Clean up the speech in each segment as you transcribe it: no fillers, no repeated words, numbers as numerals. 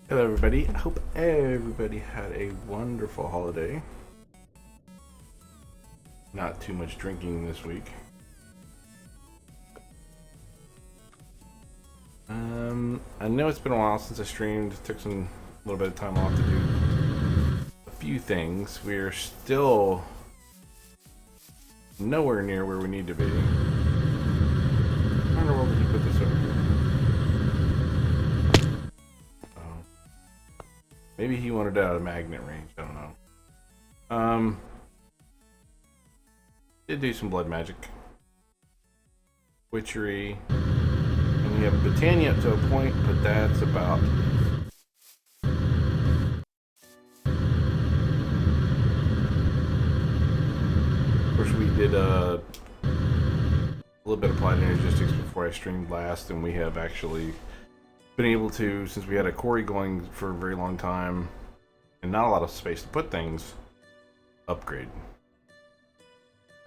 Hello, everybody. I hope everybody had a wonderful holiday. Not too much drinking this week. I know it's been a while since I streamed. Took a little bit of time off to do a few things. We're still nowhere near where we need to be. Where in the world did you put this over here? Oh. Maybe he wanted it out of magnet range. I don't know. Did do some blood magic, witchery, and we have Britannia up to a point, but that's about. Of course, we did a little bit of applied energistics before I streamed last, and we have actually been able to, since we had a quarry going for a very long time, and not a lot of space to put things, upgrade.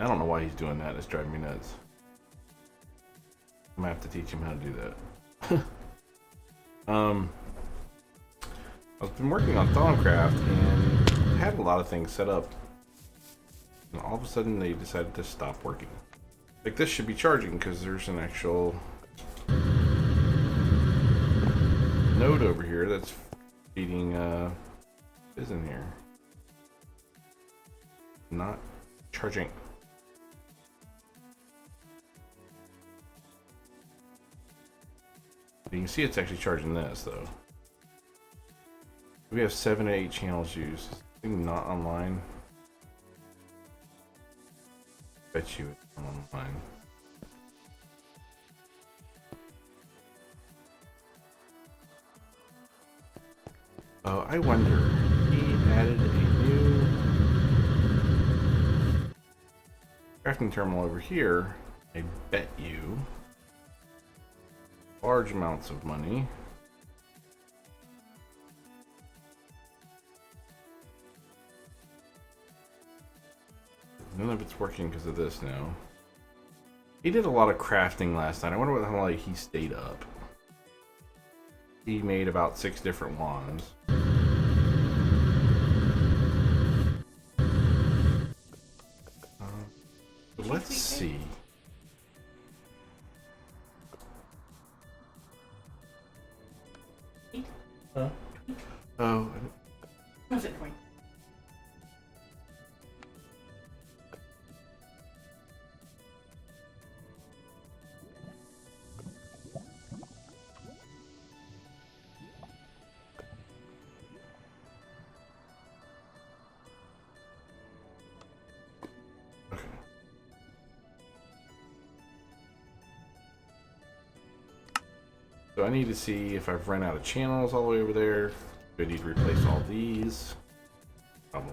I don't know why he's doing that. It's driving me nuts. I'm gonna have to teach him how to do that. I've been working on Thaumcraft and had a lot of things set up, and all of a sudden they decided to stop working. Like, this should be charging because there's an actual node over here that's feeding is in here. Not charging. You can see it's actually charging this though. We have 7 to 8 channels used. Not online. Bet you it's online. Oh, I wonder. He added a new crafting terminal over here. I bet you large amounts of money. None of it's working because of this now. He did a lot of crafting last night. I wonder how long he stayed up. He made about 6 different wands. Let's see. Oh. How's it going? Okay. So I need to see if I've run out of channels all the way over there. Do I need to replace all these? Probably.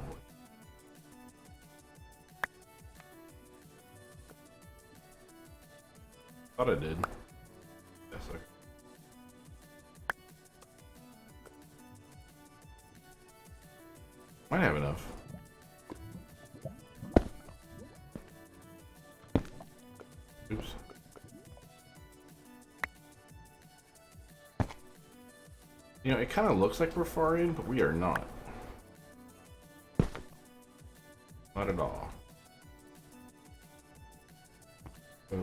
Thought I did. Yes, okay. Might have enough. Oops. You know, it kind of looks like we're far in, but we are not. Not at all. So,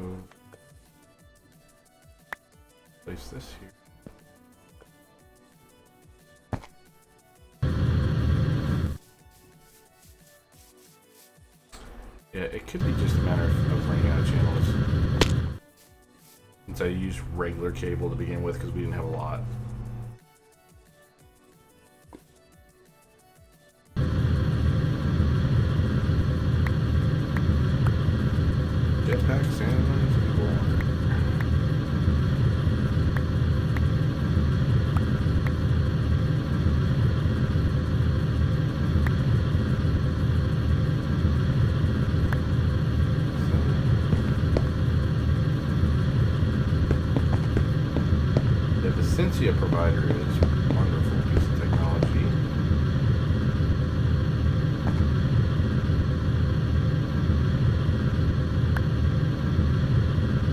place this here. Yeah, it could be just a matter of running out of channels. Since I used regular cable to begin with because we didn't have a lot. Jetpacks and people. Yeah, the Sensia provider is a wonderful piece of technology.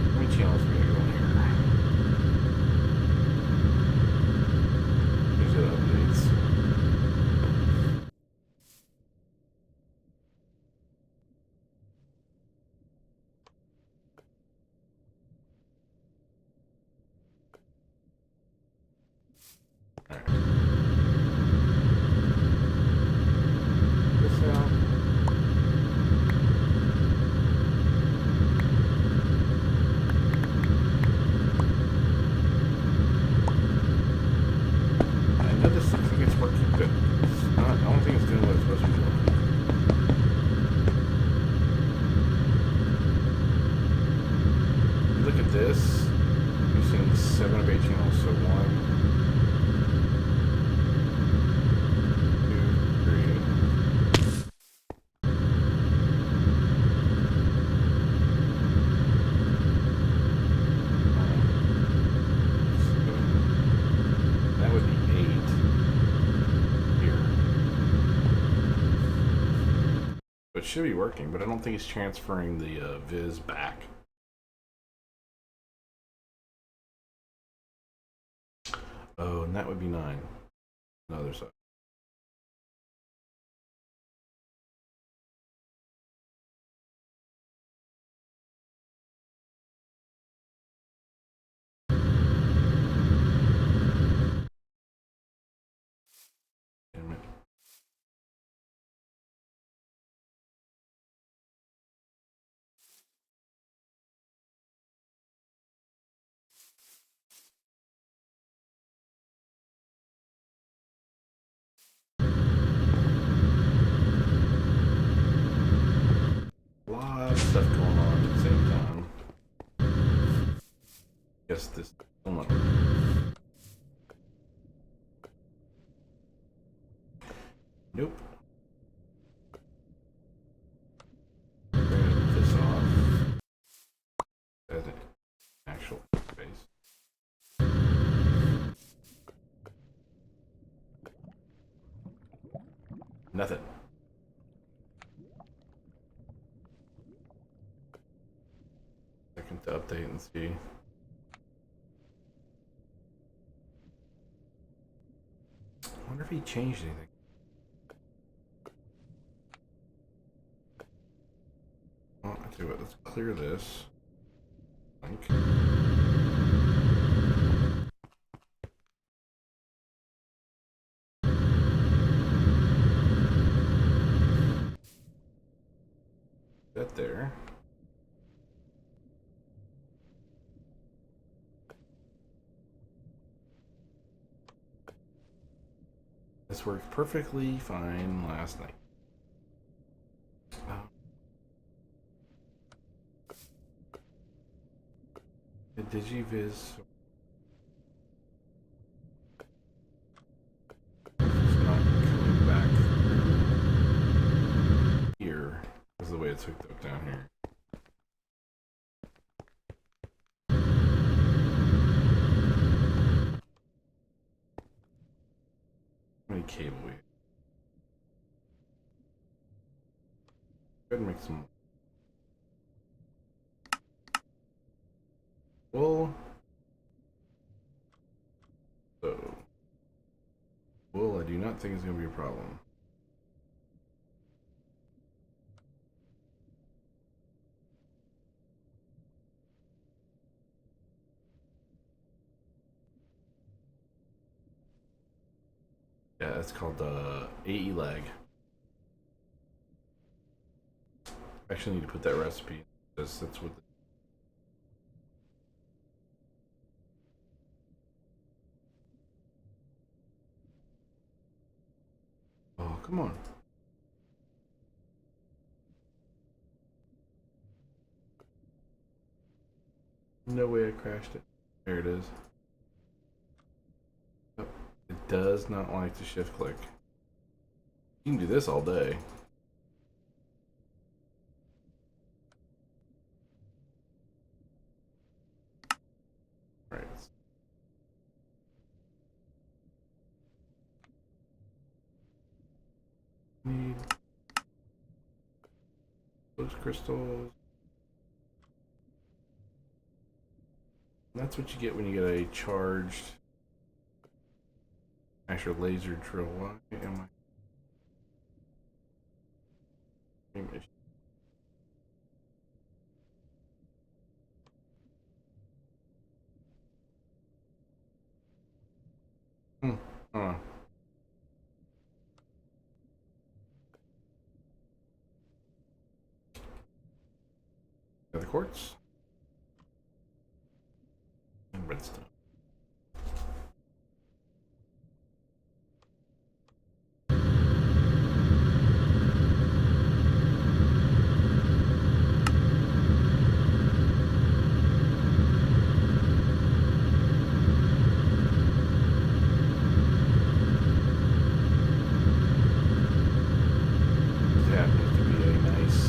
How many channels are we gonna go in here? There's a It should be working, but I don't think it's transferring the viz back. Oh, and that would be 9. Another side. Damn it. A lot of stuff going on at the same time. Guess this. Oh no. Nope. Turn this off. As an actual base. Nothing. Second to update and see. I wonder if he changed anything. Well, I'll tell you what, let's clear this. Link. That there. This worked perfectly fine last night. The DigiViz is not coming back here. This is the way it's hooked up down here. How many cable we have? Go ahead and make some wool. So, wool, I do not think is going to be a problem. Yeah, that's called AE lag. I actually need to put that recipe because that's what. Oh, come on. No way I crashed it. There it is. Oh, it does not like to shift click. You can do this all day. Right. Need those crystals. That's what you get when you get a charged actual laser drill. Why am I? Hmm. Got the quartz and redstone. It happens to be a nice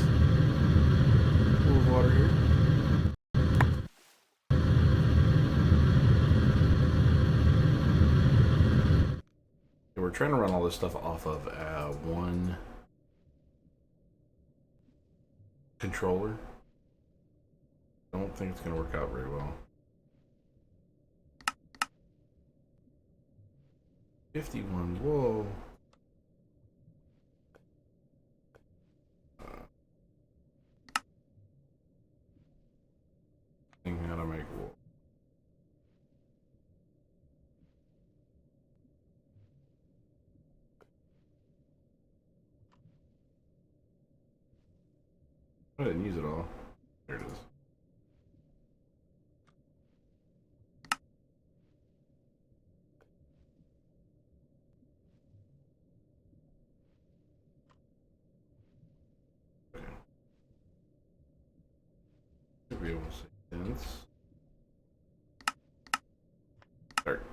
pool of water here. And we're trying to run all this stuff off of one controller. Don't think it's gonna work out very well. 51, whoa. Thinking how to make wool. I didn't use it all. There it is. Okay. Should be able to say dense. Start.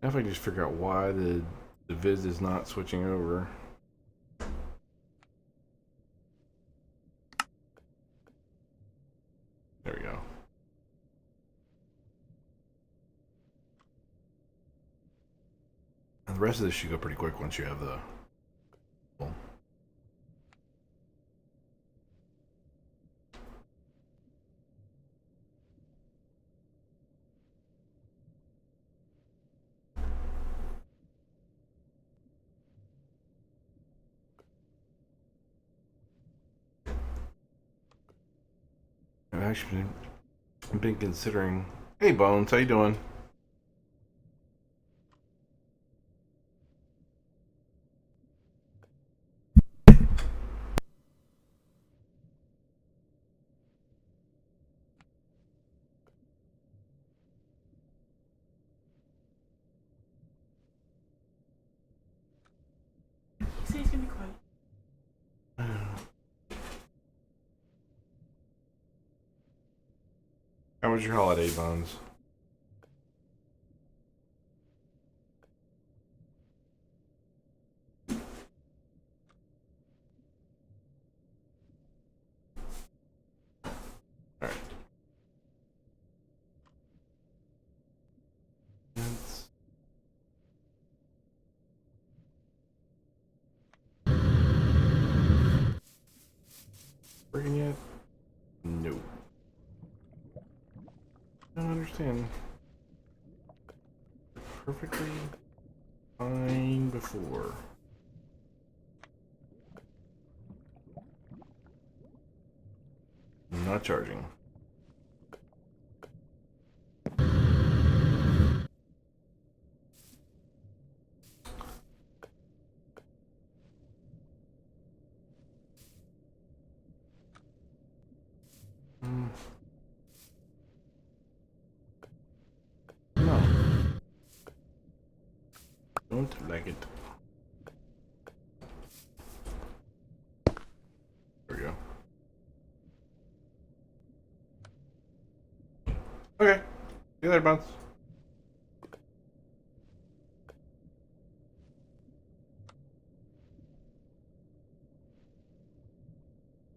Now if I can just figure out why the viz is not switching over. There we go. And the rest of this should go pretty quick once you have the well, I've actually been considering. Hey Bones, how you doing? He said he's gonna be quiet. How was your holiday, Bones? Alright. Working yet? No. I don't understand. Perfectly fine before. Not charging. No. Don't like it. There we go. Okay. See you later, Bounce.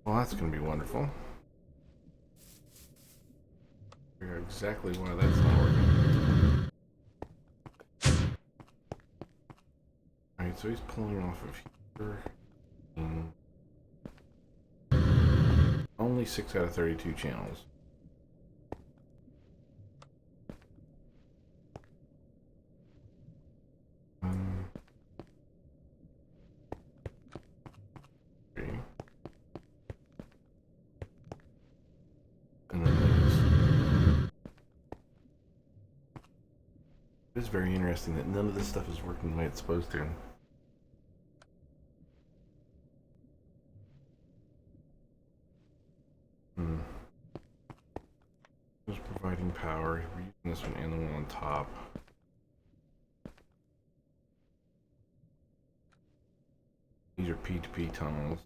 Well, that's going to be wonderful. Figure out exactly why that's not working. Alright, so he's pulling off of here. Only 6 out of 32 channels. Okay. And then it's very interesting that none of this stuff is working the way it's supposed to. Just providing power. We're using this one and the one on top. These are P2P tunnels.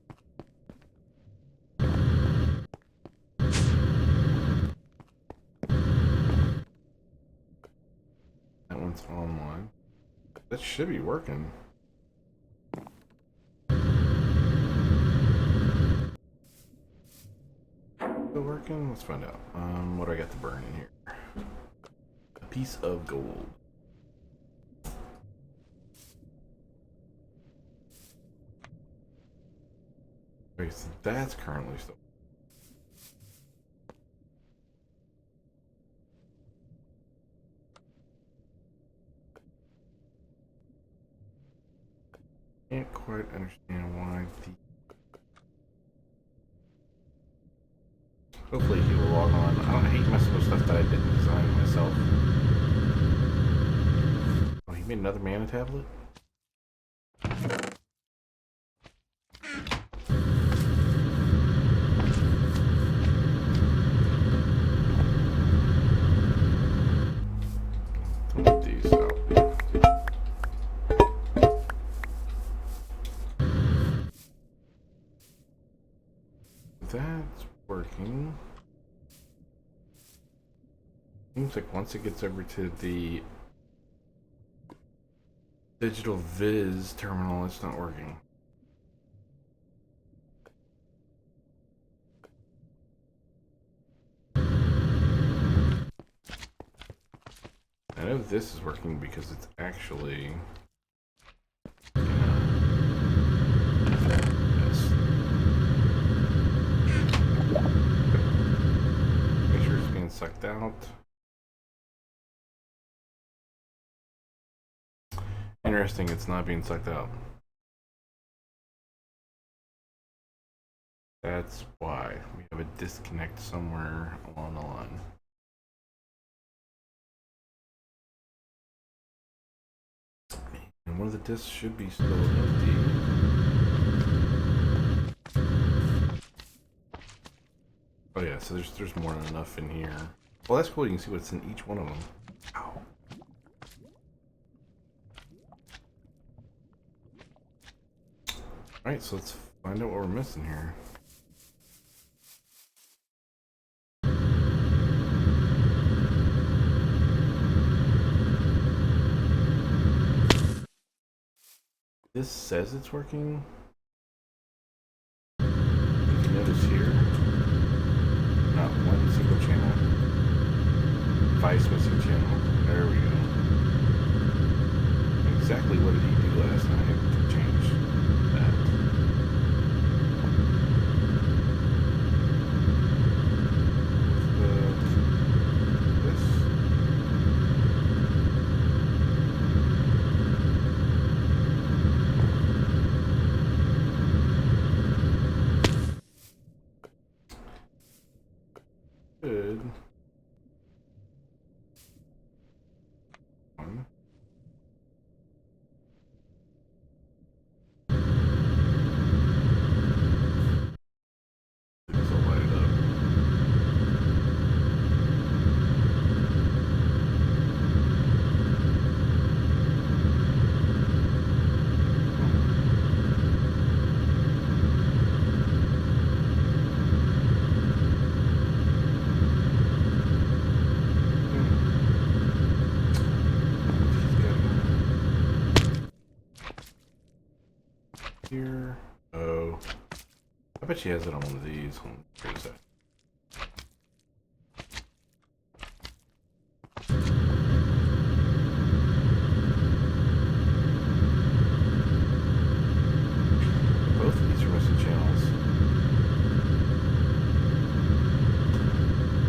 That one's online. That should be working. Still working? Let's find out. What do I got to burn in here? piece of gold. Okay, so that's currently still. Can't quite understand why the. Hopefully he will log on. I hate messing with stuff that I didn't design myself. Oh, he made another mana tablet? Put these out. That's working. Seems like once it gets over to the digital viz terminal, it's not working. I know this is working because it's actually make sure it's being sucked out. Interesting, it's not being sucked out. That's why we have a disconnect somewhere along the line. And one of the discs should be still empty. Oh yeah, so there's more than enough in here. Well, that's cool. You can see what's in each one of them. Ow. Alright, so let's find out what we're missing here. This says it's working. You can notice here, not one single channel. Vice missing channel. There we go. Exactly what did he do last night to change that? This. Good. One. This will light it up. Here. Oh. I bet she has it on one of these. Where is that? Both of these are missing channels.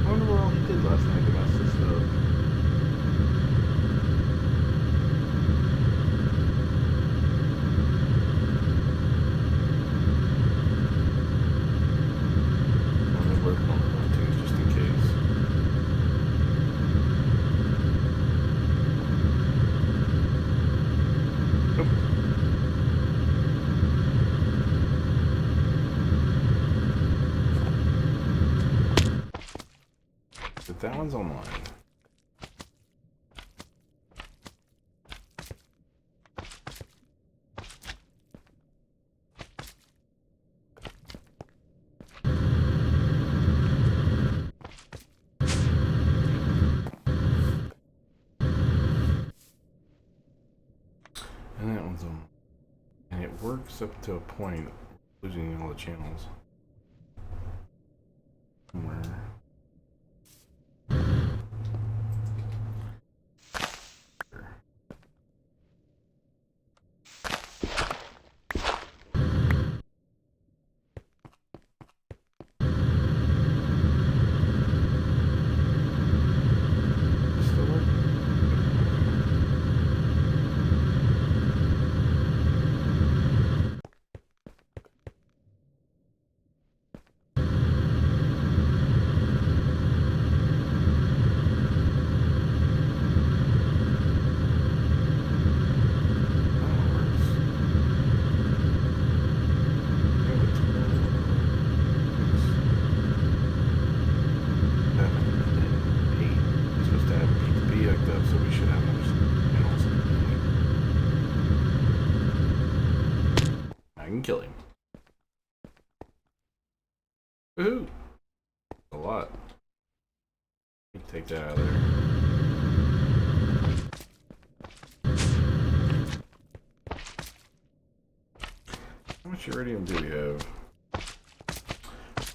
I wonder what all he did last night to mess this up. That one's online. And that one's on. And it works up to a point, losing all the channels. Somewhere. can kill him. Woohoo! A lot. Take that out of there. How much iridium do we have?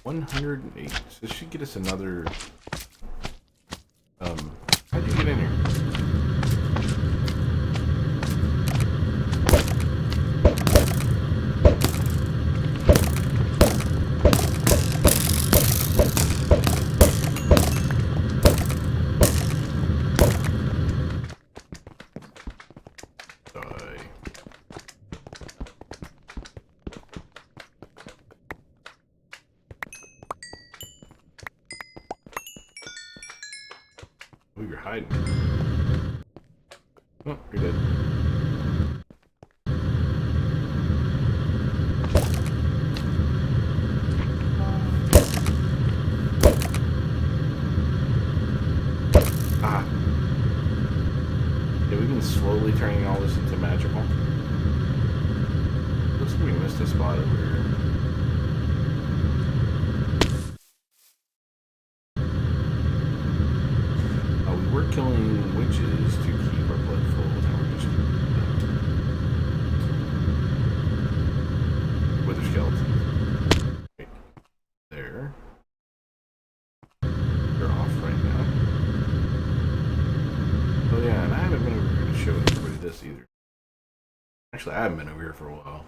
108. So this should get us another. How'd you get in here? Oh, you're hiding. Oh, you're dead. Ah. Yeah, we've been slowly turning all this into magical. Looks like we missed a spot over here. We were killing witches to keep our blood full. Now we're just wither skeletons. Right there. They're off right now. Oh yeah, and I haven't been over here to show everybody this either. Actually, I haven't been over here for a while.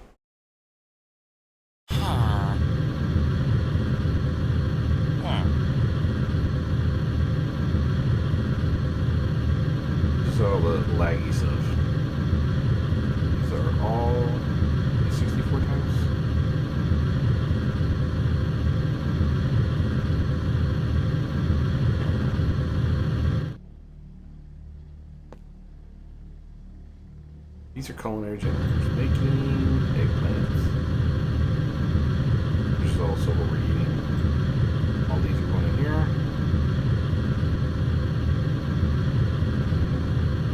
This is all the laggy stuff. These are all 64 times. These are culinary generators making eggplants. This is also what we're eating. All these are going in here.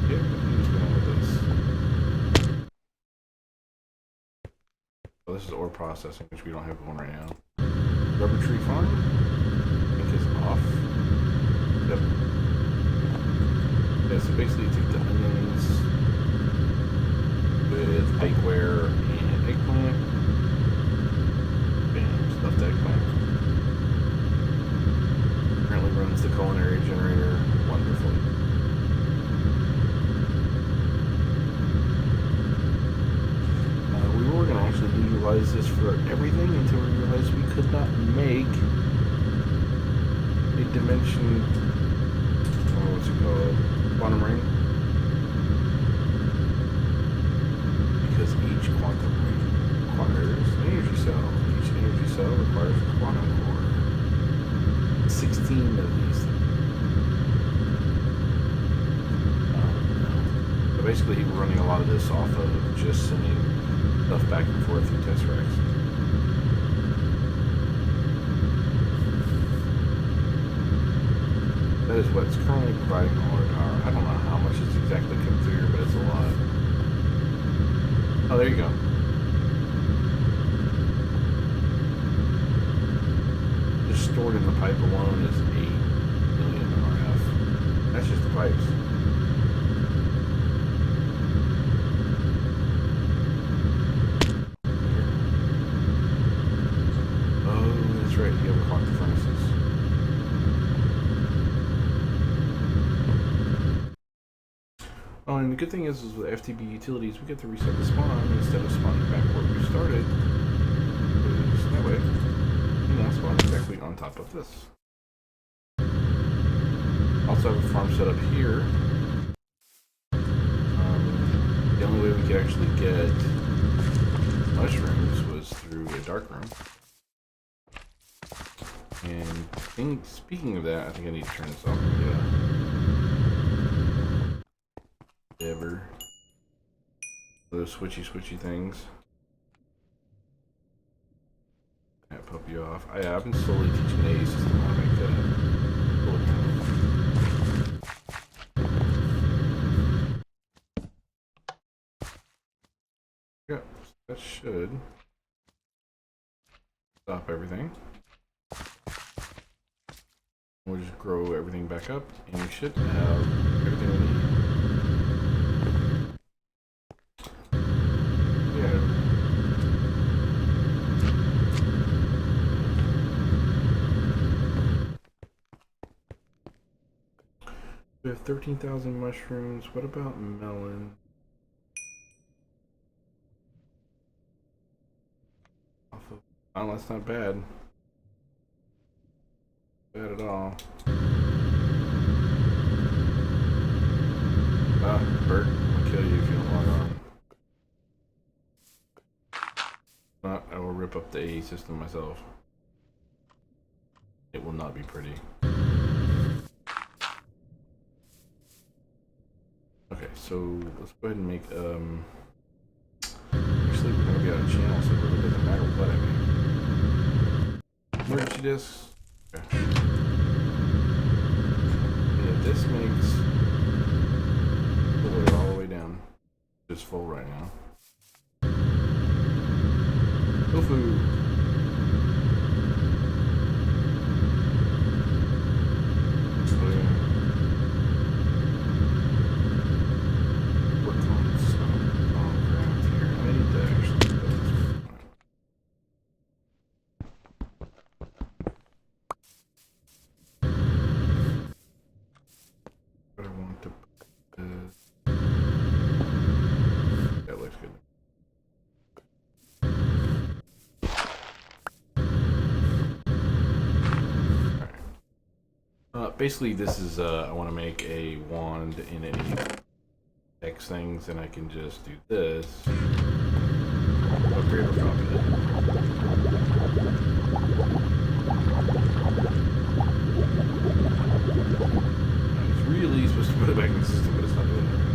Yeah, who's going with this? Well, this is ore processing, which we don't have going right now. Rubber tree farm. I think is off. Yep. Yeah, so basically you take the onions with bakeware and eggplant. Bam, stuffed eggplant. Currently runs the culinary generator wonderfully. We were going to actually utilize this for everything until we realized we could not make a dimension, what's it called, quantum ring. Because each quantum ring requires an energy cell. Each energy cell requires a quantum core. 16 of these things. So basically, we're running a lot of this off of just sending stuff back and forth through test racks. That is what's currently providing all our power. I don't know how much is exactly come through here, but it's a lot. Oh, there you go. Just stored in the pipe alone is 8 million RF. That's just the pipes. Oh, that's right. You overclocked the furnaces. Oh, and the good thing is with FTB utilities, we get to reset the spawn instead of spawning back where we started. So that way, you know, spawn exactly on top of this. Also have a farm set up here. The only way we could actually get mushrooms was through a dark room. And speaking of that, I think I need to turn this off. Whatever. Those switchy things. Yeah, pop you off. I've been slowly teaching the AE system how to make bullet panels. Yeah, that should stop everything. We'll just grow everything back up, and we should have everything we need. Yeah. We have 13,000 mushrooms. What about melon? Oh, that's not bad. Bad at all. Ah, Bert, I'll kill you if you don't log on. Not, I will rip up the AE system myself. It will not be pretty. Okay, so let's go ahead and make actually we're gonna be out of channel, so it really doesn't matter what I make. Emergency discs. Okay. Yeah, this makes the way all the way down. It's full right now. Tofu. That looks good. Basically, this is, I want to make a wand in any X things, and I can just do this. Upgrade or drop it. It's really supposed to put it back in the system, but it's not doing that right now.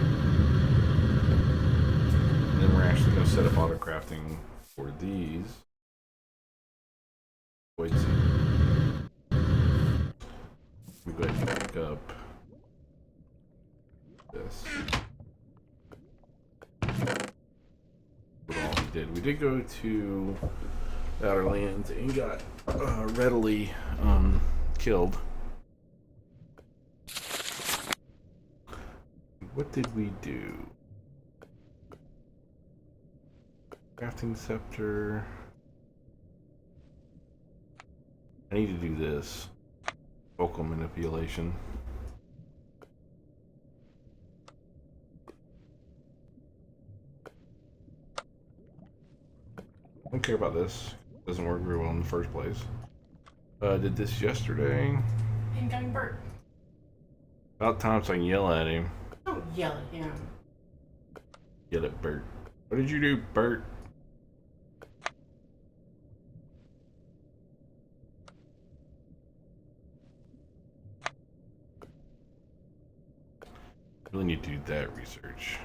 And then we're actually going to set up auto crafting for these. Wait, see. Let me go ahead and pick up this. What all we did. We did go to the Outer Lands and got readily killed. What did we do? Crafting scepter. I need to do this. Vocal manipulation. I don't care about this. It doesn't work very well in the first place. Did this yesterday. Incoming Bert. About time so I can yell at him. Don't yell at him. Yell at Bert. What did you do, Bert? Really need to do that research.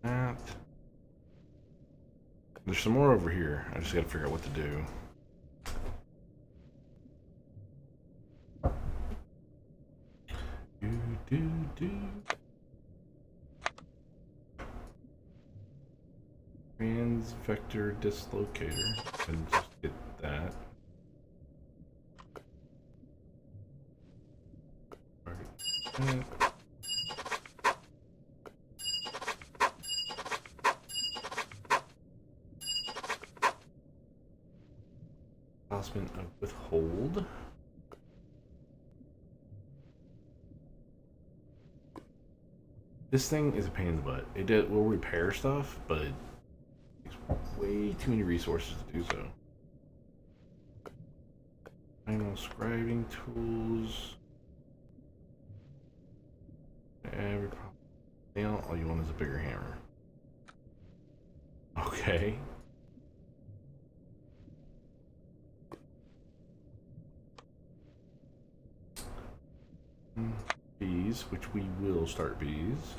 That. There's some more over here. I just gotta figure out what to do. Trans vector dislocator. And just get that. Alright. Tossment of withhold. This thing is a pain in the butt. It will repair stuff, but it takes way too many resources to do so. Final scribing tools. Every nail, all you want is a bigger hammer. Okay. Bees, which we will start bees.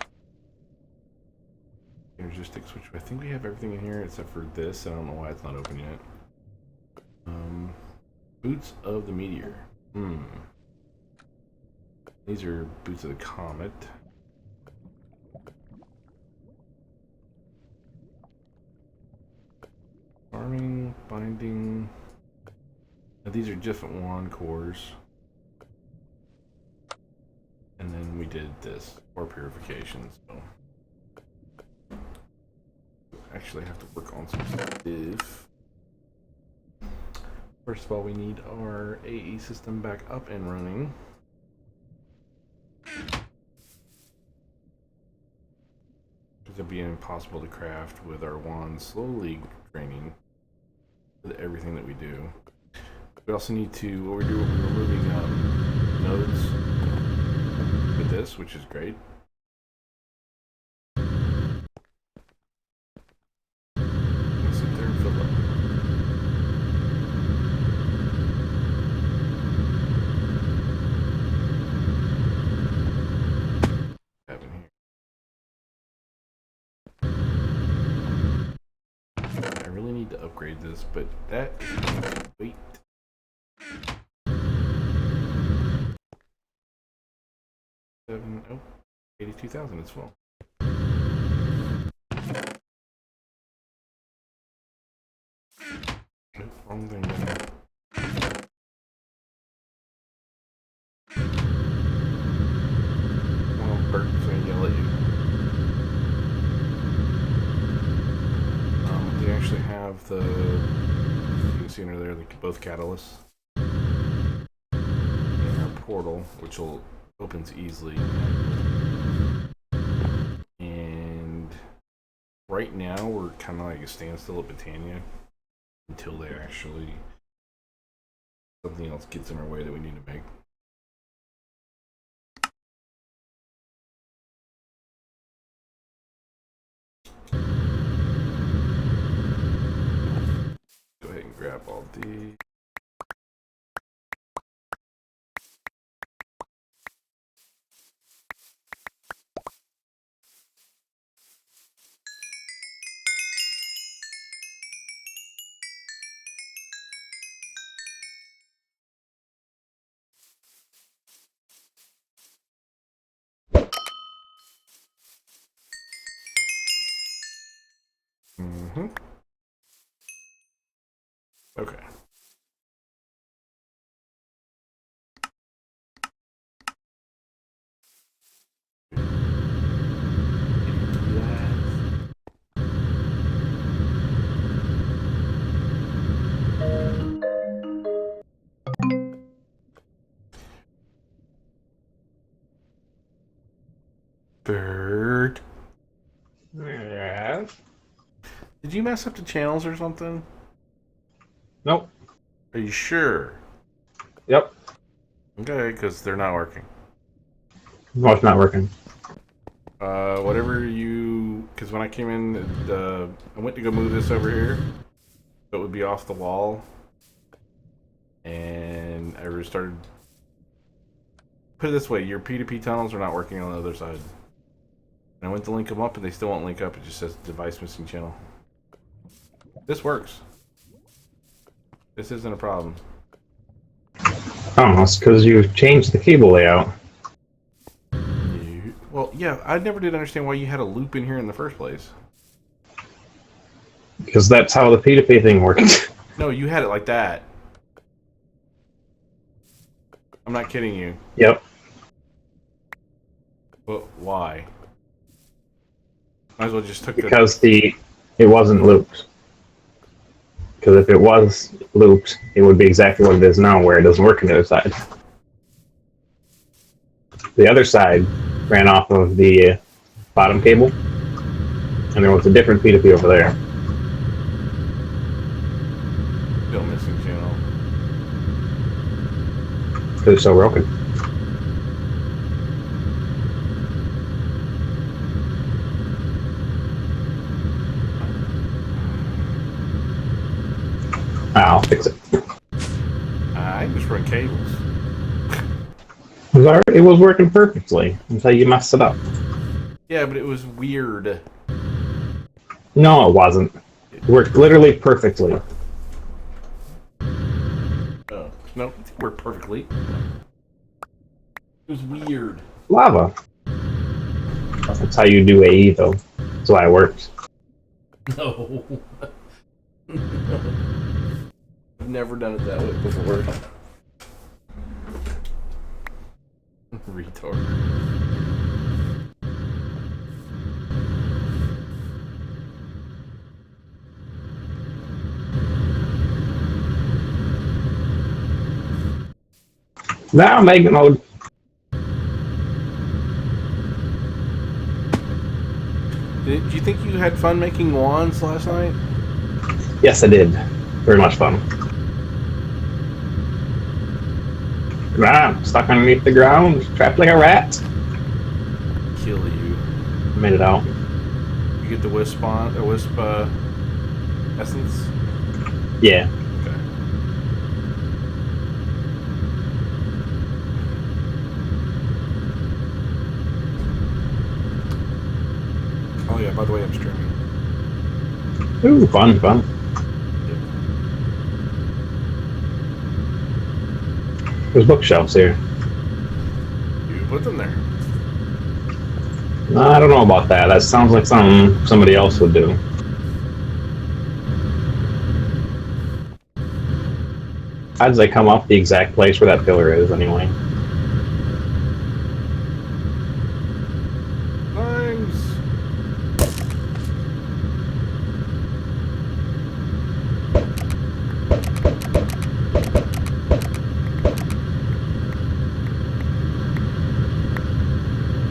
Energistics, which I think we have everything in here except for this. I don't know why it's not open yet. Boots of the meteor. These are boots of the comet. Farming, binding. Now these are different wand cores. And then we did this, ore purification, so. Actually have to work on some stuff. First of all, we need our AE system back up and running. Because it'd be impossible to craft with our wand slowly draining with everything that we do. We also need to, what we're doing, we're removing nodes with this, which is great. Sit there and fill up. Happen here. I really need to upgrade this, but that wait. Oh, 82,000, it's full. Nope, wrong thing there. Well, Bert's gonna yell at you. They actually have the, you can see under there, both catalysts. And our portal, which opens easily. And right now we're kind of like a standstill at Britannia until they actually, something else gets in our way that we need to make. Go ahead and grab all the. Okay. Bird. Yeah. Did you mess up the channels or something? Nope. Are you sure? Yep. Okay, because they're not working. No, it's not working. Whatever you, because when I came in, I went to go move this over here, so it would be off the wall, and I restarted. Put it this way, your P2P tunnels are not working on the other side. And I went to link them up, and they still won't link up. It just says device missing channel. This works. This isn't a problem. Oh, it's because you changed the cable layout. Well, yeah, I never did understand why you had a loop in here in the first place. Because that's how the P2P thing works. No, you had it like that. I'm not kidding you. Yep. But why? Might as well just took Because it wasn't looped. Because if it was looped, it would be exactly what it is now, where it doesn't work on the other side. The other side ran off of the bottom cable, and there was a different P2P over there. Still missing channel. Because it's so broken. I'll fix it. I just run cables. It was working perfectly until you messed it up. Yeah, but it was weird. No, it wasn't. It worked literally perfectly. Oh, no, it worked perfectly. It was weird. Lava. That's how you do AE, though. That's why it works. No. I've never done it that way before. Retard. Now make mode. Do you think you had fun making wands last night? Yes, I did. Very much fun. I'm stuck underneath the ground, trapped like a rat. Kill you. I made it out. You get the wisp on, the wisp essence? Yeah. Okay. Oh yeah, by the way, I'm streaming. Ooh, fun, fun. Yep. There's bookshelves here. You put them there. I don't know about that. That sounds like something somebody else would do. How does they come up the exact place where that pillar is, anyway? Times.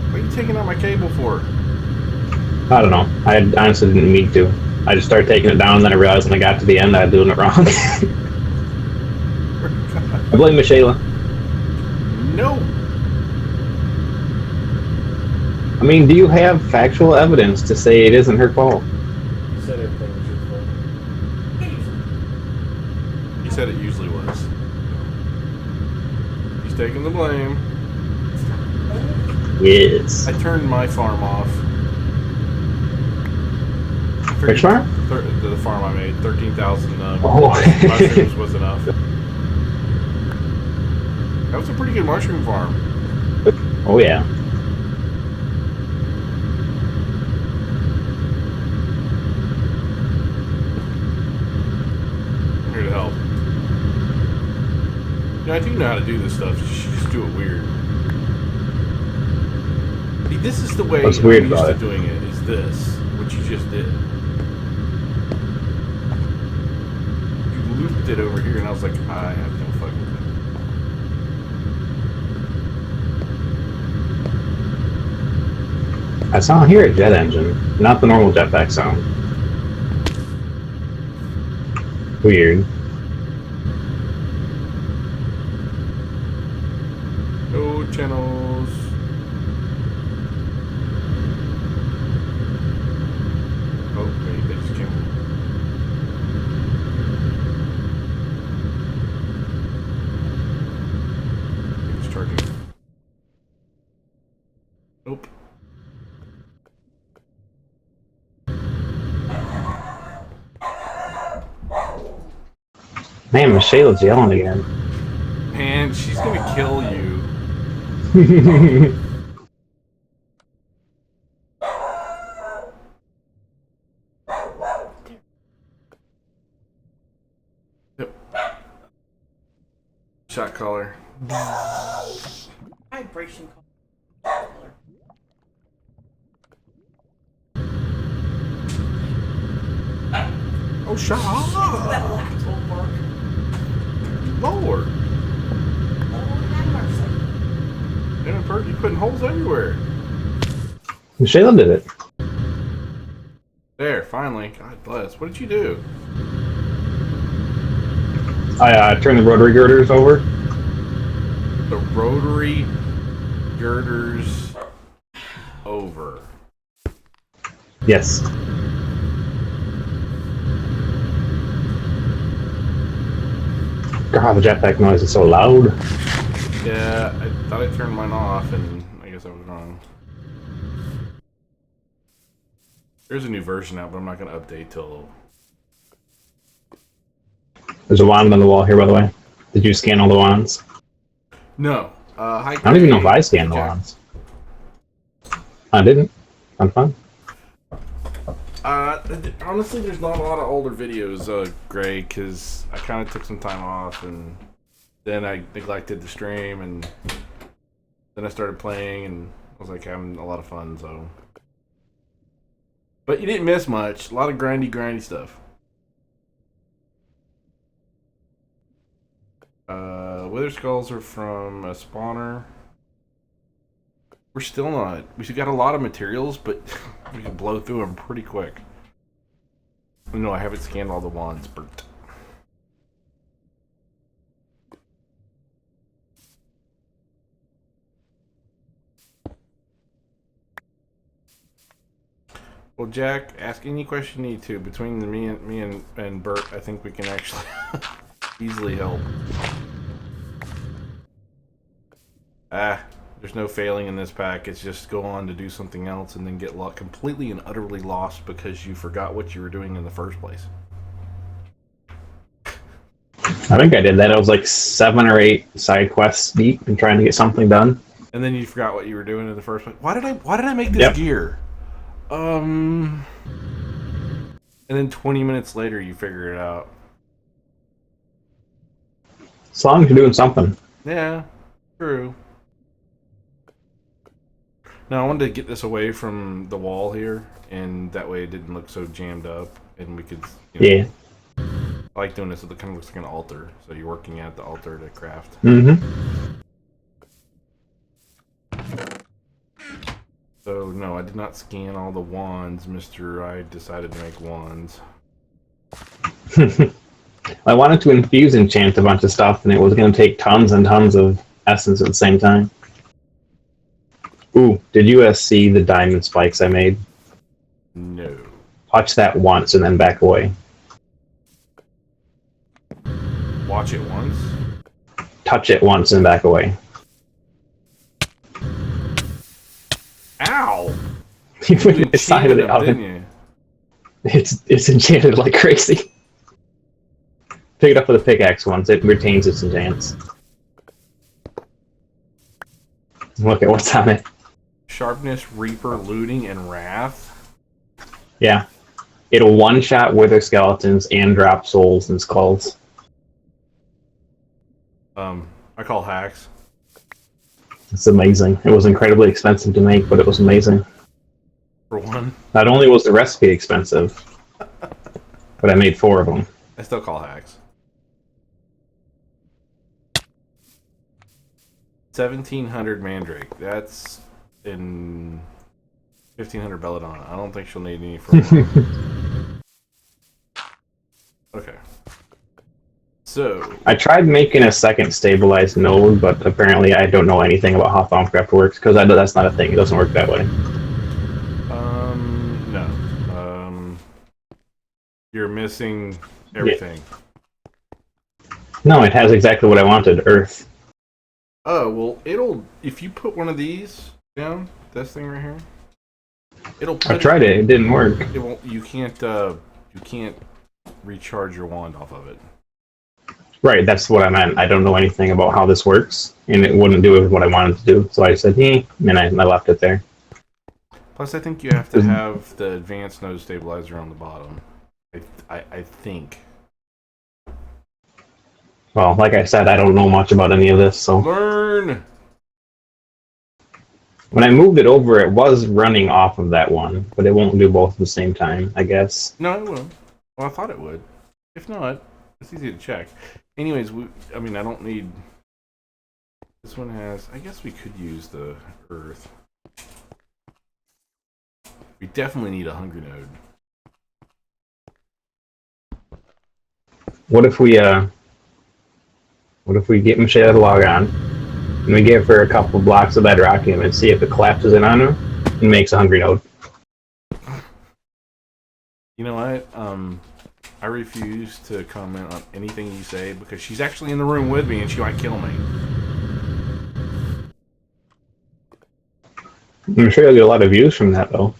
What are you taking out my cable for? I don't know. I honestly didn't mean to. I just started taking it down, and then I realized when I got to the end I was doing it wrong. I blame Michaela. No. I mean, do you have factual evidence to say it isn't her fault? You said everything was your fault. You said it usually was. He's taking the blame. Yes. I turned my farm off. Which farm? The farm I made. 13,000 Oh. mushrooms was enough. That was a pretty good mushroom farm. Oh, yeah. I'm here to help. Yeah, I do know how to do this stuff. You should just do it weird. See, this is the way What's I'm weird used about to it? doing it, is this, what you just did. You looped it over here, and I was like, I have no fucking clue. I saw here a jet engine, not the normal jetpack sound. Weird. No channels. Oh, wait, they just came. It's charging. Nope. Man, Michaela's yelling again. Man, she's gonna kill you. Yep. Shot caller. Vibration color. Oh, shot! That laugh will work. Lord! Lord have mercy. Damn it, Bert, you putting holes everywhere. Michaela did it. There, finally. God bless. What did you do? I turned the rotary girders over. The rotary girders over. Yes. God, the jetpack noise is so loud. Yeah, I thought I turned mine off, and I guess I was wrong. There's a new version out, but I'm not going to update till... There's a wand on the wall here, by the way. Did you scan all the wands? No. I don't even know if I scanned the wands. I didn't. I'm fine. Honestly, there's not a lot of older videos, Greg, because I kind of took some time off, and then I neglected the stream, and then I started playing, and I was like having a lot of fun, so. But you didn't miss much. A lot of grindy stuff. Wither skulls are from a spawner. We're still not. We still got a lot of materials, but we can blow through them pretty quick. No, I haven't scanned all the wands, Bert. Well, Jack, ask any question you need to. Between me and Bert, I think we can actually easily help. There's no failing in this pack. It's just go on to do something else and then get completely and utterly lost because you forgot what you were doing in the first place. I think I did that. I was like 7 or 8 side quests deep and trying to get something done. And then you forgot what you were doing in the first place. Why did I make this gear? And then 20 minutes later you figure it out. As long as you're doing something. Yeah, true. Now I wanted to get this away from the wall here, and that way it didn't look so jammed up, and we could. Yeah. I like doing this so it kind of looks like an altar. So you're working at the altar to craft. Mm-hmm. So no, I did not scan all the wands, Mister. I decided to make wands. I wanted to infuse enchant a bunch of stuff, and it was going to take tons and tons of essence at the same time. Ooh, did you see the diamond spikes I made? No. Watch that once and then back away. Watch it once? Touch it once and back away. Ow! You put it inside of the oven. Didn't you? It's enchanted like crazy. Pick it up with a pickaxe once, it retains its enchants. Look at what's on it. Sharpness, Reaper, Looting, and Wrath? Yeah. It'll one-shot wither skeletons and drop souls and skulls. I call hacks. It's amazing. It was incredibly expensive to make, but it was amazing. For one. Not only was the recipe expensive, but I made 4 of them. I still call hacks. 1,700 Mandrake. That's in 1,500 Belladonna. I don't think she'll need any for a while. Okay. So I tried making a second stabilized node, but apparently I don't know anything about how Thaumcraft works, because that's not a thing. It doesn't work that way. No. You're missing everything. Yeah. No, it has exactly what I wanted, Earth. Oh, well, if you put one of these down, this thing right here, it'll put I tried it, it didn't work. It won't, you can't recharge your wand off of it. Right, that's what I meant. I don't know anything about how this works, and it wouldn't do what I wanted to do. So I said, and I left it there. Plus, I think you have to have the advanced node stabilizer on the bottom. I think. Well, like I said, I don't know much about any of this, so... Learn! When I moved it over, it was running off of that one, but it won't do both at the same time, I guess. No, it will. Well, I thought it would. If not, it's easy to check. Anyways, I don't need... This one has... I guess we could use the earth. We definitely need a hungry node. What if we get Michelle to log on, and we give her a couple of blocks of bedrock and see if it collapses in on her and makes a hungry node? You know what? I refuse to comment on anything you say because she's actually in the room with me and she might kill me. I'm sure you'll get a lot of views from that, though.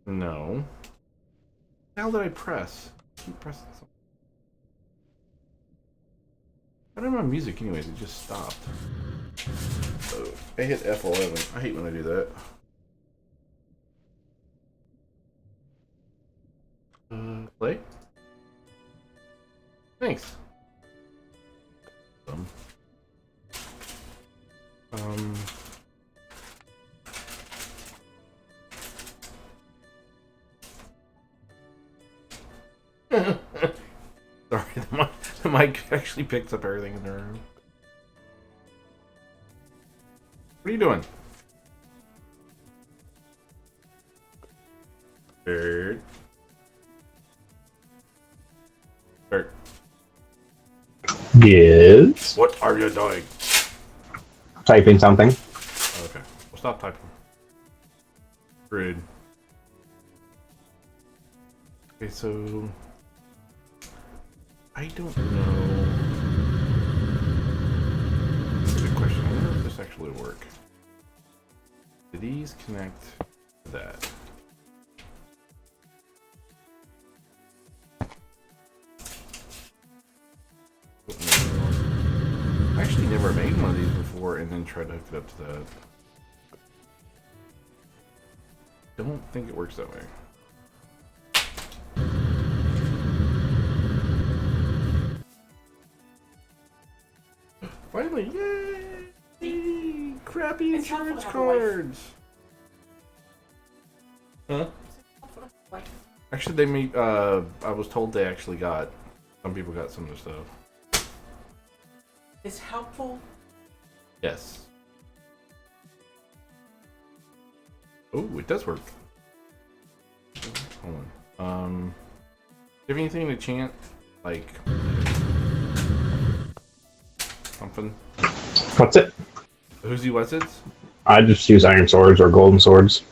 No. How did I press? Keep pressing something. I don't have my music anyways, it just stopped. So, I hit F11. I hate when I do that. Play? Thanks. Sorry, the mic actually picks up everything in the room. What are you doing? Bird. Bird. Yes. What are you doing? Typing something. Okay. Well, stop typing. Rude. Okay, so... I don't know... That's a good question. I wonder if this actually will work. Do these connect to that? I actually never made one of these before and then tried to hook it up to that. Don't think it works that way. Finally, yay! Crappy It's helpful insurance to have a wife. cards. Huh? Like, Actually, they made. I was told they actually got. Some people got some of the stuff. it's helpful. Yes. Oh, it does work. Hold on. Do you have anything to chant? Like something? What's it? Who's he was it? I just use iron swords or golden swords.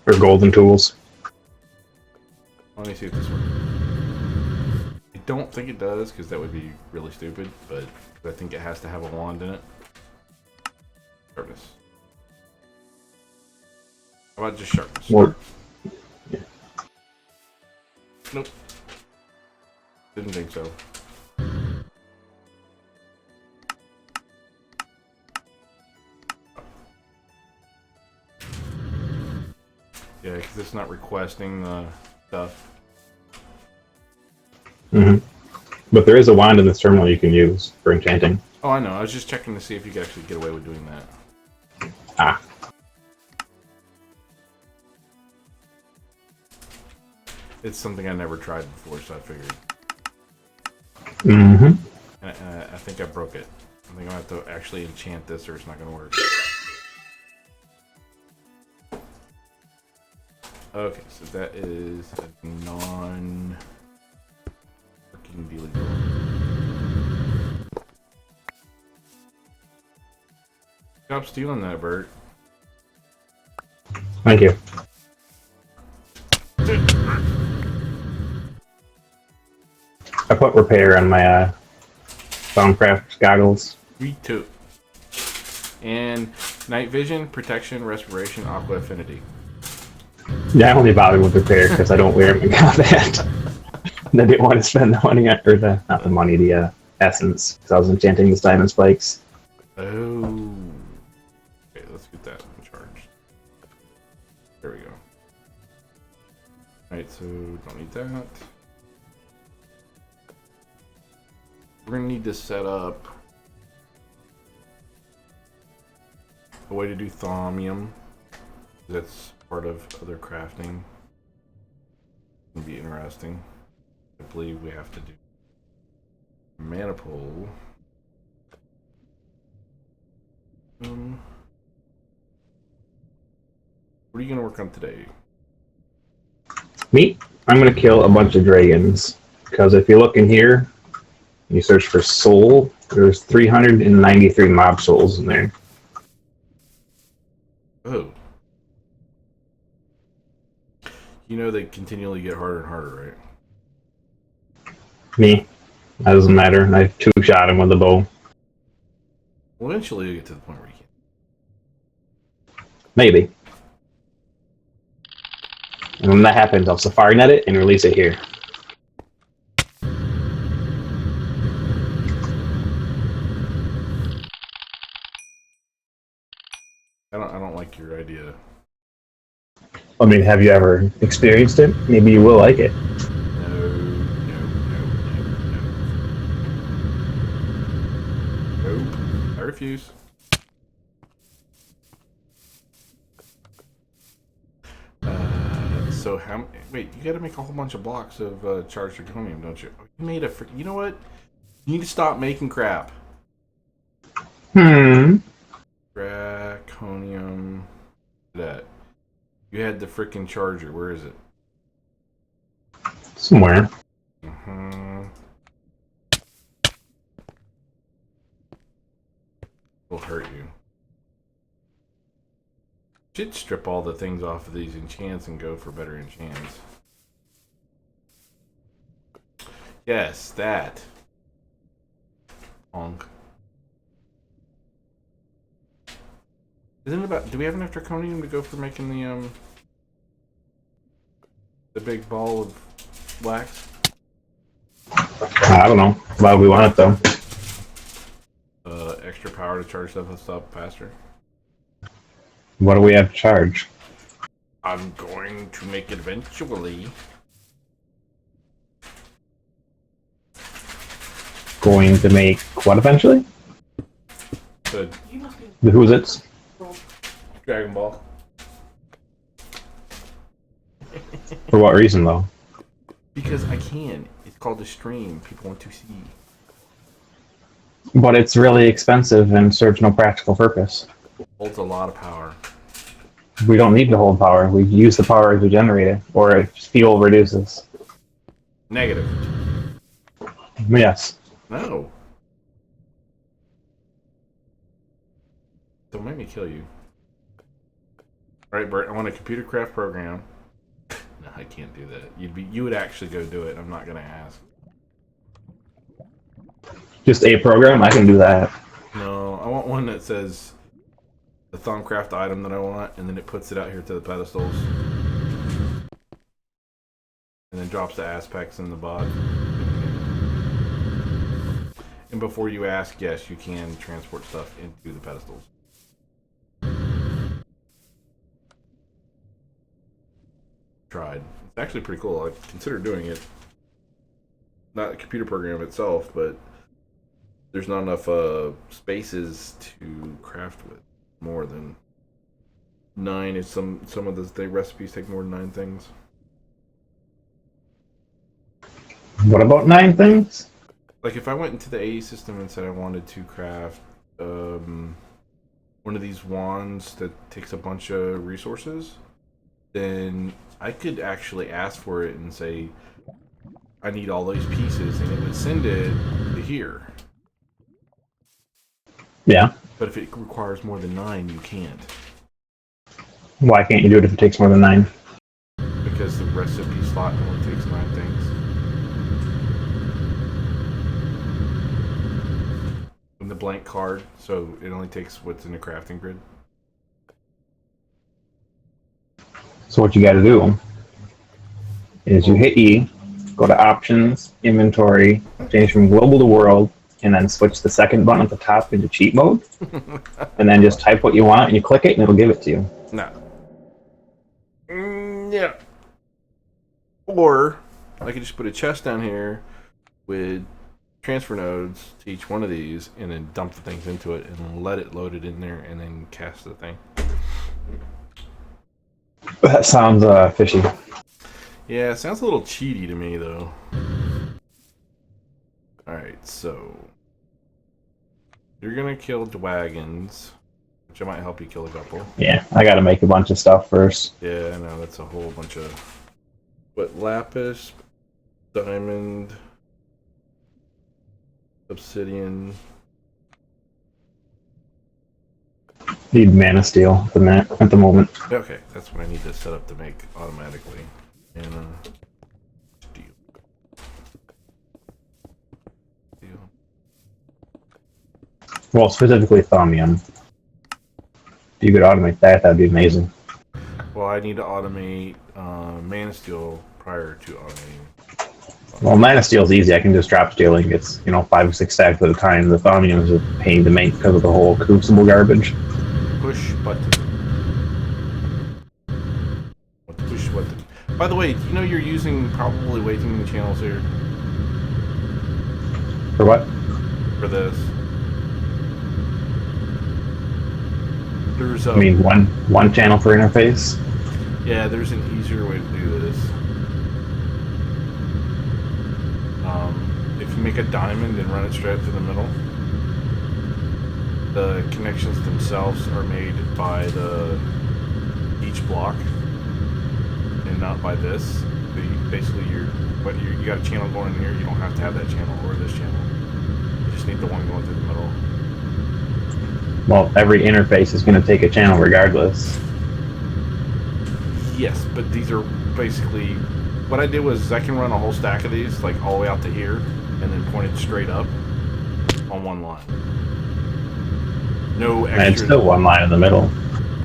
Or golden tools. Let me see if this works. I don't think it does, because that would be really stupid, but I think it has to have a wand in it. Sharpness. How about just sharpness? Or, Nope. Didn't think so. Yeah, because it's not requesting the stuff. but there is a wand in this terminal you can use for enchanting. Oh, I know. I was just checking to see if you could actually get away with doing that. Ah. It's something I never tried before, so I figured. Mm-hmm. And I think I broke it. I think I have to actually enchant this or it's not going to work. Okay, so that is a non-working dealing. Stop stealing that, Bert. Thank you. I put repair on my Thaumcraft goggles. Me too. And night vision, protection, respiration, aqua affinity. Yeah, I only bothered with repair because I don't wear them in combat. And I didn't want to spend the money on, or the, not the money, the essence, because I was enchanting the diamond spikes. Oh. Okay, let's get that charged. There we go. Alright, so don't need that. We're gonna need to set up a way to do thaumium. That's part of other crafting. It'll be interesting. I believe we have to do maniple. What are you gonna work on today? Me? I'm going to kill a bunch of dragons. Because if you look in here, you search for soul, there's 393 mob souls in there. Oh. You know they continually get harder and harder, right? Me? That doesn't matter. I two-shot him with a bow. Well, eventually you'll get to the point where you can. Maybe. And when that happens, I'll safari net it and release it here. I don't like your idea. I mean, have you ever experienced it? Maybe you will like it. No. fuse? So how? Wait, you got to make a whole bunch of blocks of charged zirconium, don't you? You made a. You know what? You need to stop making crap. Draconium. That. You had the freaking charger. Where is it? Somewhere. Will hurt you. Should strip all the things off of these enchants and go for better enchants. Yes, that. Honk. Isn't it about? Do we have enough draconium to go for making the big ball of wax? I don't know. Why would we want it though? Extra power to charge stuff faster. What do we have to charge? I'm going to make it eventually. Going to make what eventually? The You must be The who's it's? Dragon Ball. For what reason though? Because I can. It's called a stream. People want to see. But it's really expensive and serves no practical purpose. Holds a lot of power. We don't need to hold power. We use the power as we generate it, or if fuel reduces. Negative. Yes. No. Don't make me kill you. Alright, Bert, I want a computer craft program. No, I can't do that. You would actually go do it. I'm not gonna ask. Just a program? I can do that. No, I want one that says the Thaumcraft item that I want, and then it puts it out here to the pedestals. And then drops the aspects in the bod. And before you ask, yes, you can transport stuff into the pedestals. Tried. It's actually pretty cool. I consider doing it. Not a computer program itself, but there's not enough spaces to craft with more than 9. Is some of the recipes take more than 9 things. What about 9 things? Like if I went into the AE system and said I wanted to craft one of these wands that takes a bunch of resources, then I could actually ask for it and say I need all those pieces, and it would send it to here. Yeah. But if it requires more than 9, you can't. Why can't you do it if it takes more than 9? Because the recipe slot only takes 9 things. And the blank card, so it only takes what's in the crafting grid. So what you gotta do is you hit E, go to Options, Inventory, change from Global to World, and then switch the second button at the top into cheat mode, and then just type what you want, and you click it, and it'll give it to you. No. Yeah. Or I could just put a chest down here with transfer nodes to each one of these, and then dump the things into it, and let it load it in there, and then cast the thing. That sounds fishy. Yeah, it sounds a little cheaty to me, though. Alright, so you're gonna kill dragons, which I might help you kill a couple. Yeah, I gotta make a bunch of stuff first. Yeah, I know, that's a whole bunch of... What, lapis, diamond, obsidian... Need mana steel at the moment. Okay, that's what I need to set up to make automatically. And, steel. Well, specifically Thaumium. If you could automate that, that'd be amazing. Well, I need to automate mana steel prior to automating. Well, mana steel's easy. I can just drop stealing. It's 5 or 6 stacks at a time. The Thaumium is a pain to make because of the whole crucible garbage. Push button. Push button. By the way, do you know you're using probably way too many channels here For what? for this? There's I mean, one channel per interface. yeah, there's an easier way to do this. If you make a diamond and run it straight through the middle, the connections themselves are made by each block and not by this. So basically, you got a channel going in here. You don't have to have that channel or this channel. You just need the one going through the middle. Well, every interface is going to take a channel regardless. Yes, but these are basically... What I did was I can run a whole stack of these, like all the way out to here, and then point it straight up on one line. No extra... And it's still one line in the middle.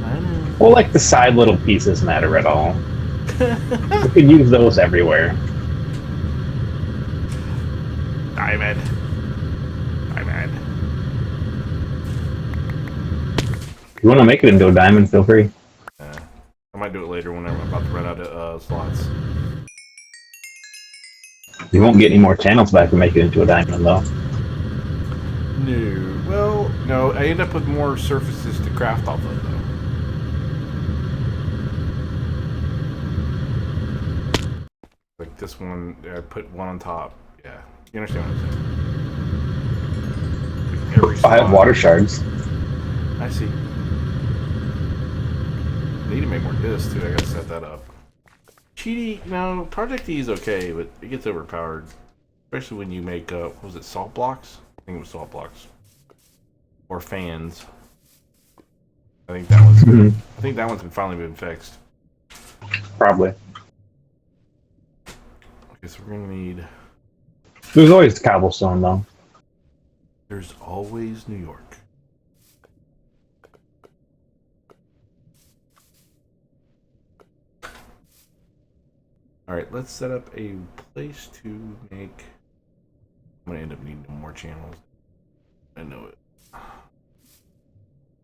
I know. Well, like the side little pieces matter at all. You could use those everywhere. Diamond. Diamond. If you want to make it into a diamond, feel free. I might do it later when I'm about to run out of slots. You won't get any more channels back to make it into a diamond, though. No. Well, no. I end up with more surfaces to craft off of, though. Like this one, I put one on top. Yeah. You understand what I'm saying? Like I have water shards. I see. I need to make more discs, too. I gotta set that up. Cheaty, no, Project E is okay, but it gets overpowered. Especially when you make, what was it, salt blocks? I think it was salt blocks. Or fans. I think that one's I think that one's finally been fixed. Probably. Okay, so we're gonna need... There's always cobblestone, though. There's always New York. Alright, let's set up a place to make... I'm gonna end up needing more channels. I know it.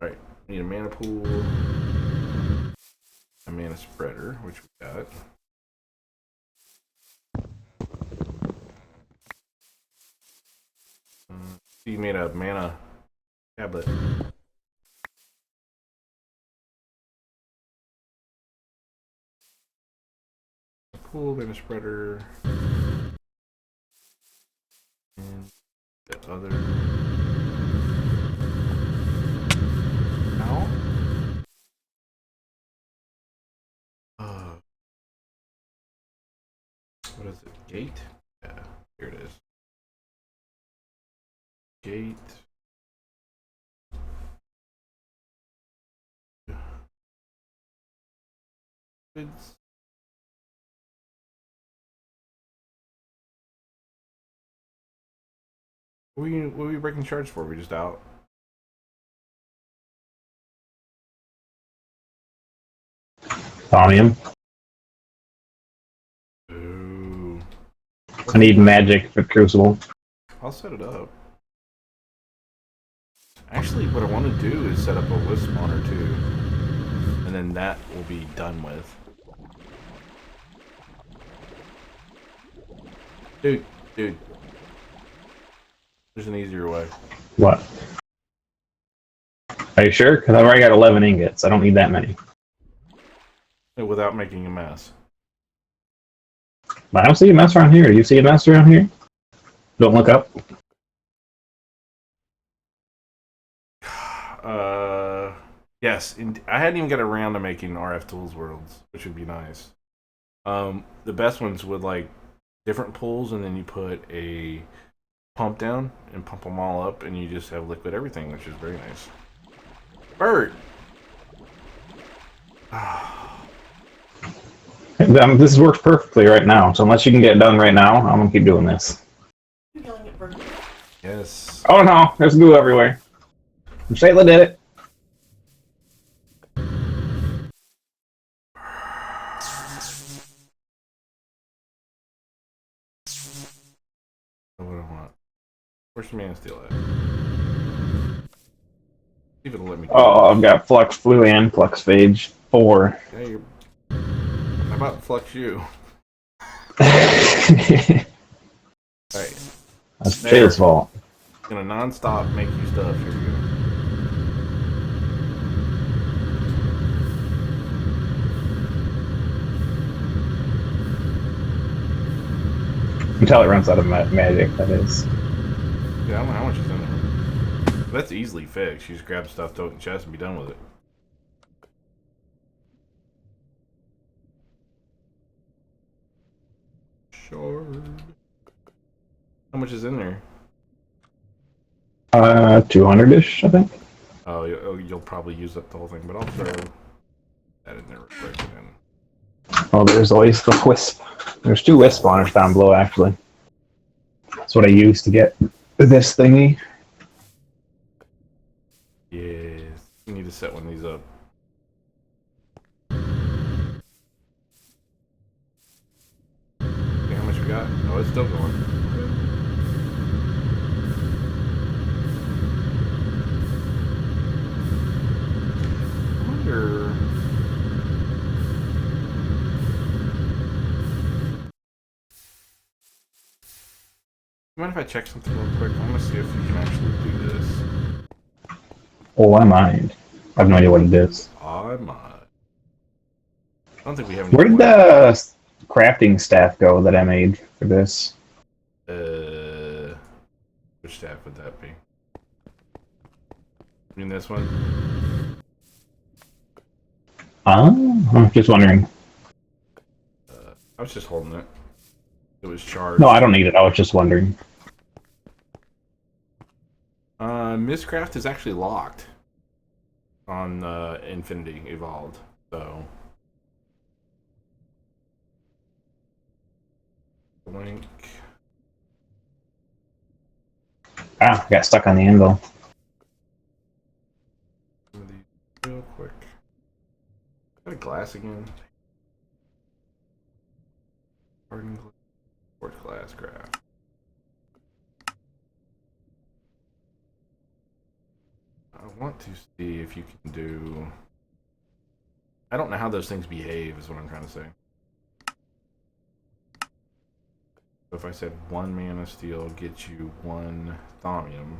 Alright, need a mana pool. A mana spreader, which we got. You made a mana tablet. Pool, mana spreader. And the other. Now? What is it? Gate? Yeah, here it is. Gate. It's what are we breaking shards for? We just out. Thaumium. Ooh. I need magic for Crucible. I'll set it up. Actually, what I want to do is set up a wisp spawner too. And then that will be done with. Dude. There's an easier way. What? Are you sure? Because I've already got 11 ingots. I don't need that many. Without making a mess. But I don't see a mess around here. Do you see a mess around here? Don't look up. Yes. I hadn't even got around to making RF Tools worlds, which would be nice. The best ones would like different pools, and then you put a pump down and pump them all up, and you just have liquid everything, which is very nice. Bird. This works perfectly right now. So unless you can get it done right now, I'm gonna keep doing this. You yelling at Bird? Yes. Oh no, there's goo everywhere. Shayla did it. What do I want? Where's the mana steel at? See if it'll let me. Oh, I've got Flux Fluian, Flux Phage 4. Yeah, how about flux you? That's Alright. Shayla's fault. Gonna non-stop make you stuff. Here you go. Until it runs out of magic, that is. Yeah, I don't know how much is in there. That's easily fixed. You just grab stuff, throw it in the chest, and be done with it. Shard. How much is in there? 200-ish, I think. Oh, you'll probably use up the whole thing, but I'll throw that in there real quick. And then... Oh, there's always the wisp. There's 2 wisp spawners down below, actually. That's what I use to get this thingy. Yes. You need to set one of these up. Okay, how much we got? Oh, it's still going. I wonder... Mind if I check something real quick? I'm gonna see if you can actually do this. Oh, I mind. I have no idea what it is. I might. I don't think we have any. Where did the crafting staff go that I made for this? Which staff would that be? You mean this one? Oh, I'm just wondering. I was just holding it. It was charged. No, I don't need it. I was just wondering. Mistcraft is actually locked on Infinity Evolved, so link. Ah, I got stuck on the anvil. Some of these real quick. Got a glass again. Hardened quartz glass craft. I want to see if you can do. I don't know how those things behave, is what I'm trying to say. So if I said 1 mana steel gets you 1 thaumium,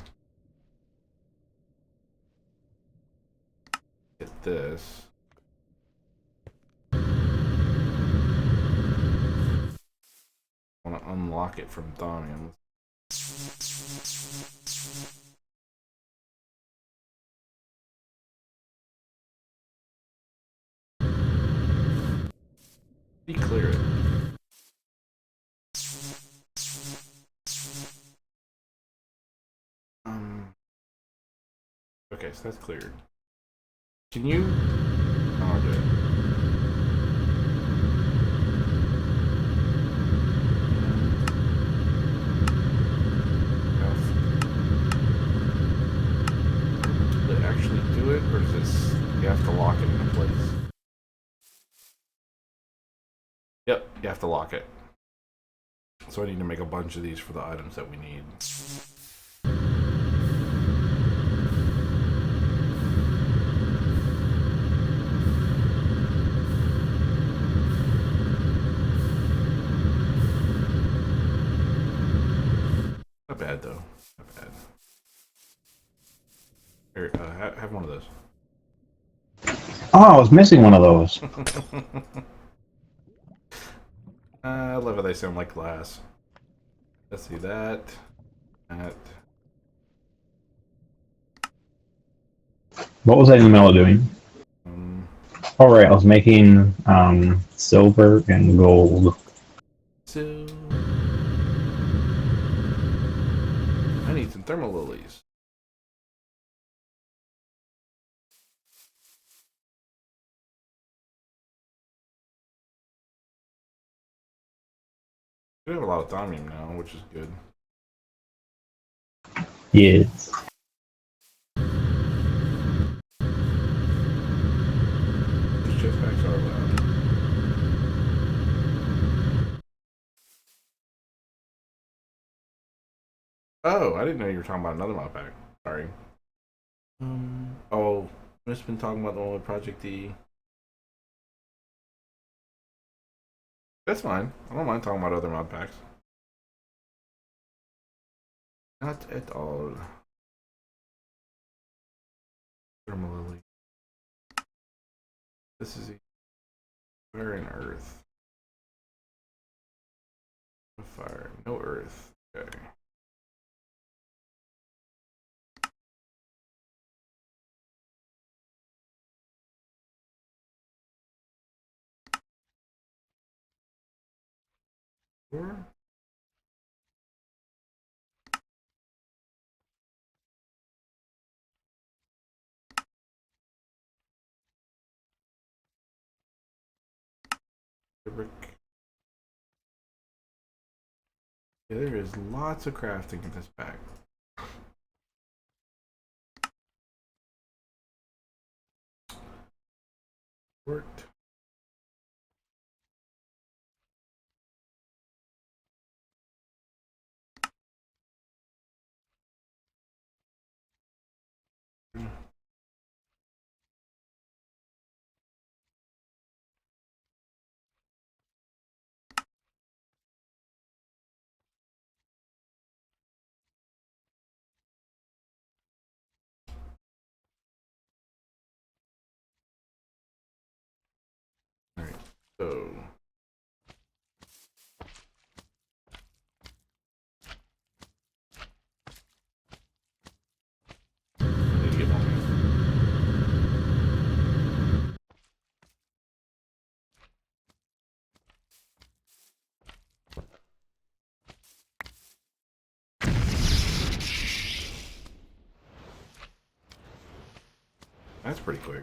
get this. I want to unlock it from thaumium. Clear it. Okay, so that's cleared. Can you? Oh, good. Did it actually do it, or is this you have to lock it into place? Yep, you have to lock it. So I need to make a bunch of these for the items that we need. Not bad though. Not bad. Here, have one of those. Oh, I was missing one of those. I love how they sound like glass. Let's see that. That. What was I in the middle of doing? All right, I was making silver and gold. So I need some thermal lilies. We have a lot of thaumium now, which is good. Yes. These jetpacks are loud. Oh, I didn't know you were talking about another mod pack. Sorry. Oh, I've just been talking about the one with Project D. That's fine. I don't mind talking about other mod packs. Not at all. Thermal lily. This is a fire and earth. No fire, no earth. Okay. Sure. Brick. Yeah, there is lots of crafting in this pack. Worked. Alright, so I need to get one. That's pretty quick.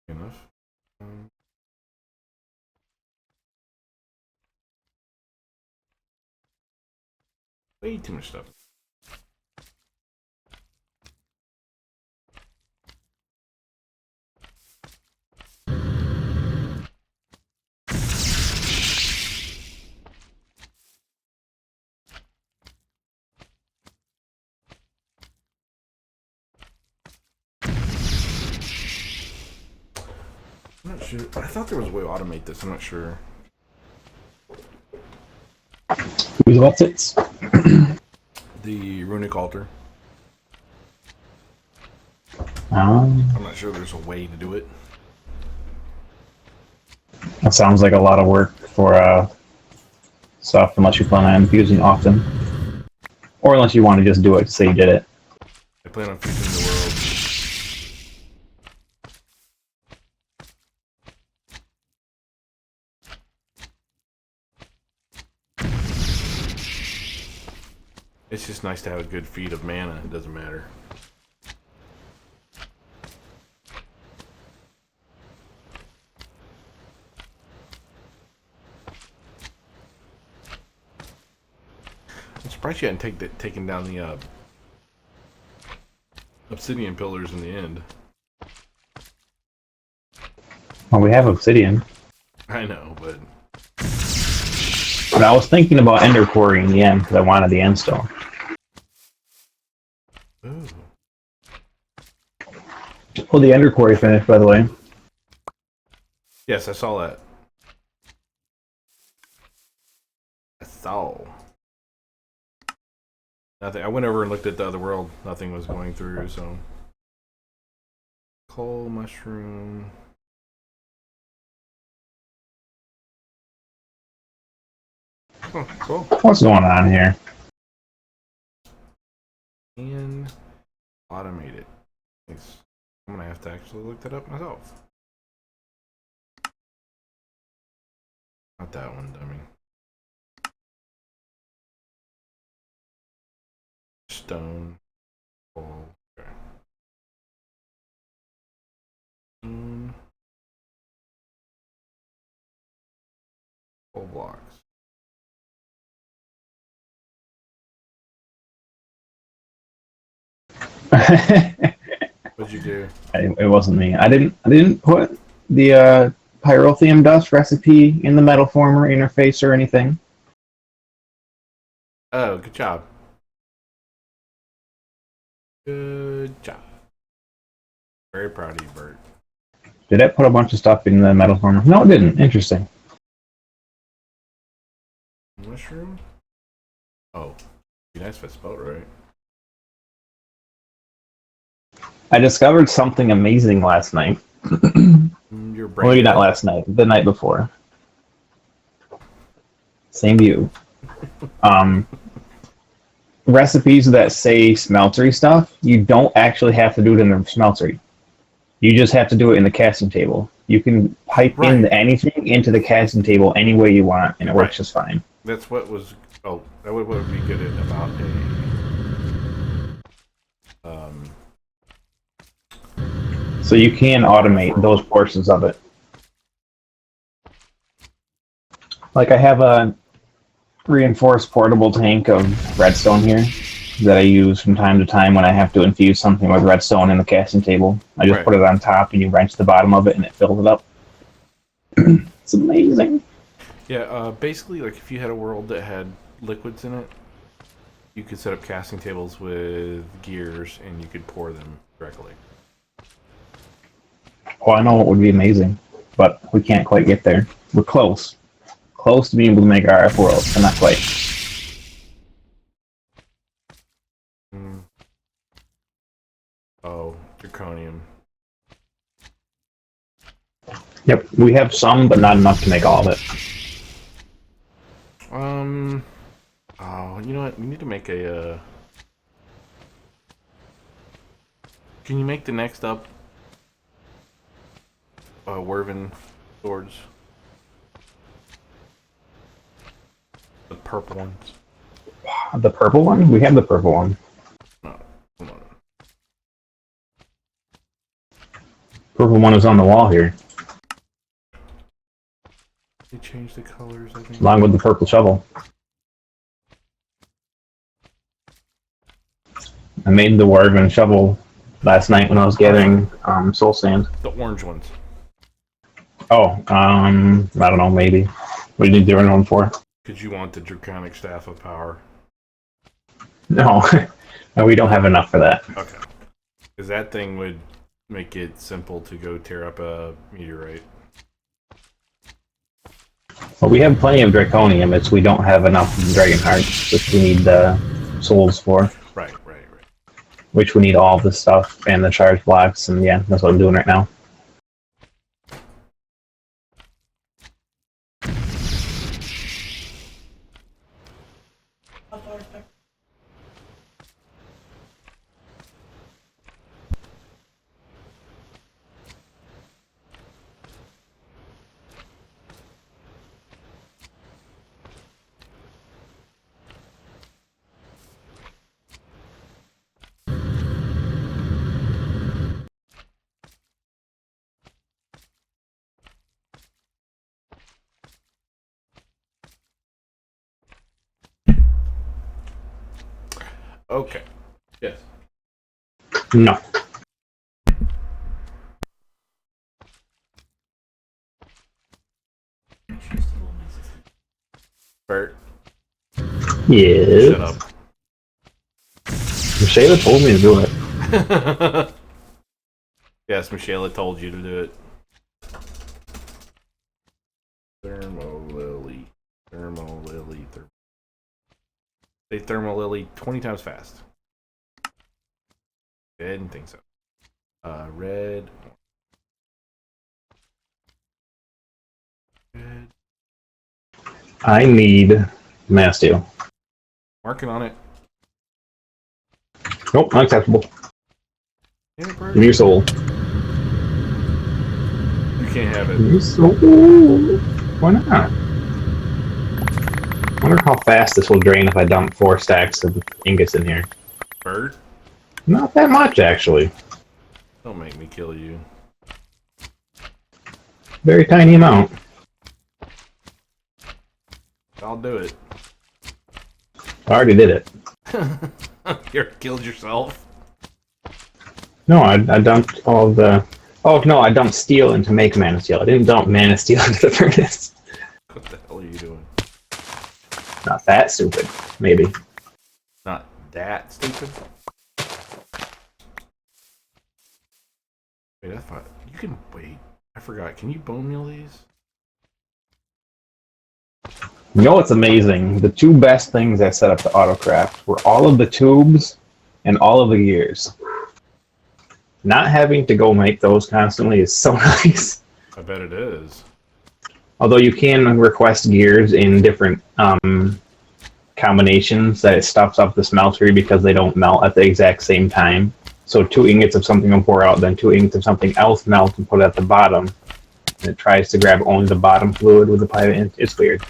Enough. Way too much stuff. I'm not sure. I thought there was a way to automate this. I'm not sure. Who's what's it? The runic altar. Um, I'm not sure there's a way to do it. that sounds like a lot of work for stuff unless you plan on using often. Or unless you want to just do it to say you did it. I plan on fixing the world. It's just nice to have a good feed of mana. It doesn't matter. I'm surprised you hadn't taken down the obsidian pillars in the end. Well, we have obsidian. I know, but But I was thinking about ender quarry in the end because I wanted the end stone. ooh. Oh, the ender quarry finished, by the way. Yes, I saw that. I saw. Nothing. I went over and looked at the other world. Nothing was going through. So, coal mushroom. Oh, cool. What's going on here? And automate it. Thanks. I'm gonna have to actually look that up myself. Not that one, dummy. Stone. Coal. Okay. Stone. Coal blocks. What'd you do? It wasn't me. I didn't put the pyrotheum dust recipe in the metal former interface or anything. Oh, good job. Good job. Very proud of you, Bert. Did it put a bunch of stuff in the metal former? No, it didn't. Interesting. Mushroom? Oh. Be nice if I spelled right. I discovered something amazing last night. Your brain. Well, maybe not last night, the night before. Same to you. Recipes that say smeltery stuff, you don't actually have to do it in the smeltery. You just have to do it in the casting table. You can pipe in anything into the casting table any way you want, and it works just fine. That's what was. Oh, that would be good about a. So you can automate those portions of it. Like I have a reinforced portable tank of redstone here that I use from time to time when I have to infuse something with redstone in the casting table. I just put it on top and you wrench the bottom of it and it fills it up. It's amazing. Yeah, basically, like if you had a world that had liquids in it, you could set up casting tables with gears and you could pour them directly. Oh, I know what would be amazing, but we can't quite get there. We're close. Close to being able to make RF worlds, but not quite. Oh, draconium. Yep, we have some, but not enough to make all of it. Oh, you know what? We need to make a. Can you make the next up? Werven swords. The purple ones. The purple one? We have the purple one. No, come on. Purple one is on the wall here. They changed the colors, I think. Along with the purple shovel. I made the Werven shovel last night when I was gathering soul sand. The orange ones. Oh, I don't know, maybe. What do you need the orange one for? Because you want the draconic staff of power. No, no, we don't have enough for that. Okay. Because that thing would make it simple to go tear up a meteorite. Well, we have plenty of draconium, it's we don't have enough dragon hearts, which we need the souls for. Right. Which we need all the stuff and the charge blocks, and yeah, that's what I'm doing right now. Okay. Yes. No. Bert. Yes. Shut up. Michaela told me to do it. Yes, Michaela told you to do it. Thermolily. Say Thermolily 20 times fast. I didn't think so. Red. I need Masteel. Marking on it. Nope, unacceptable. Damn it, Bert. Give me your soul. You can't have Give me it. your soul. Why not? I wonder how fast this will drain if I dump 4 stacks of ingots in here. Bert? Not that much, actually. Don't make me kill you. Very tiny amount. I'll do it. I already did it. You killed yourself? No, I dumped all the... Oh, no, I dumped steel in to make Mana Steel. I didn't dump Mana Steel into the furnace. What the hell are you doing? Not that stupid, maybe. Not that stupid? Wait, I thought... You can... Wait. I forgot. Can you bone meal these? You know what's amazing? The two best things I set up to Autocraft were all of the tubes and all of the gears. Not having to go make those constantly is so nice. I bet it is. Although you can request gears in different combinations that it stuffs up the smeltery because they don't melt at the exact same time. So 2 ingots of something will pour out, then 2 ingots of something else melt and put it at the bottom. And it tries to grab only the bottom fluid with the pipe. It's weird.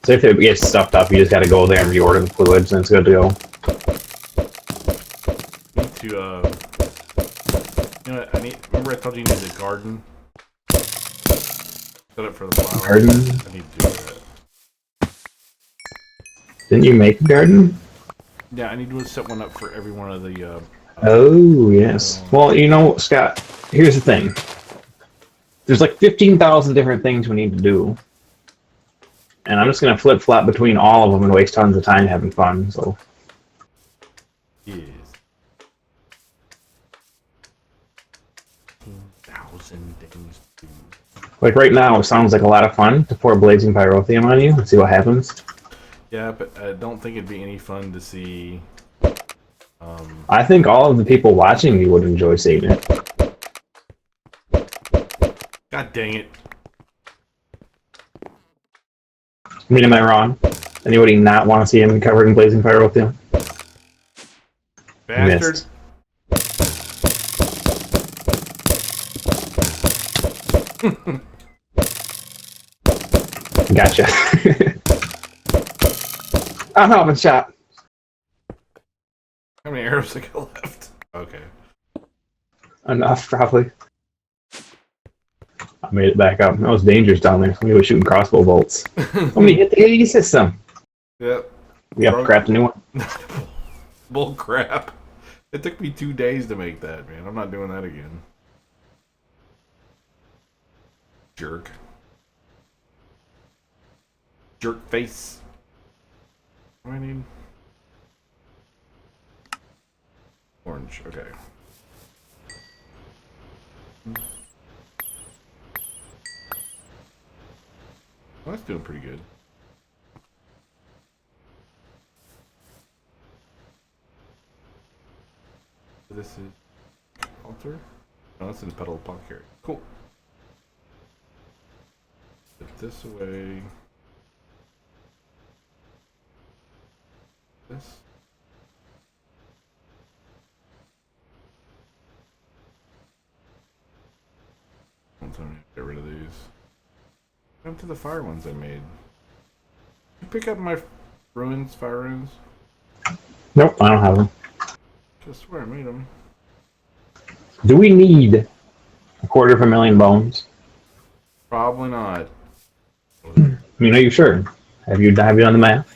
So if it gets stuffed up, you just gotta go there and reorder the fluids and it's good to go. Need to, you know what, remember I told you needed a garden? Set up for the flowers. Garden? I need to do that. Didn't you make a garden? Yeah, I need to set one up for every one of the, Oh, yes. Well, you know, Scott, here's the thing. There's like 15,000 different things we need to do. And I'm just going to flip-flop between all of them and waste tons of time having fun, so... Yes. 15,000 things to do. Like right now, it sounds like a lot of fun to pour blazing pyrotheum on you and see what happens. Yeah, but I don't think it'd be any fun to see... I think all of the people watching you would enjoy seeing it. God dang it. I mean, am I wrong? Anybody not want to see him covered in blazing pyrotheum? Bastard. Gotcha. I'm having shot. How many arrows I got left? Okay. Enough, probably. I made it back up. That was dangerous down there. Somebody was shooting crossbow bolts. Somebody hit the AE system. Yep. We have to craft a new one. Bull crap. It took me 2 days to make that, man. I'm not doing that again. Jerk. Jerk face. What do I need? Orange, okay. Well, that's doing pretty good. This is altar? No, that's in pedal pocket. Cool. Put this away. This. Don't tell me to get rid of these. What to the fire ones I made? You pick up my ruins, fire runes? Nope, I don't have them. Just swear I made them. Do we need 250,000 bones? Probably not. I mean, are you sure? Have you done the math?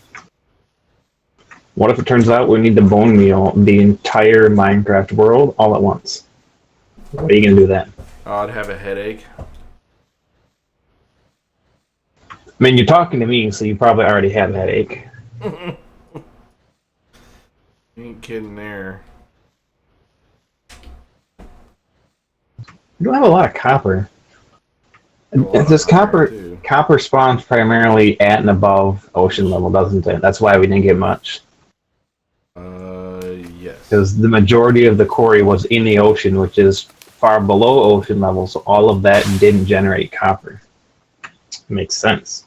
What if it turns out we need to bone meal the entire Minecraft world all at once? What are you gonna do then? I'd have a headache. I mean, you're talking to me, so you probably already have a headache. You ain't kidding there. You don't have a lot of copper. This copper spawns primarily at and above ocean level, doesn't it? That's why we didn't get much. Yes. Because the majority of the quarry was in the ocean, which is far below ocean level, so all of that didn't generate copper. Makes sense.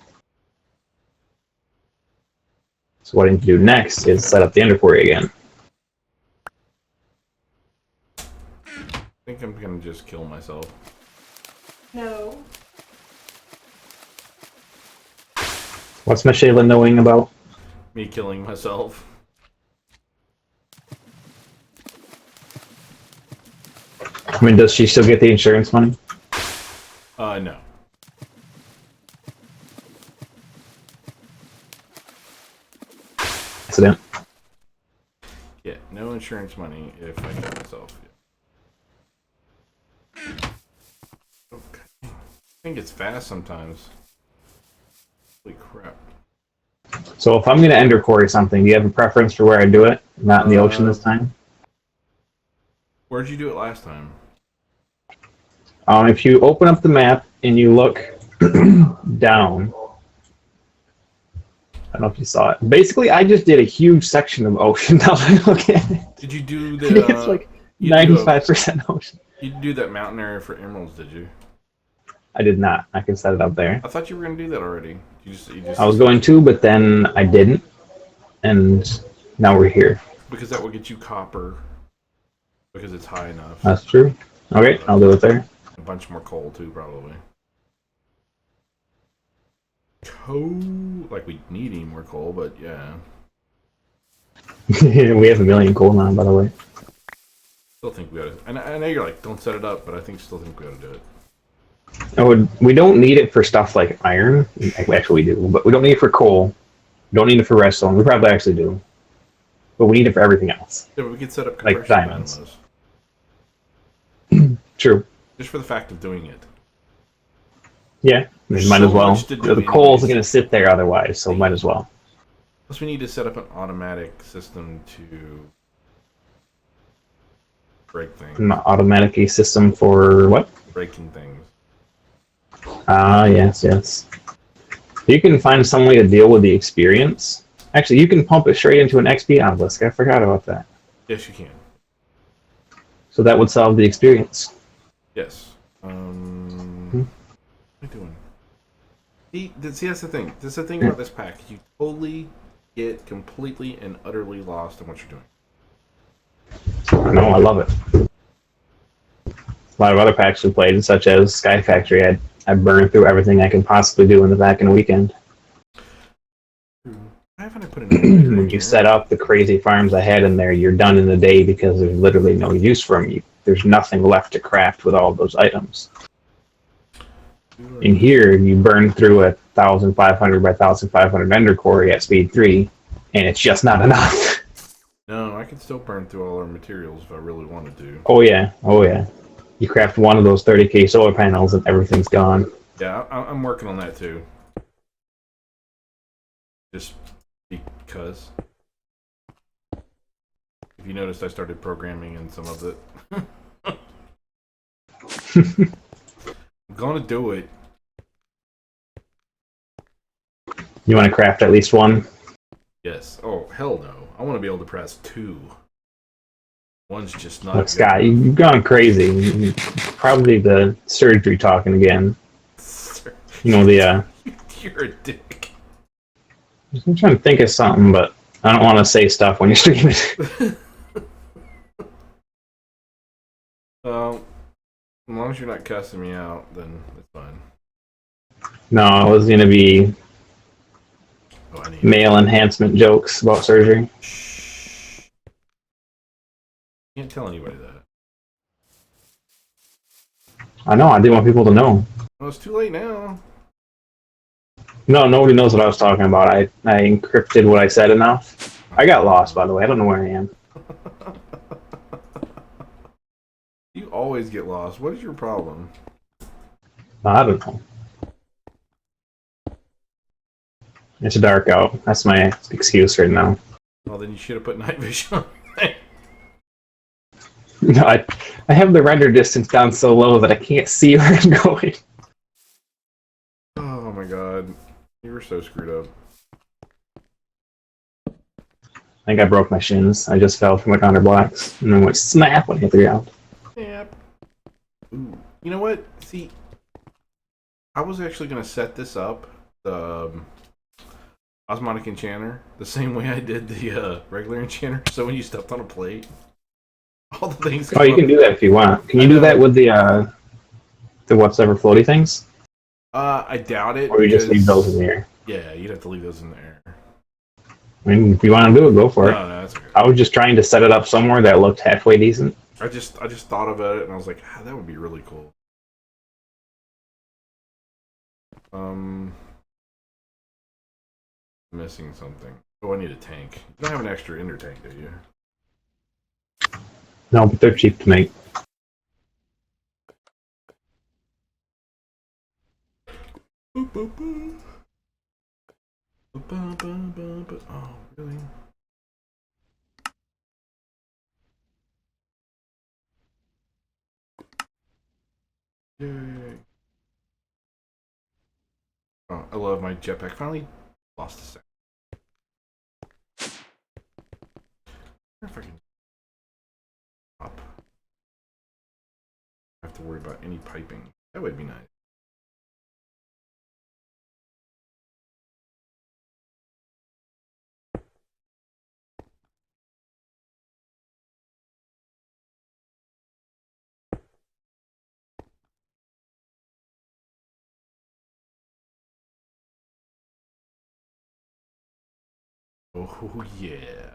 So what I need to do next is set up the ender quarry again. I think I'm gonna just kill myself. No. What's Michelle knowing about? Me killing myself. I mean, does she still get the insurance money? No. Accident. Yeah, no insurance money if I kill myself. Yeah. Okay. I think it's fast sometimes. Holy crap. So if I'm going to ender quarry something, do you have a preference for where I do it? Not in the ocean this time? Where'd you do it last time? If you open up the map and you look down, I don't know if you saw it. Basically, I just did a huge section of ocean. Now that I look at it, Did you do I think it's the? like You do a 95% ocean. you do that mountain area for emeralds? Did you? I did not. I can set it up there. I thought you were gonna do that already. You just I was going to, but then I didn't, and now we're here. because that will get you copper because it's high enough. That's true. Okay, I'll do it there. A bunch more coal too, probably. Coal, like we need any more coal, but yeah. We have 1,000,000 coal now, by the way. Still think we ought to. And I know you're like, don't set it up, but I still think we ought to do it. We don't need it for stuff like iron. Actually, we do, but we don't need it for coal. We don't need it for redstone. We probably actually do, but we need it for everything else. Yeah, but we could set up Like compression diamonds. dynamos. True. Just for the fact of doing it. Yeah, I There's mean, might so as well. much to do The coal's anyways. going to sit there otherwise, so might as well. Plus, we need to set up an automatic system to break things. An automatic system for what? Breaking things. Ah, yes. You can find some way to deal with the experience. Actually, you can pump it straight into an XP obelisk. I forgot about that. Yes, you can. So that would solve the experience. Yes. What am I doing? See, that's the thing. That's the thing about this pack. You totally get completely and utterly lost in what you're doing. I know, I love it. A lot of other packs we played, such as Sky Factory, I burned through everything I can possibly do in the back in a weekend. Why haven't I put an When you set up the crazy farms I had in there, you're done in a day because there's literally no use for them. There's nothing left to craft with all those items. In here, you burn through 1,500 by 1,500 ender quarry at speed 3, and it's just not enough. No, I can still burn through all our materials if I really wanted to. Oh yeah. You craft one of those 30k solar panels and everything's gone. Yeah, I'm working on that too. Just because. If you noticed, I started programming in some of it. I'm gonna do it. You want to craft at least one? Yes. Oh, hell no. I want to be able to press 2. One's just not. Look, Scott, you've gone crazy. Probably the surgery talking again. You know, You're a dick. I'm trying to think of something, but I don't want to say stuff when you're streaming. As long as you're not cussing me out, then it's fine. No, it was going to be Oh, I need male enhancement jokes about surgery. Shh. Can't tell anybody that. I know, I didn't want people to know. Well, it's too late now. No, nobody knows what I was talking about. I encrypted what I said enough. I got lost, by the way. I don't know where I am. You always get lost. What is your problem? I don't know. It's dark out. That's my excuse right now. Well, then you should have put night vision on. No, I have the render distance down so low that I can't see where I'm going. Oh my god. You were so screwed up. I think I broke my shins. I just fell from like 100 blocks and then went snap when I hit the ground. Yep. Ooh. You know what? See, I was actually going to set this up, the Osmotic Enchanter, the same way I did the regular Enchanter. So when you stepped on a plate, all the things come Oh, you up. can do that if you want. Can you do that with the whatsoever floaty things? I doubt it. Or you just leave those in the air? Yeah, you'd have to leave those in the air. I mean, if you want to do it, go for it. No, that's okay. I was just trying to set it up somewhere that looked halfway decent. I just thought about it and I was like, that would be really cool. Missing something. Oh, I need a tank. You don't have an extra ender tank, do you? No, but they're cheap to make. Boop, boop, boop. Boop, boop, boop, boop, boop. Oh, really? Yay. Oh, I love my jetpack. Finally lost a second. I wonder if I can up. I have to worry about any piping. That would be nice. Oh yeah.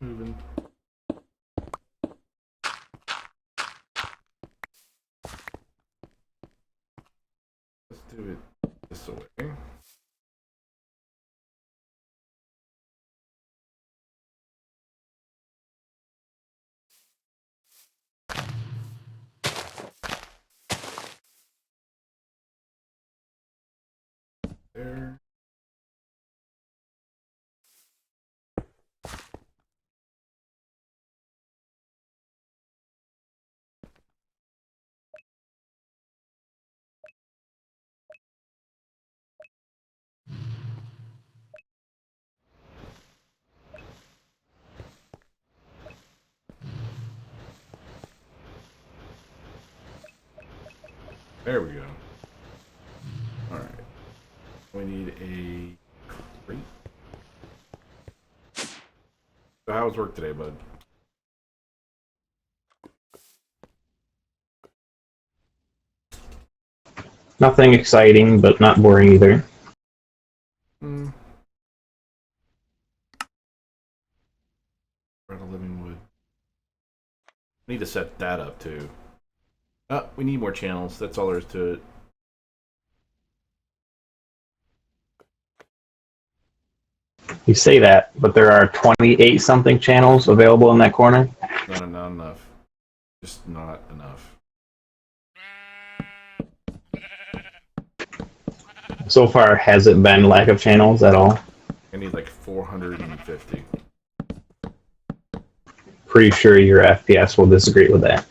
Moving. Let's do it this way. There. There we go. Alright. We need a crate. So how was work today, bud? Nothing exciting, but not boring either. Hmm. We're out of living wood. Need to set that up too. We need more channels. That's all there is to it. You say that, but there are 28 something channels available in that corner. Not enough. Just not enough. So far, has it been lack of channels at all? I need like 450. Pretty sure your FPS will disagree with that.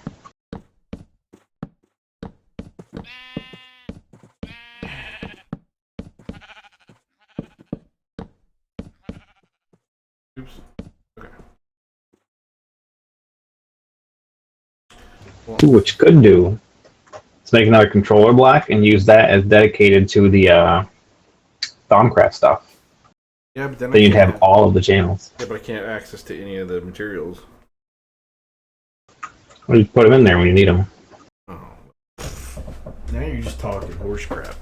Oops. Okay. Well, Ooh, what you could do is make another controller block and use that as dedicated to the Thaumcraft stuff. yeah, but then I Then you'd can't. have all of the channels. Yeah, but I can't access to any of the materials. Well, you put them in there when you need them. Oh. Now you're just talking horse crap.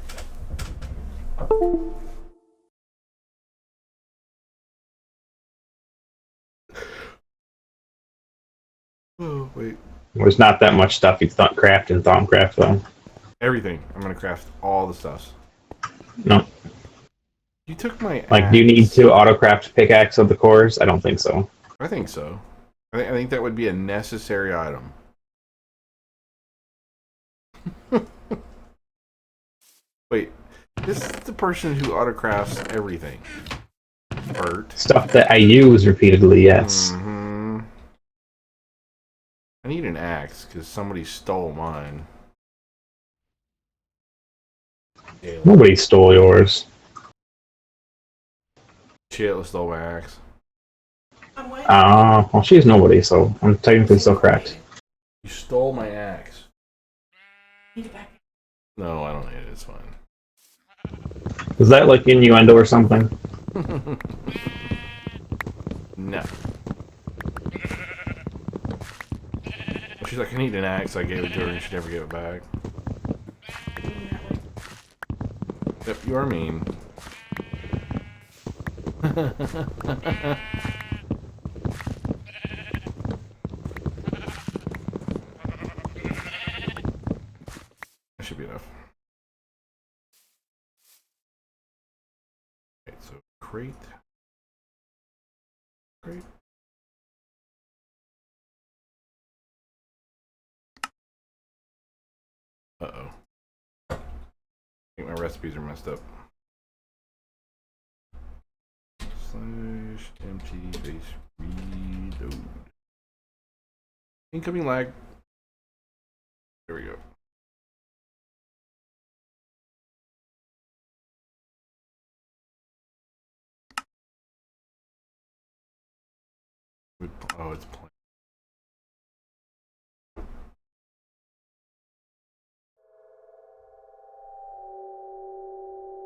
Oh, wait. There's not that much stuff you craft in Thaumcraft, though. Everything. I'm gonna craft all the stuff. No. You took my Like, do you need axe. to autocraft pickaxe of the cores? I don't think so. I think so. I think that would be a necessary item. Wait, this is the person who autocrafts everything. Bert. Stuff that I use repeatedly, yes. Mm-hmm. I need an axe because somebody stole mine. Nobody stole yours. Shit, stole my axe. I'm waiting. Well, she's nobody, so I'm technically still correct. You stole my axe. Need it back. No, I don't need it. It's fine. Is that like innuendo or something? No. She's like, I need an axe. I gave it to her and she never gave it back. Yep, you are mean. That should be enough. Okay, so crate. Crate. Uh-oh. I think my recipes are messed up. empty base reload. Incoming lag. There we go. Oh, it's playing.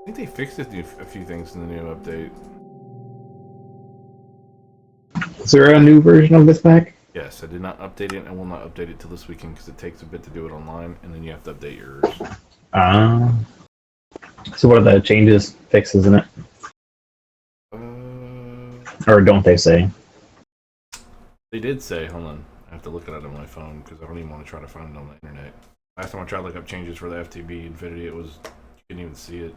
I think they fixed a few things in the new update. Is there a new version of this pack? Yes, I did not update it. I will not update it till this weekend because it takes a bit to do it online, and then you have to update yours. So what are the changes, fixes in it? Or don't they say? They did say, hold on, I have to look at it on my phone because I don't even want to try to find it on the internet. Last time I tried to look up changes for the FTB Infinity, it was, you couldn't even see it.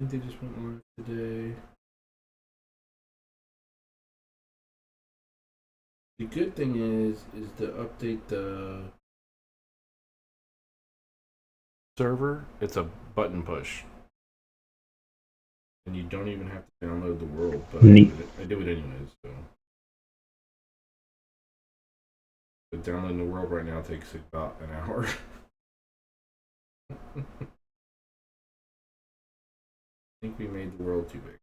I think they just went live today. The good thing is to update the server. It's a button push, and you don't even have to download the world. But I do it anyways. So, but downloading the world right now takes about an hour. I think we made the world too big.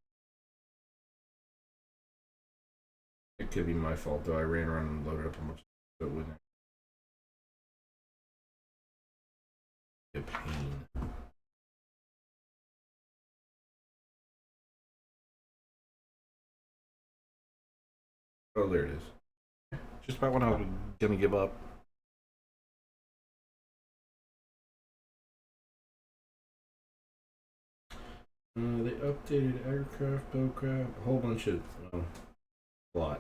It could be my fault though. I ran around and loaded up a bunch of stuff, so it wouldn't be a pain. Oh, there it is. Just about when I was gonna give up. They updated AgriCraft, Thaumcraft, a whole bunch of, a lot.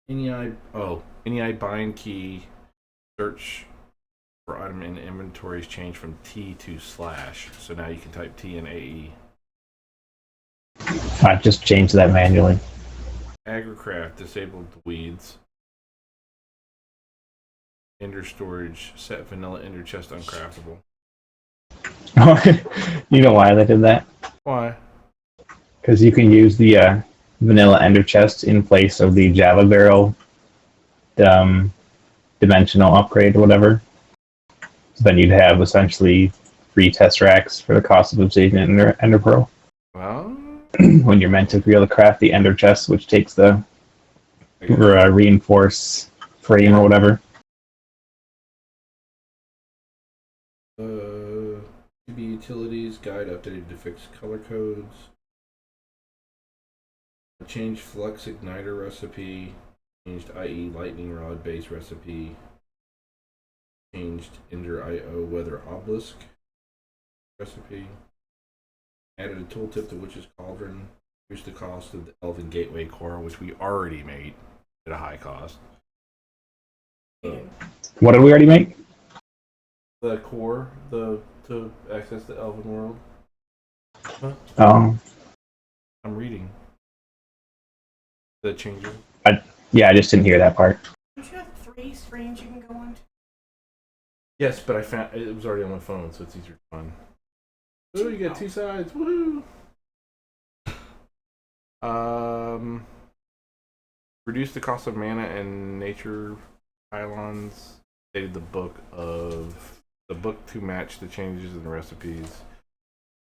NEI bind key search for item in inventories changed from T to slash. So now you can type T in AE. I just changed that manually. AgriCraft disabled the weeds. Ender storage set vanilla ender chest uncraftable. You know why they did that? Why? Because you can use the vanilla ender chest in place of the Java barrel dimensional upgrade or whatever. So then you'd have essentially 3 test racks for the cost of obsidian and ender pearl. Well, when you're meant to be able to craft the ender chest, which takes the reinforce frame or whatever. TB utilities guide updated to fix color codes. Changed flux igniter recipe. Changed IE lightning rod base recipe. Changed Ender IO weather obelisk recipe. Added a tooltip to Witch's Cauldron. Reduced the cost of the Elven Gateway core, which we already made at a high cost. What did we already make? The core, to access the Elven world. Huh? Oh. I'm reading. The changes. I just didn't hear that part. Don't you have 3 screens you can go on to? Yes, but I found it was already on my phone, so it's easier to find. Oh, you got 2 sides. Woohoo! Reduce the cost of mana and nature pylons. Updated the book to match the changes in the recipes.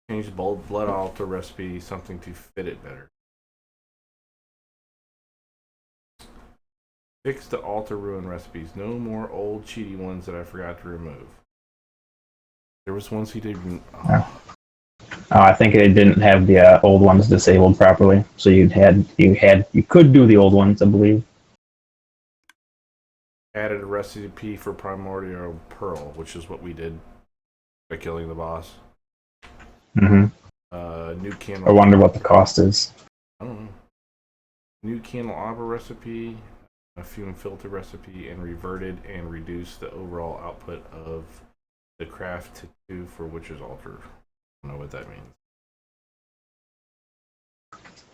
Changed bold blood altar recipe something to fit it better. Fix the altar ruin recipes. No more old cheaty ones that I forgot to remove. There was ones he didn't. Oh. I think it didn't have the old ones disabled properly, so you could do the old ones, I believe. Added a recipe for primordial pearl, which is what we did by killing the boss. Mm-hmm. New can. I wonder what the cost is. I don't know. new candelabra recipe, a fume filter recipe, and reverted and reduced the overall output of the craft to 2 for Witch's Altar. I don't know what that means.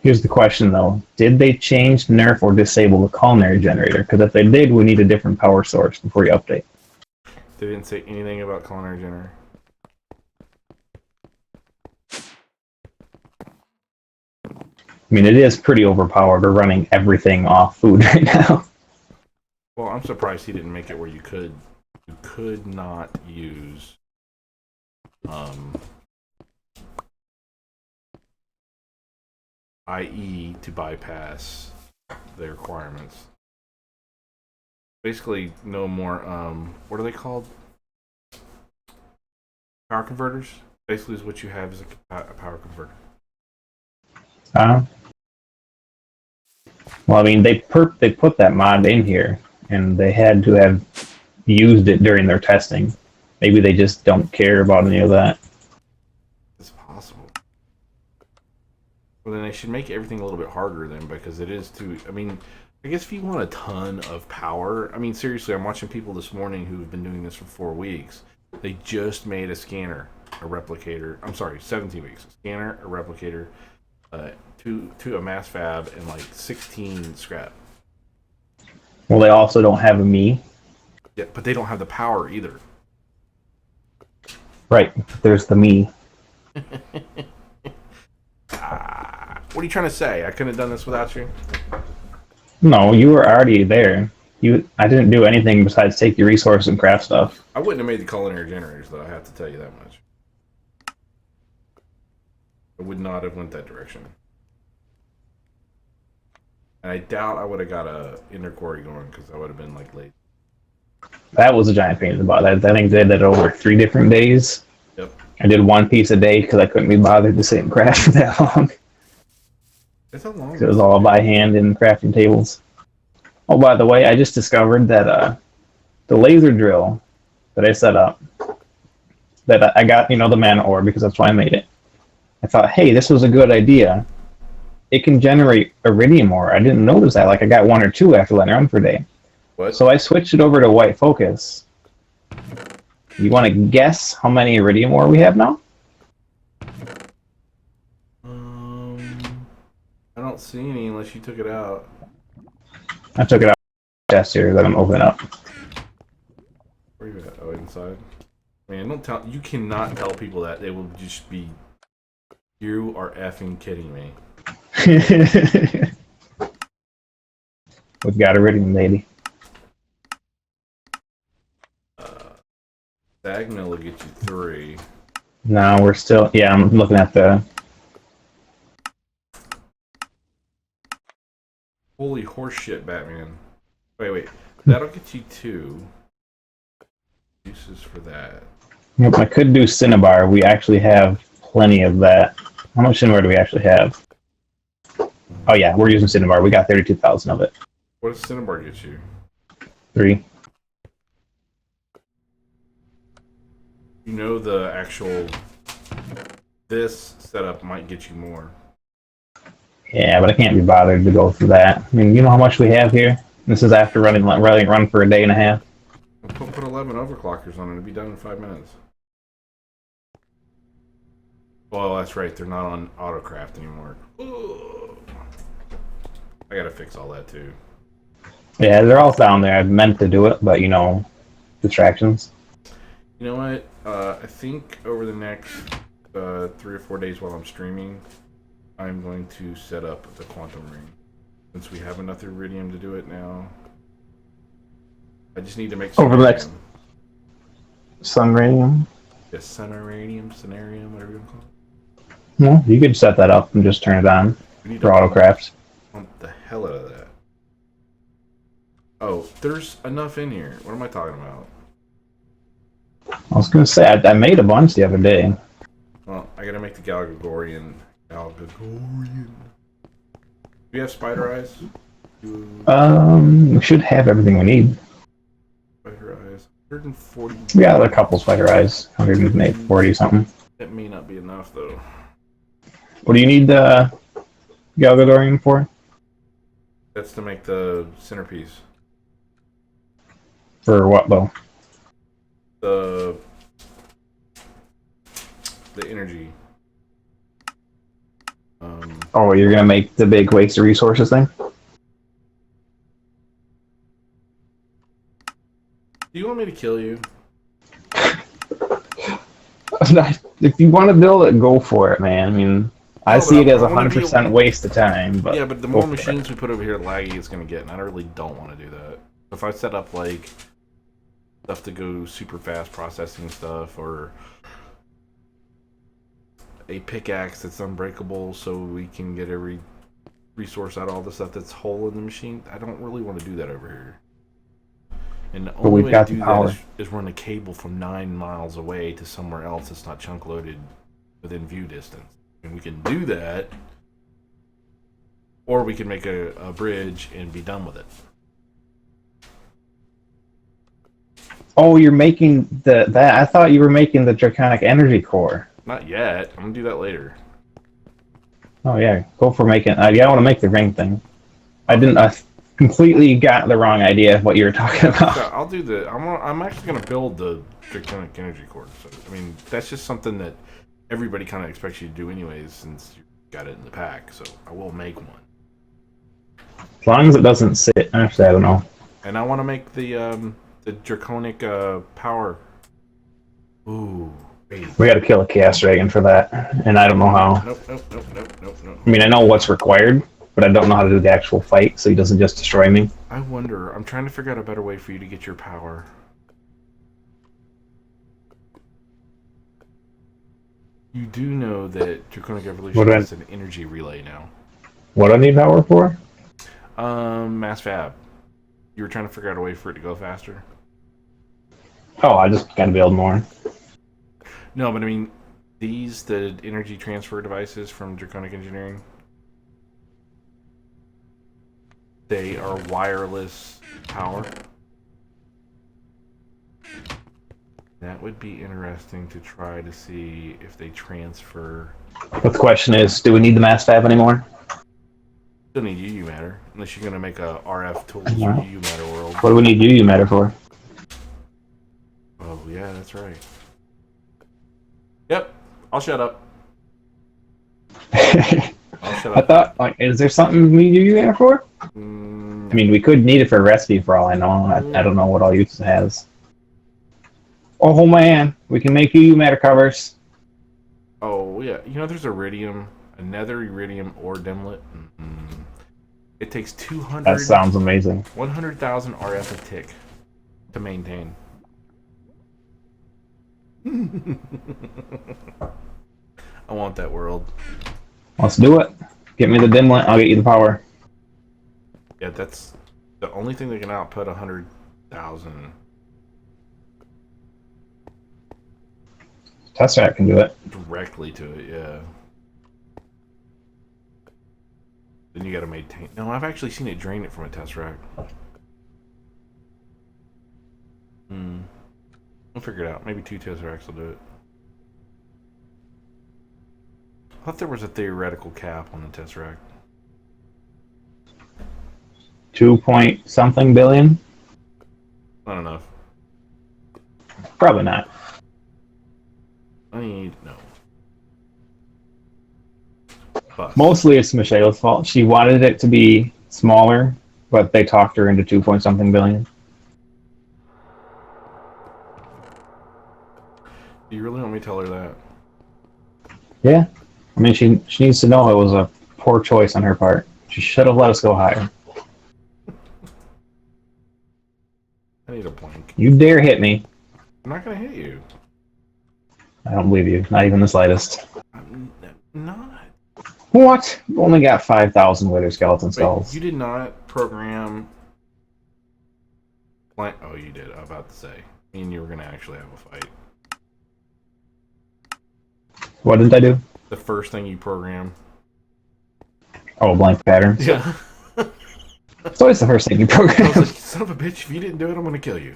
Here's the question though: did they change, nerf, or disable the culinary generator? Because if they did, we need a different power source before you update. They didn't say anything about culinary generator. I mean, it is pretty overpowered. We're running everything off food right now. Well, I'm surprised he didn't make it where you could not use IE to bypass the requirements. Basically, no more what are they called? Power converters. Basically, is what you have is a power converter. Well, I mean, they put that mod in here, and they had to have used it during their testing. Maybe they just don't care about any of that. It's possible. Well, then they should make everything a little bit harder then, because it is too. I mean, I guess if you want a ton of power, I mean, seriously, I'm watching people this morning who've been doing this for 4 weeks. They just made a scanner, a replicator. I'm sorry, 17 weeks. A scanner, a replicator, to a mass fab, and like 16 scrap. Well, they also don't have a me. Yeah, but they don't have the power either. Right. There's the me. What are you trying to say? I couldn't have done this without you? No, you were already there. I didn't do anything besides take your resources and craft stuff. I wouldn't have made the culinary generators, though. I have to tell you that much. I would not have went that direction. And I doubt I would have got a inner quarry going, because I would have been like late. That was a giant pain in the butt. I think they did that over 3 different days. Yep. I did 1 piece a day because I couldn't be bothered to sit and craft for that long. That's how long It was all by hand in crafting tables. Oh, by the way, I just discovered that the laser drill that I set up, that I got, the mana ore because that's why I made it. I thought, hey, this was a good idea. It can generate iridium ore. I didn't notice that. Like, I got 1 or 2 after letting it run for a day. What? So I switched it over to white focus. You want to guess how many iridium ore we have now? I don't see any unless you took it out. I took it out of the chest here that I'm opening up. Where are you at? Oh, inside? Man, don't tell. You cannot tell people that. They will just be. You are effing kidding me. We've got iridium, baby. Stag mill will get you 3. No, we're still. Yeah, I'm looking at the. Holy horseshit, Batman. Wait. That'll get you 2. Uses for that. Yep, I could do Cinnabar. We actually have plenty of that. How much Cinnabar do we actually have? Oh yeah, we're using Cinnabar. We got 32,000 of it. What does Cinnabar get you? 3. You know the actual. This setup might get you more. Yeah, but I can't be bothered to go through that. I mean, you know how much we have here? This is after running run for a day and a half. Put 11 overclockers on it. It'll be done in 5 minutes. Well, that's right. They're not on Autocraft anymore. Ugh. I gotta fix all that too. Yeah, they're all down there. I meant to do it, but distractions. You know what? I think over the next 3 or 4 days while I'm streaming, I'm going to set up the quantum ring. Since we have enough iridium to do it now, I just need to make over the next sun radium. Yes, sun iridium, sonarium, whatever you want to call it. Well, you could set that up and just turn it on for Autocraft. Pump the hell out of that. Oh, there's enough in here. What am I talking about? I was gonna say I made a bunch the other day. Well, I gotta make the Galgagorian. Do you have spider eyes? We should have everything we need. Spider eyes. 140. We got a couple spider eyes. 140 something. That may not be enough though. What do you need the Galgadorian for? That's to make the centerpiece. For what though? The energy. Oh, you're gonna make the big waste of resources thing? Do you want me to kill you? If you want to build it, go for it, man. I mean, I No, but see it as I want to be 100% waste of time. But yeah, but the go more for machines it. we put over here, the laggy it's going to get, and I really don't want to do that. If I set up like stuff to go super fast processing stuff, or a pickaxe that's unbreakable, so we can get every resource out of all the stuff that's whole in the machine, I don't really want to do that over here. And the But only we've way to got the do that power. is run a cable from 9 miles away to somewhere else that's not chunk loaded within view distance. And we can do that, or we can make a bridge and be done with it. Oh, you're making that. I thought you were making the draconic energy core. Not yet. I'm gonna do that later. Oh yeah, go for making. Yeah, I want to make the ring thing. I didn't. I completely got the wrong idea of what you were talking Yeah, about. so I'll do the. I'm actually gonna build the draconic energy core. So I mean, that's just something that everybody kind of expects you to do anyways, since you got it in the pack. So I will make one. As long as it doesn't sit. Actually, I don't know. And I want to make the draconic power. Ooh, wait. We got to kill a chaos dragon for that, and I don't know how. Nope, nope, nope, nope, nope, nope. I mean, I know what's required, but I don't know how to do the actual fight, so he doesn't just destroy me. I wonder. I'm trying to figure out a better way for you to get your power. You do know that Draconic Evolution is an energy relay now. What do I need power for? Mass Fab. You were trying to figure out a way for it to go faster? Oh, I just gotta build more. No, but I mean, the energy transfer devices from Draconic Engineering, they are wireless power. That would be interesting to try to see if they transfer. But the question is, do we need the mass fab anymore? Still need UU matter, unless you're gonna make a RF tools for No. UU matter world. What do we need UU matter for? Oh yeah, that's right. Yep, I'll shut up. I'll shut I up. thought, like, is there something we need UU matter for? I mean, we could need it for a recipe for all I know. I don't know what all use it has. Oh man, we can make UU matter covers. Oh yeah, you know there's iridium, a nether iridium ore dimlet. It takes 200. That sounds amazing. 100,000 RF a tick to maintain. I want that world. Let's do it. Get me the dimlet, I'll get you the power. Yeah, that's the only thing that can output 100,000. Tesseract can do it. Directly to it, yeah. Then you gotta maintain. No, I've actually seen it drain it from a Tesseract. We'll figure it out. Maybe 2 Tesseracts will do it. I thought there was a theoretical cap on the Tesseract. 2 point something billion? Not enough. Probably not. I need no. Bus. Mostly it's Michelle's fault. She wanted it to be smaller, but they talked her into 2 point something billion. Do you really want me to tell her that? Yeah. I mean, she needs to know it was a poor choice on her part. She should have let us go higher. I need a blank. You dare hit me. I'm not gonna hit you. I don't believe you. Not even the slightest. I'm not. What? We only got 5,000 Wither Skeleton Skulls. Wait, you did not program. Blank. Oh, you did. I was about to say. Me and you were gonna actually have a fight. What did I do? The first thing you program. Oh, blank patterns. Yeah. It's always the first thing you I was program. like, son of a bitch, if you didn't do it, I'm gonna kill you.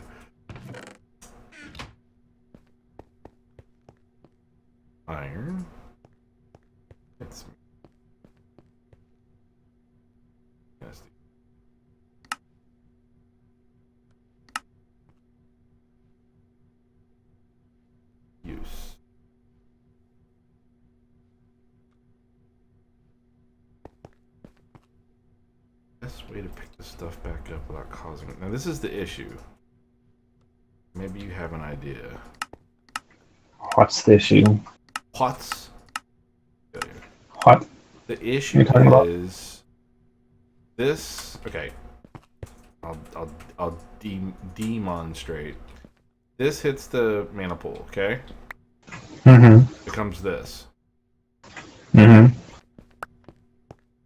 Iron. That's nasty. best way to pick this stuff back up without causing it? Now this is the issue. Maybe you have an idea. What's the issue? What's What? the issue You're talking about? is this. Okay, I'll demonstrate. This hits the mana pool. Okay, Mm-hmm. becomes this. Mm-hmm.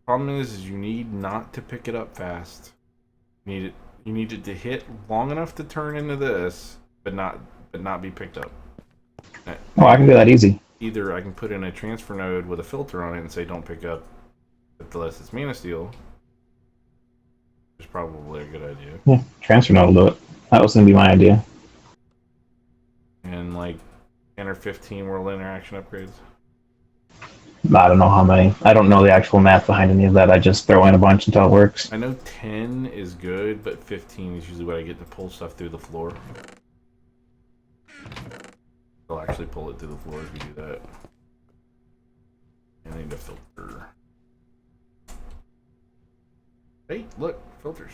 Problem is you need not to pick it up fast. You need it to hit long enough to turn into this, but not be picked up. Oh, I can do that easy. Either I can put in a transfer node with a filter on it and say don't pick up unless it's mana steal, which is probably a good idea. Yeah, transfer node will do it. That was gonna be my idea. And like 10 or 15 world interaction upgrades. I don't know how many. I don't know the actual math behind any of that. I just throw in a bunch until it works. I know 10 is good, but 15 is usually what I get to pull stuff through the floor. I'll actually pull it through the floor if you do that. And I need a filter. Hey, look, filters.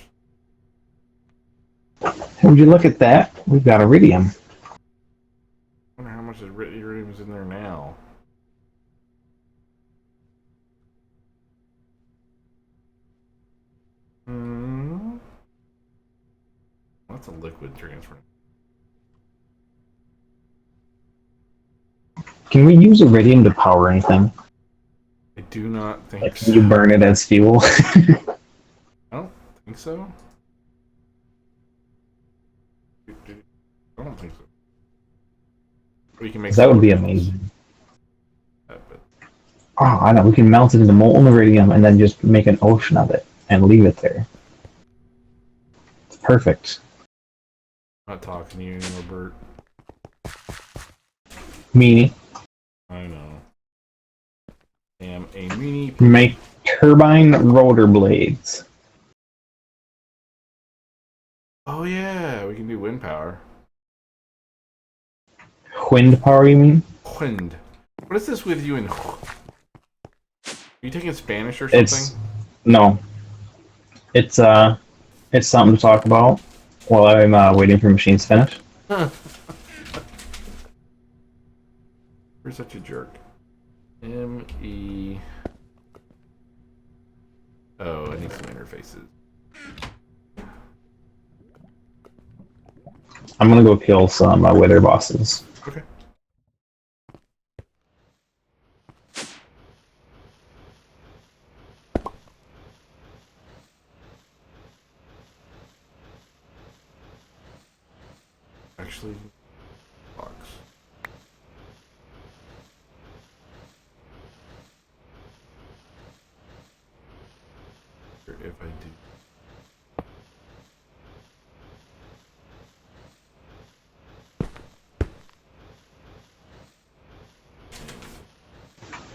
Would you look at that? We've got iridium. I wonder how much iridium is in there now. That's a liquid transfer. Can we use iridium to power anything? I do not think Like, so. can you burn it as fuel? I don't think so. I don't think so. We can make that would be solar panels. amazing. But Oh, I know. We can melt it into molten iridium and then just make an ocean of it and leave it there. It's perfect. I'm not talking to you anymore, Bert. Meanie. I know. I am a meanie. Make turbine rotor blades. Oh yeah, we can do wind power. Wind power, you mean? Wind. What is this with you and? Are you taking Spanish or something? It's no. It's something to talk about while I'm waiting for machines to finish. Huh. You're such a jerk. M-E... Oh, I need some interfaces. I'm gonna go kill some wither bosses. Okay. Actually, box. If I do.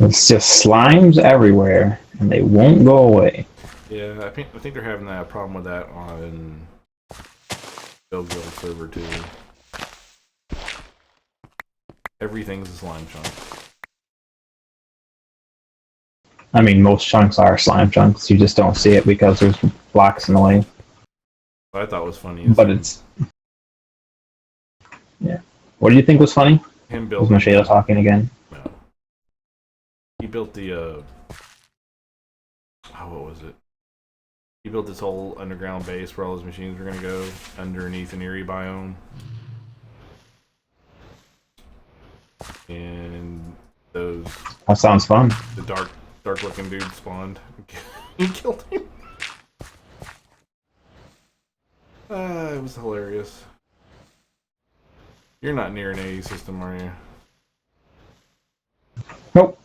It's just slimes everywhere, and they won't go away. Yeah, I think they're having that problem with that on Guild server too. Everything's a slime chunk. I mean, most chunks are slime chunks. You just don't see it because there's blocks in the way. What I thought was funny is But it's... Yeah. What do you think was funny? him Was building. Michelle talking again? No. He built the oh, what was it? He built this whole underground base where all his machines were gonna go underneath an eerie biome. And those That sounds fun. the dark looking dude spawned. He killed him. It was hilarious. You're not near an AE system, are you? Nope.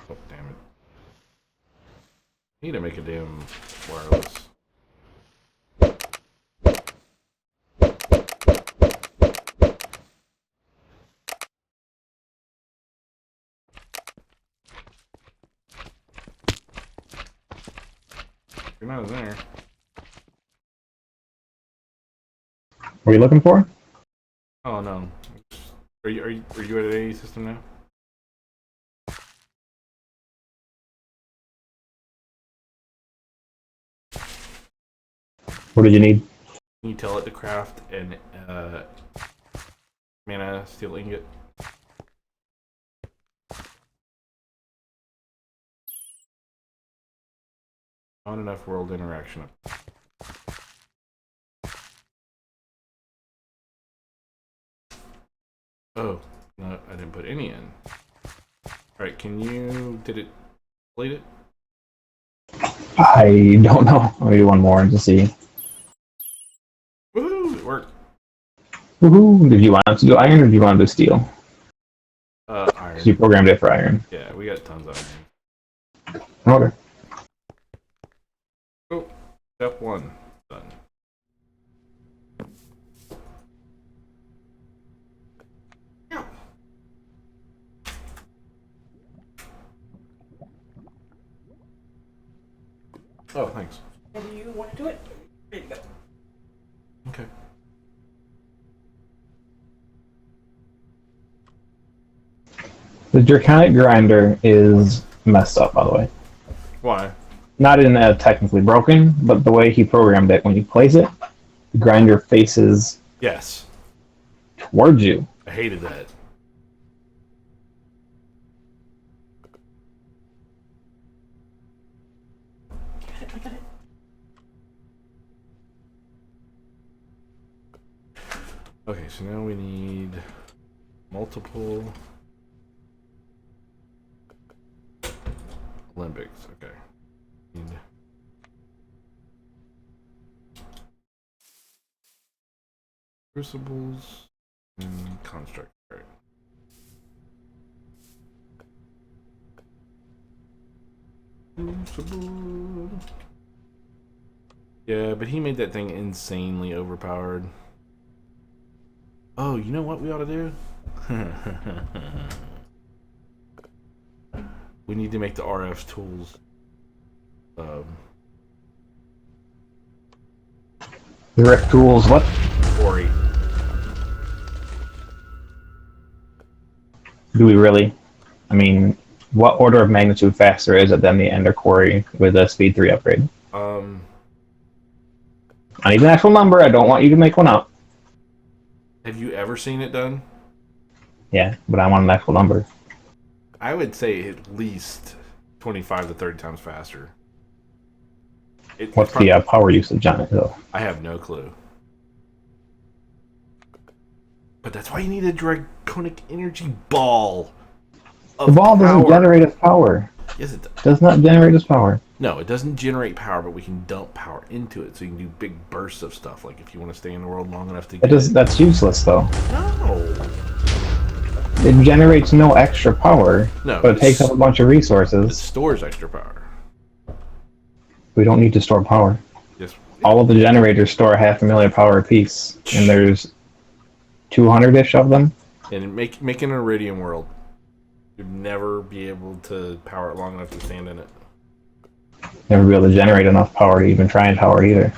Oh, damn it. Need to make a damn wireless. You're not in there. What are you looking for? Oh no. Are you at an AE system now? What did you need? Can you tell it to craft an mana steel ingot? Not enough world interaction. Oh, no, I didn't put any in. Alright, did it plate it? I don't know. Let me do one more to see. Woohoo, it worked. Woohoo! Did you want it to do iron or do you want to do steel? Iron. You programmed it for iron. Yeah, we got tons of iron. Okay. Oh, step 1 done. Oh, thanks. And do you want to do it? There you go. Okay. The Draconic Grinder is messed up, by the way. Why? Not in a technically broken, but the way he programmed it, when you place it, the grinder faces Yes. towards you. I hated that. I got it. Okay, so now we need multiple Olympics. Okay. Need crucibles and construct. All right. Crucible. Yeah, but he made that thing insanely overpowered. Oh, you know what we ought to do? We need to make the RF tools. The Rift Tools, what? Quarry. Do we really? I mean, what order of magnitude faster is it than the Ender Quarry with a Speed 3 upgrade? I need an actual number. I don't want you to make one up. Have you ever seen it done? Yeah, but I want an actual number. I would say at least 25 to 30 times faster. What's the power usage on it, though? I have no clue. But that's why you need a draconic energy ball. The ball doesn't Power. generate its power. Yes, it does. Does not generate its power. No, it doesn't generate power, but we can dump power into it, so you can do big bursts of stuff. Like if you want to stay in the world long enough to It get does. That's useless, though. No. It generates no extra power, No, but it takes up a bunch of It resources. stores extra power. We don't need to store power. Just All of the generators store 500,000 power apiece, and there's 200-ish of them. and make an iridium world. You'd never be able to power it long enough to stand in it. Never be able to generate enough power to even try and power it either.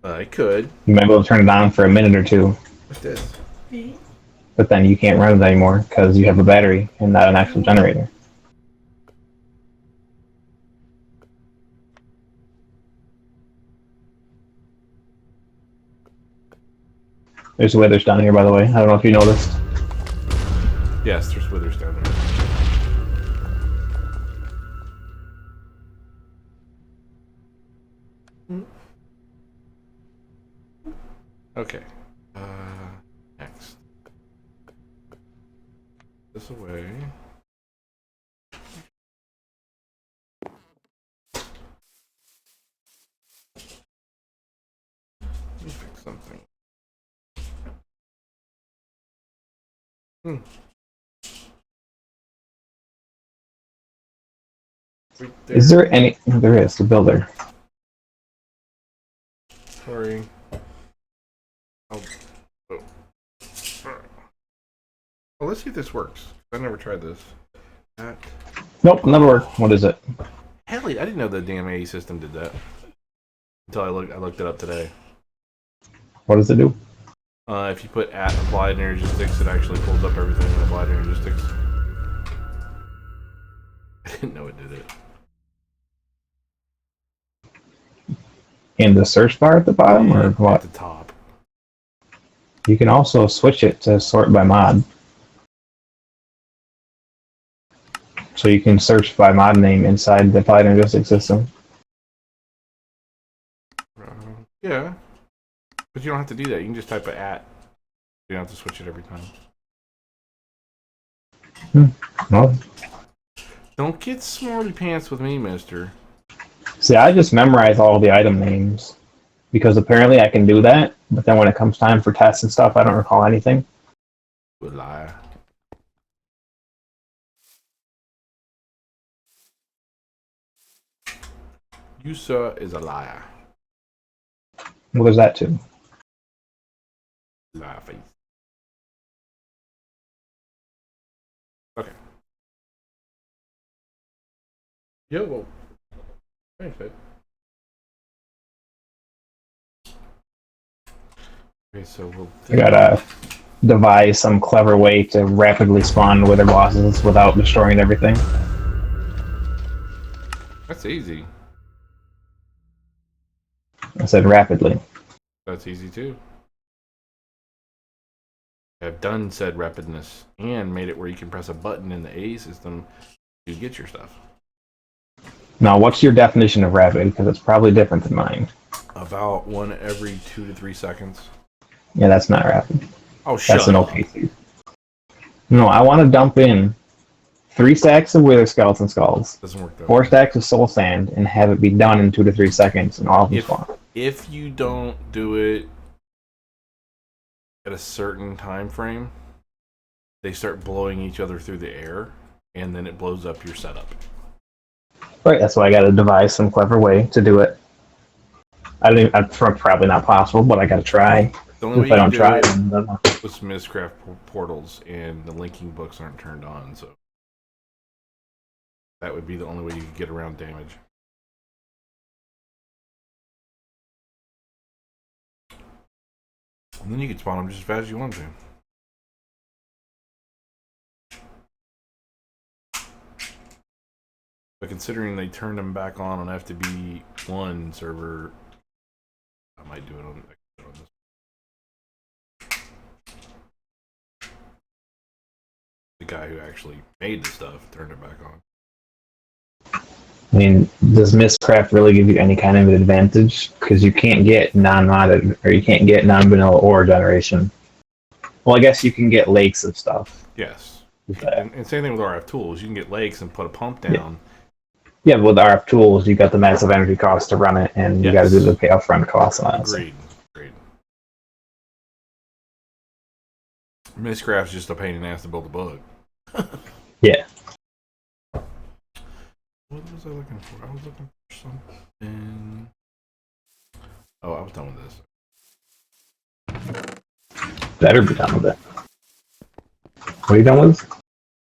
I could. You might be able to turn it on for a minute or two, What's this? but then you can't run it anymore because you have a battery and not an actual generator. There's withers down here, by the way. I don't know if you noticed. Yes, there's withers down there. Okay. Next. This away. Let me fix something. Right there. Is there any? There is, the builder. Sorry. Oh. Well, let's see if this works. I never tried this. Nope, never worked. What is it? Hell, I didn't know the damn AE system did that until I looked it up today. What does it do? If you put applied energy sticks, it actually pulls up everything in applied energy sticks. I didn't know it did it. in the search bar at the bottom, or At what? the top. You can also switch it to sort by mod. So you can search by mod name inside the applied linguistic system. Yeah. But you don't have to do that. You can just type a at. You don't have to switch it every time. Well, Don't get smarty pants with me, mister. see, I just memorize all the item names because apparently I can do that, but then when it comes time for tests and stuff, I don't recall anything. Good liar. You, sir, is a liar. Well, there's that too. Liar face. Okay. Yeah, well. Thanks, babe. Okay, so we'll. I gotta devise some clever way to rapidly spawn wither bosses without destroying everything. That's easy. I said rapidly. That's easy too. I've done said rapidness and made it where you can press a button in the A system to get your stuff. Now, what's your definition of rapid? Because it's probably different than mine. About one every 2 to 3 seconds. Yeah, that's not rapid. Oh, shut That's an up. OPC. No, I want to dump in 3 stacks of wither skeleton skulls, Doesn't work though. 4 stacks of soul sand, and have it be done in 2 to 3 seconds, and all of them spawn. If you don't do it at a certain time frame, they start blowing each other through the air, and then it blows up your setup. Right, that's why I got to devise some clever way to do it. It's probably not possible, but I got to try. The only way If I you don't can try, do then it no. with Smithcraft portals, and the linking books aren't turned on, so that would be the only way you could get around damage. And then you could spawn them just as fast as you want to. But considering they turned them back on FTB1 server, I might do it on this. The guy who actually made the stuff turned it back on. I mean, does Mistcraft really give you any kind of advantage? Because you can't get non-modded, or you can't get non-vanilla ore generation. Well, I guess you can get lakes of stuff. Yes. Okay. And same thing with RF tools. You can get lakes and put a pump down. Yeah, but with RF tools, you got the massive energy cost to run it, and you got to do the pay upfront costs on it. Agreed. Mistcraft's just a pain in the ass to build a bug. Yeah. What was I looking for? I was looking for something. Oh, I was done with this. Better be done with it. What are you done with?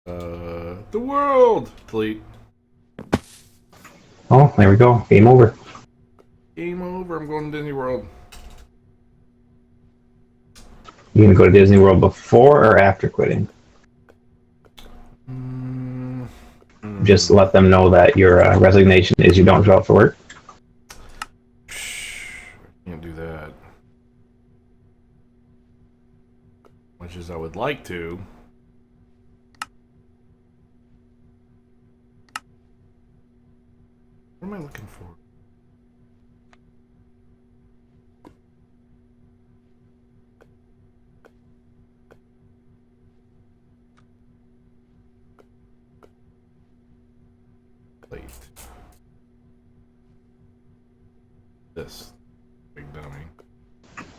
The world! Delete. Oh, there we go. Game over. Game over. I'm going to Disney World. You gonna go to Disney World before or after quitting? Just let them know that your resignation is you don't show up for work. Can't do that. Much as I would like to. What am I looking for? Plate. This big dummy.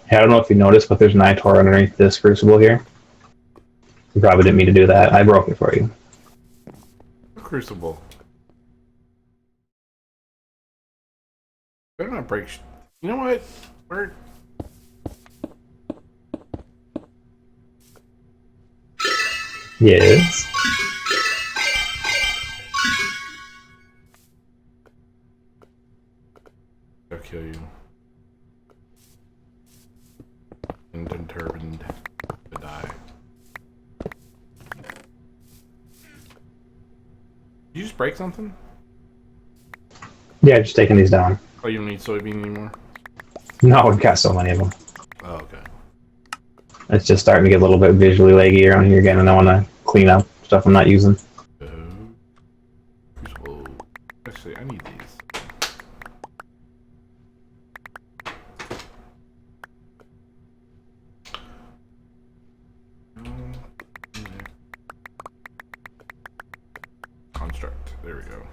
Hey, I don't know if you noticed, but there's an iTor underneath this crucible here. You probably didn't mean to do that. I broke it for you. Crucible. Better not break. You know what? Where? Yes. I'll kill you. And turbaned to die. Did you just break something? Yeah, just taking these down. Oh, you don't need soybean anymore? No, we've got so many of them. Oh, okay. It's just starting to get a little bit visually laggy around here again, and I want to clean up stuff I'm not using. Whoa. Actually, I need these. Construct. There we go.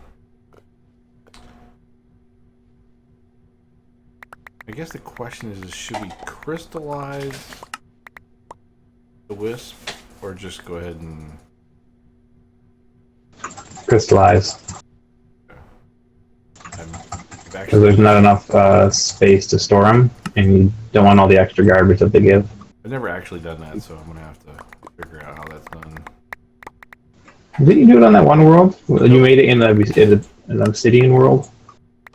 I guess the question is should we crystallize the wisp or just go ahead and Crystallize. Because there's not enough space to store them, and you don't want all the extra garbage that they give. I've never actually done that, so I'm going to have to figure out how that's done. Didn't you do it on that one world? You made it in the obsidian world?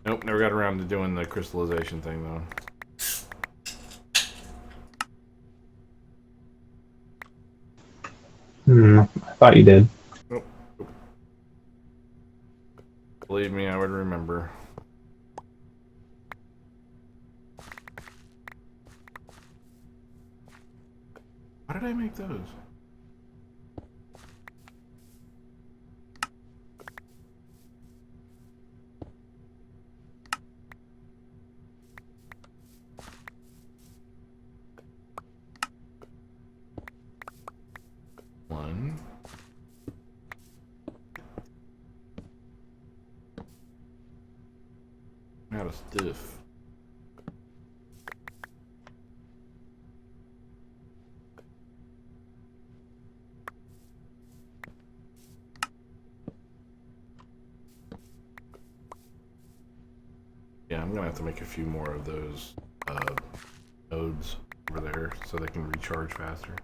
Nope, never got around to doing the crystallization thing, though. I thought you did. Nope. Believe me, I would remember. Why did I make those? One. Out of stiff. Yeah, I'm gonna have to make a few more of those nodes over there so they can recharge faster.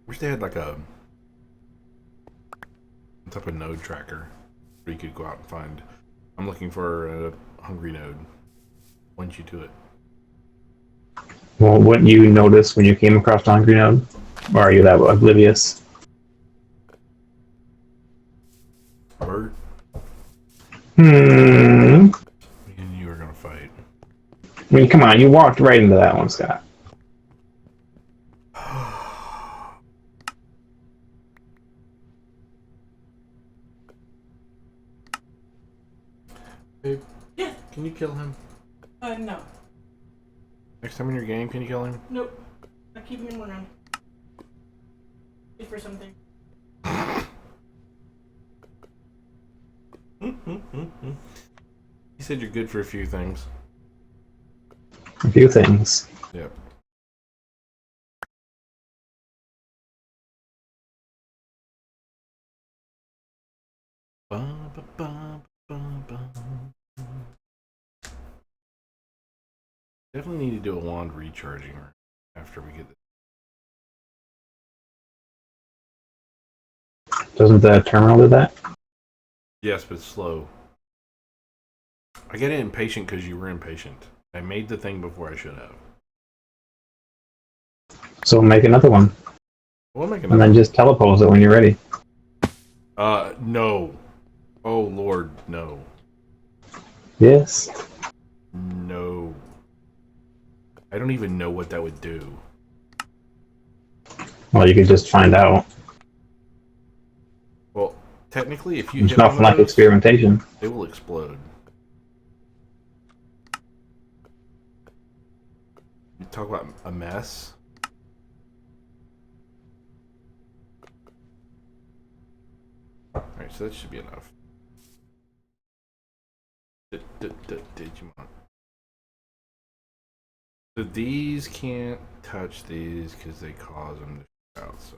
Wish they had like a type of node tracker where you could go out and find. I'm looking for a hungry node. Point you to it. Well, wouldn't you notice when you came across the hungry node? Or are you that oblivious? Bert, Hmm. me and you are gonna fight. I mean, come on, you walked right into that one, Scott. Babe, Yeah. can you kill him? No. Next time in your game, can you kill him? Nope. I'm keeping him around. Wait for something. He said you're good for a few things. A few things. Yep. Bum, ba, bum, bum, bum. Definitely need to do a wand recharging after we get this. Doesn't the terminal do that? Yes, but it's slow. I get impatient because you were impatient. I made the thing before I should have. So make another one. We'll make And another then just telepose it when you're ready. No. Oh, Lord, no. Yes. No. I don't even know what that would do. Well, you could just find out. Well, technically, if you There's hit one nothing of like those, experimentation. they will explode. You talk about a mess. Alright, so that should be enough. Digimon. So these can't touch these because they cause them to shoot out. So.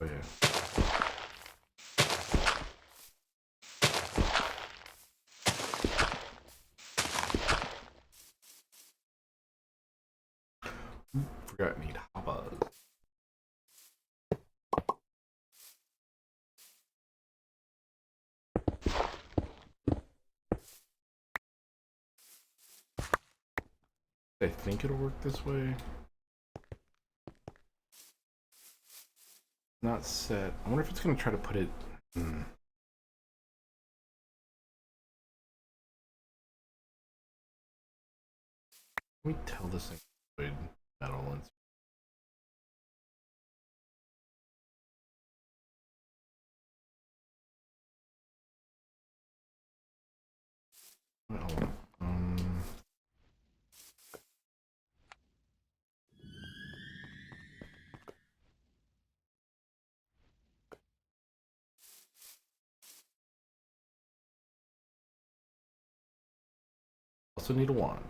Oh yeah. Got need hoppers. I think it'll work this way. Not set. I wonder if it's gonna try to put it. Let me tell this thing to avoid metal and. Well, also need a wand.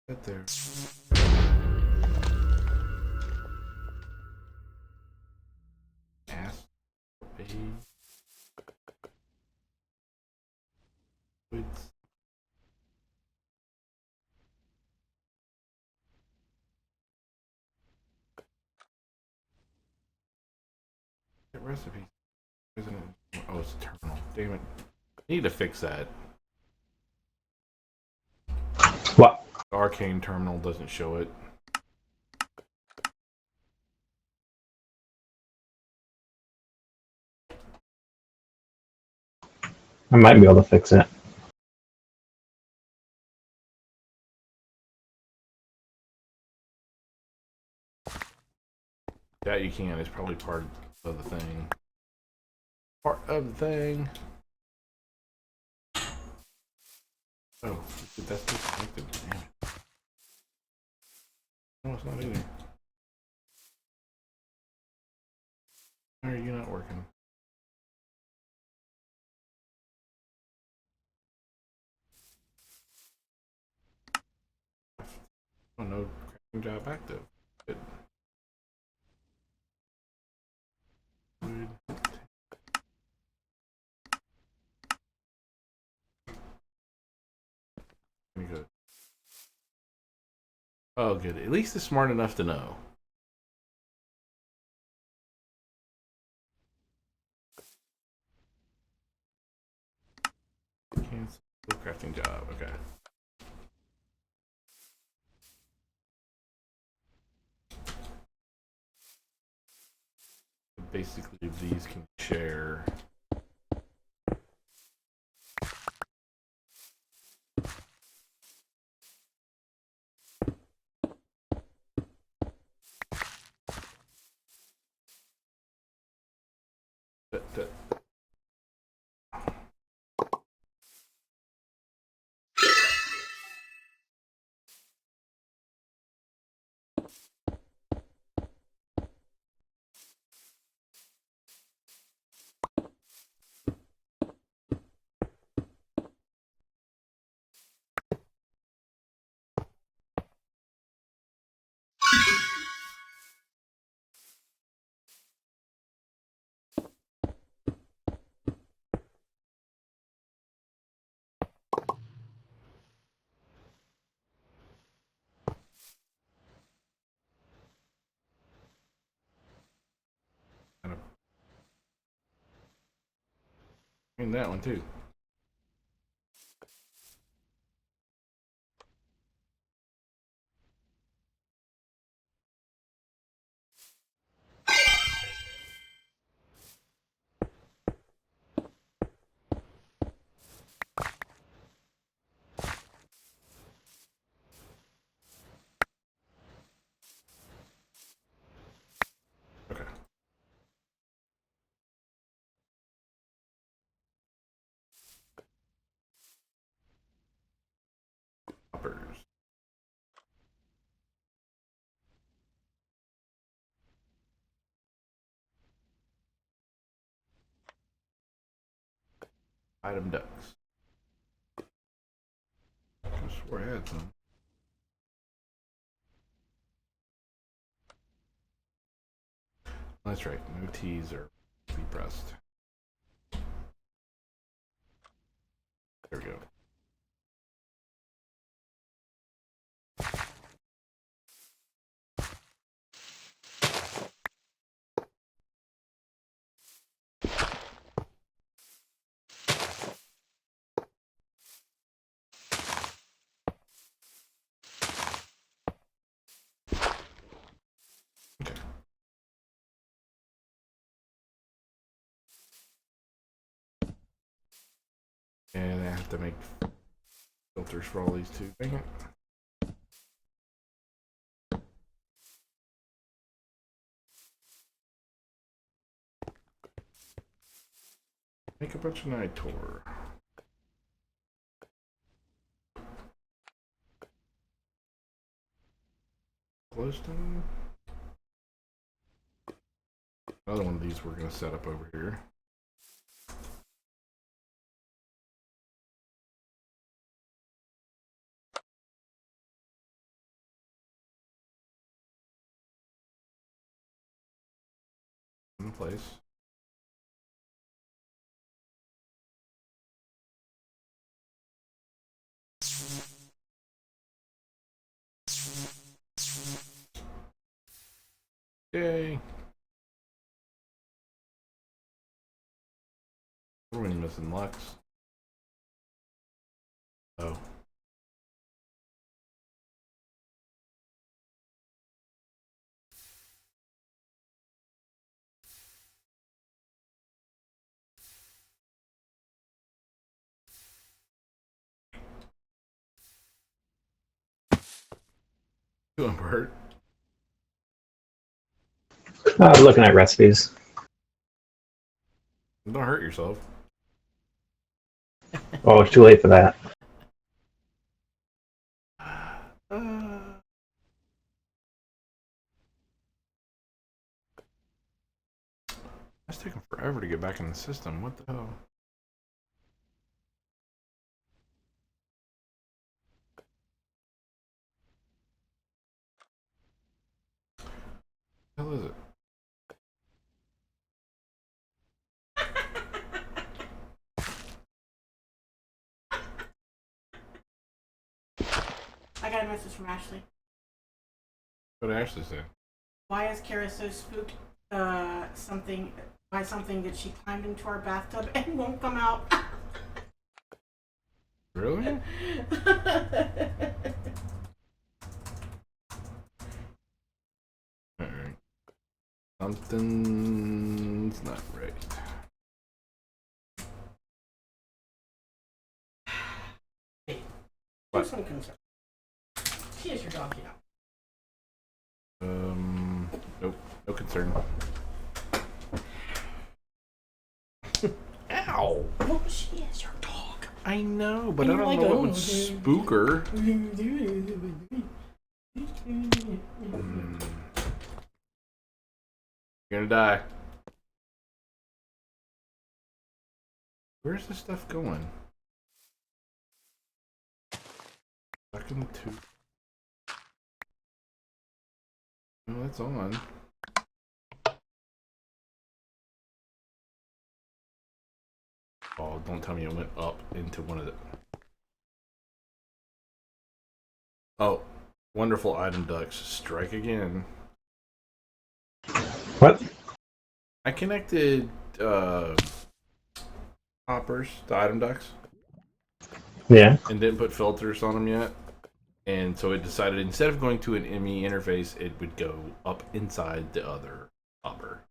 Right there. Ass. Get recipe. Isn't it? Oh, it's a terminal. Damn it. I need to fix that. What? Arcane terminal doesn't show it. I might be able to fix it. That you can. It's probably part of the thing. Part of the thing. Oh, that's disconnected. Damn it. No, it's not either. Why are you not working? Oh no, crafting job active. Good. Good. Good. Oh, good. At least it's smart enough to know. Cancel crafting job. Okay. Basically, these can share. That. Kind of. I mean that one too. Okay. Hoppers. Item ducks. I swore I had some. That's right. No T's are to be pressed. There we go. Okay. And I have to make filters for all these too. Dang it. Make a bunch of Nitor. Glowstone. Another one of these we're going to set up over here. In place. Yay! What are we missing? Lux? Oh. Doing Bert. Looking at recipes. Don't hurt yourself. Oh, it's too late for that. It's taking forever to get back in the system. What the hell? What the hell is it? I got a message from Ashley. What did Ashley say? Why is Kara so spooked? Something by something that she climbed into our bathtub and won't come out. Really? Alright. Something's not right. There's some concern. She is your dog, Nope. No concern. Ow! Well, she is your dog. I know, but And I you're don't like, know what oh, would okay. spook her. You're gonna die. Where's this stuff going? Second two. No, that's on. Oh, don't tell me it went up into one of the... Oh, wonderful item ducts. Strike again. What? I connected hoppers to item ducts Yeah. and didn't put filters on them yet. And so it decided instead of going to an ME interface, it would go up inside the other hopper.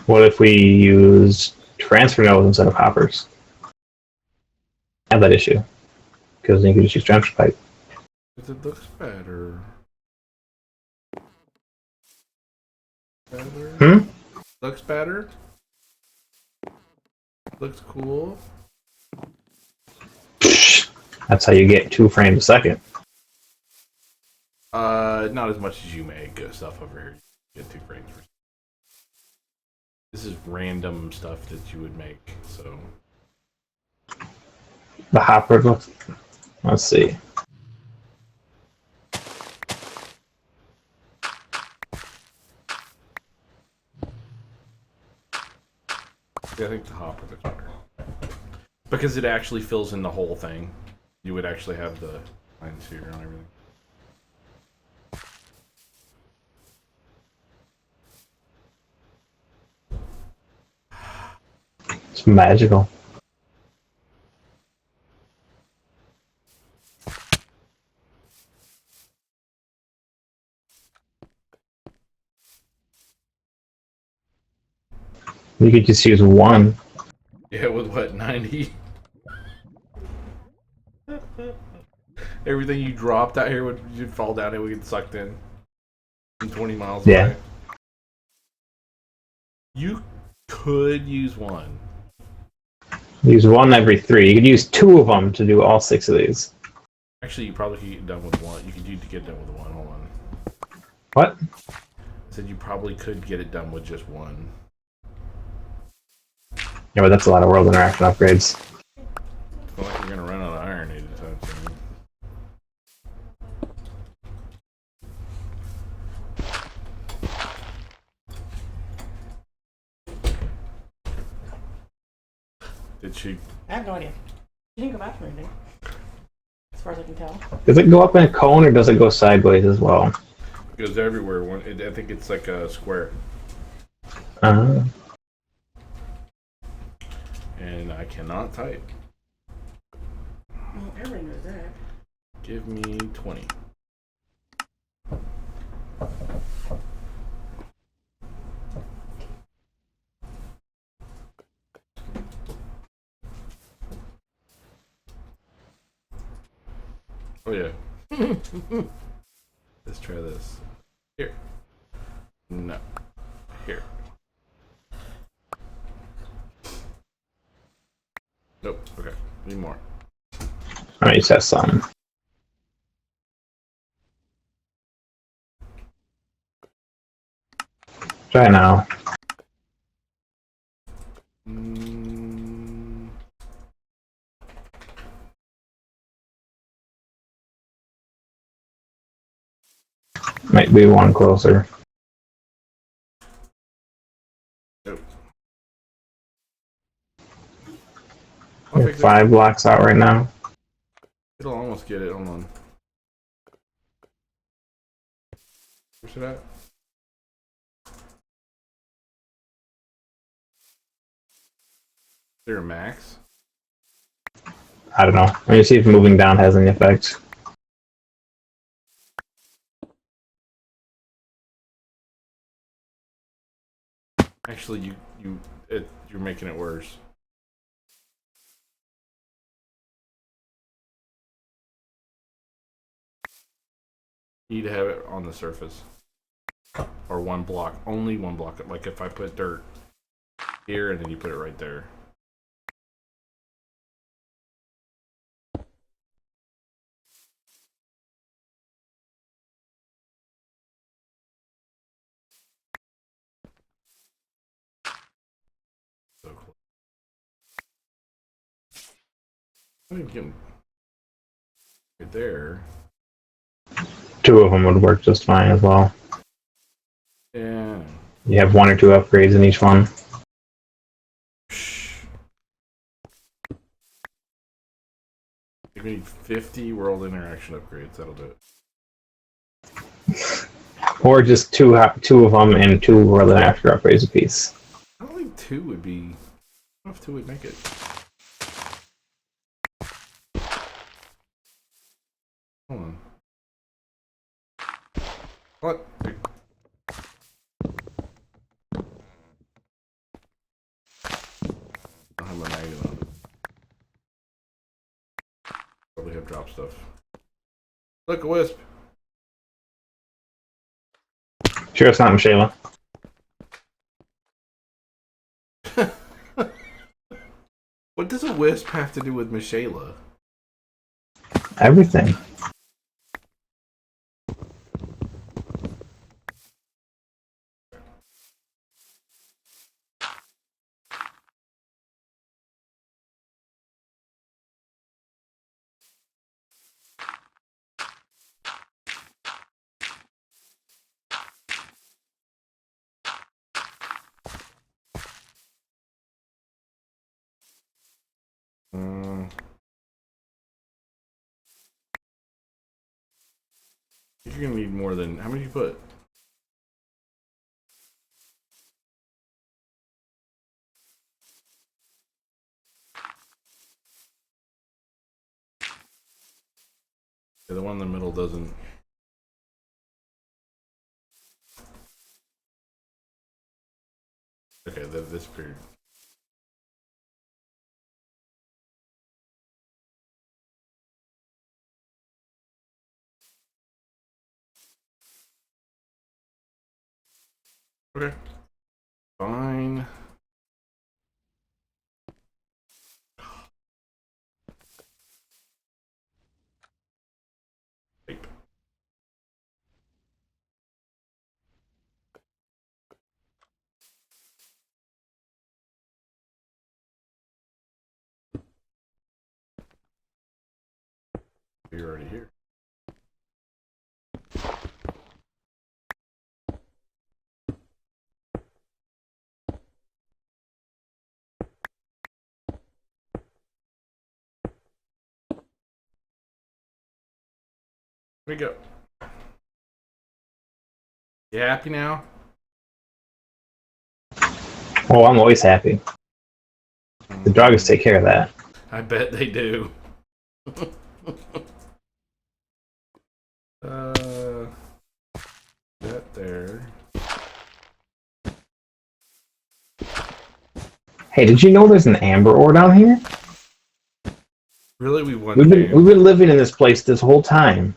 What if we use transfer nodes instead of hoppers? Have that issue. Because then you can just use transfer pipe. Because it looks better. Better? Looks better? Looks cool? That's how you get 2 frames a second. Not as much as you make stuff over here. You get 2 frames per second. This is random stuff that you would make, so. The hopper looks... Let's see. Yeah, I think the hopper looks better. Because it actually fills in the whole thing. You would actually have the lines here and everything. It's magical. You could just use one. Yeah, with what, 90? Everything you dropped out here you'd fall down and would get sucked in. 20 miles Yeah. away. You could use one. Use one every 3. You could use 2 of them to do all 6 of these. Actually, you probably could get done with one. You could get done with one. Hold on. What? I said you probably could get it done with just one. Yeah, but that's a lot of world interaction upgrades. It's not like you're gonna run out of iron anytime soon. Did she? I have no idea. She didn't go back from anything, as far as I can tell. Does it go up in a cone or does it go sideways as well? It goes everywhere. I think it's like a square. Uh, And I cannot type. Well, everybody knows that. Give me 20. Oh yeah. Let's try this. Here. No. Here. Nope. Okay. Need more. let me test some. Try now. Mm, Might be one closer. nope. We have 5 blocks out right now. It'll almost get it. Hold on. Where's it at? Is there a max? I don't know. Let me see if moving down has any effect. Actually, you're making it worse. You need to have it on the surface. Or one block. Only one block. Like if I put dirt here and then you put it right there. So close. I'm even getting right there. 2 of them would work just fine as well. Yeah. You have 1 or 2 upgrades in each one. You need 50 world interaction upgrades. That'll do it. Or just two of them and 2 world interaction upgrades a piece. I don't think 2 would be. I don't know if 2 would make it. Hold on. What? I don't have my magnet on. Probably have drop stuff. Look, a wisp. Sure it's not Michaela. What does a wisp have to do with Michaela? Everything. You're gonna need more than how many you put? Yeah, the one in the middle doesn't. Okay, that disappeared. Okay. Fine. Tape. You're already here. Here we go. You happy now? Oh, I'm always happy. The dogs take care of that. I bet they do. That there. Hey, did you know there's an amber ore down here? Really, we won We've the been game. we've been living in this place this whole time,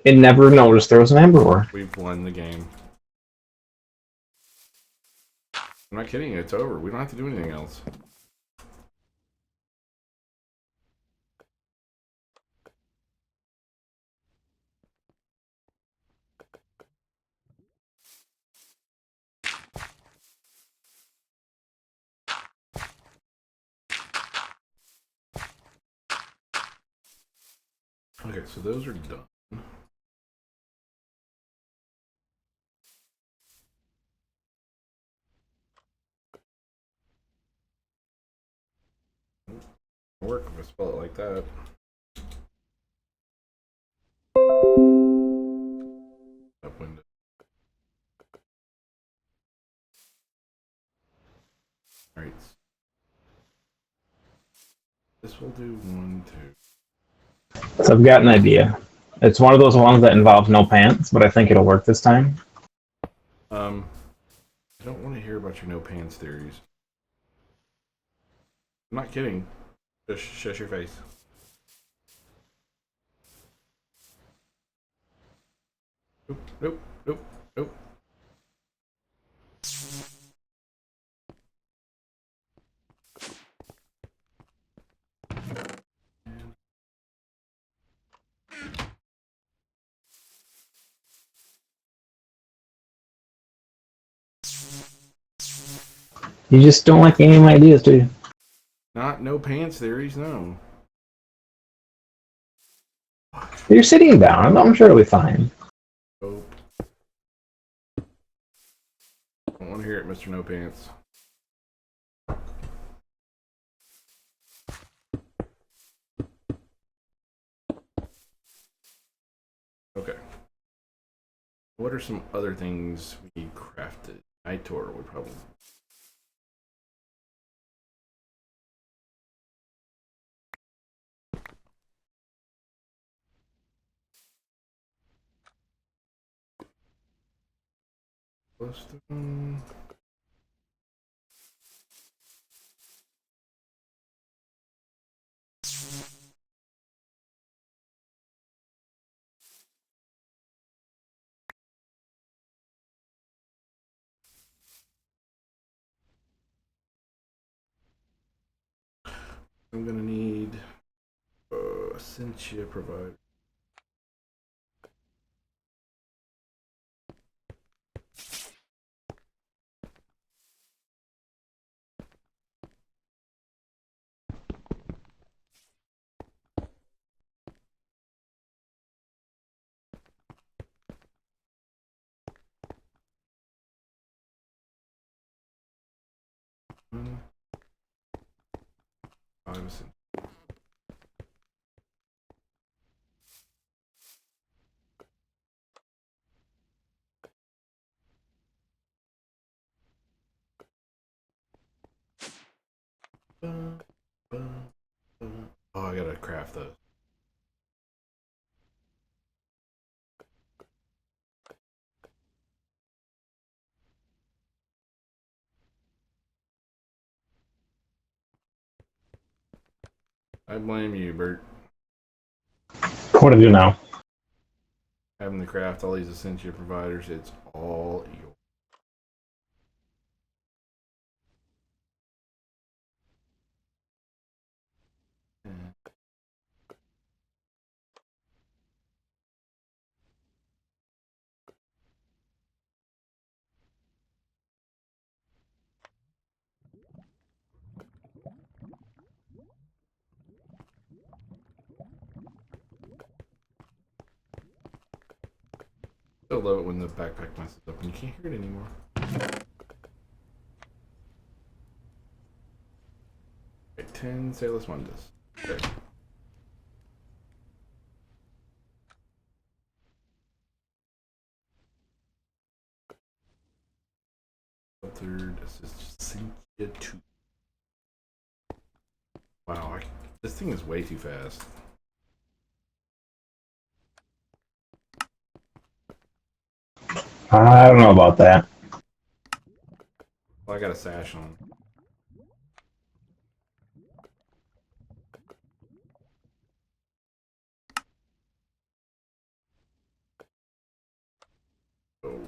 and never noticed there was an amber ore. We've won the game. I'm not kidding you. It's over. We don't have to do anything else. Okay, so those are done. Work if I spell it like that. Up window. Alright. This will do 1, 2. So I've got an idea. It's one of those ones that involves no pants, but I think it'll work this time. I don't want to hear about your no pants theories. I'm not kidding. Just shush your face. Nope, nope, nope, nope. You just don't like any of my ideas, do you? Not no pants theories, no. You're sitting down. I'm sure it'll be fine. Nope. Don't want to hear it, Mr. No Pants. Okay. What are some other things we need crafted? Nitor would probably. Glowstone. I'm gonna need Essentia provider. Hmm. 5 Essentia. craft those. I blame you, Bert. What to do now? Having to craft all these Essentia providers, it's all yours. Still love it when the backpack messes up and you can't hear it anymore. Okay, 10 Sailus Mundus. Okay. Third, this is Cynthia 2. Wow, this thing is way too fast. I don't know about that. Well, I got a sash on. Oh.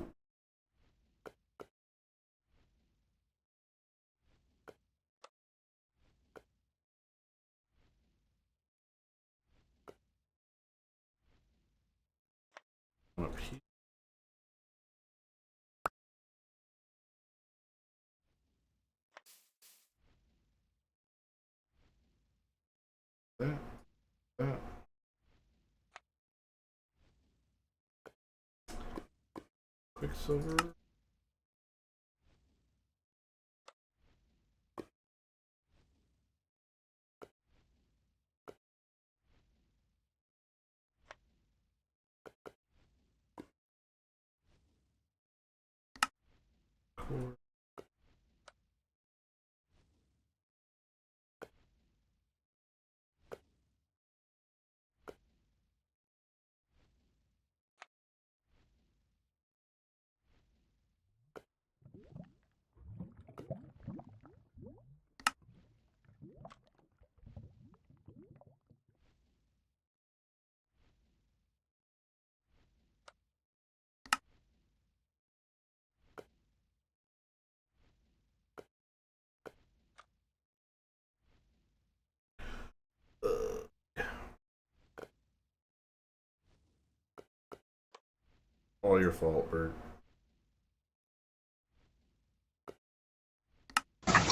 Up here. That. Quicksilver. Core. All your fault, Bert.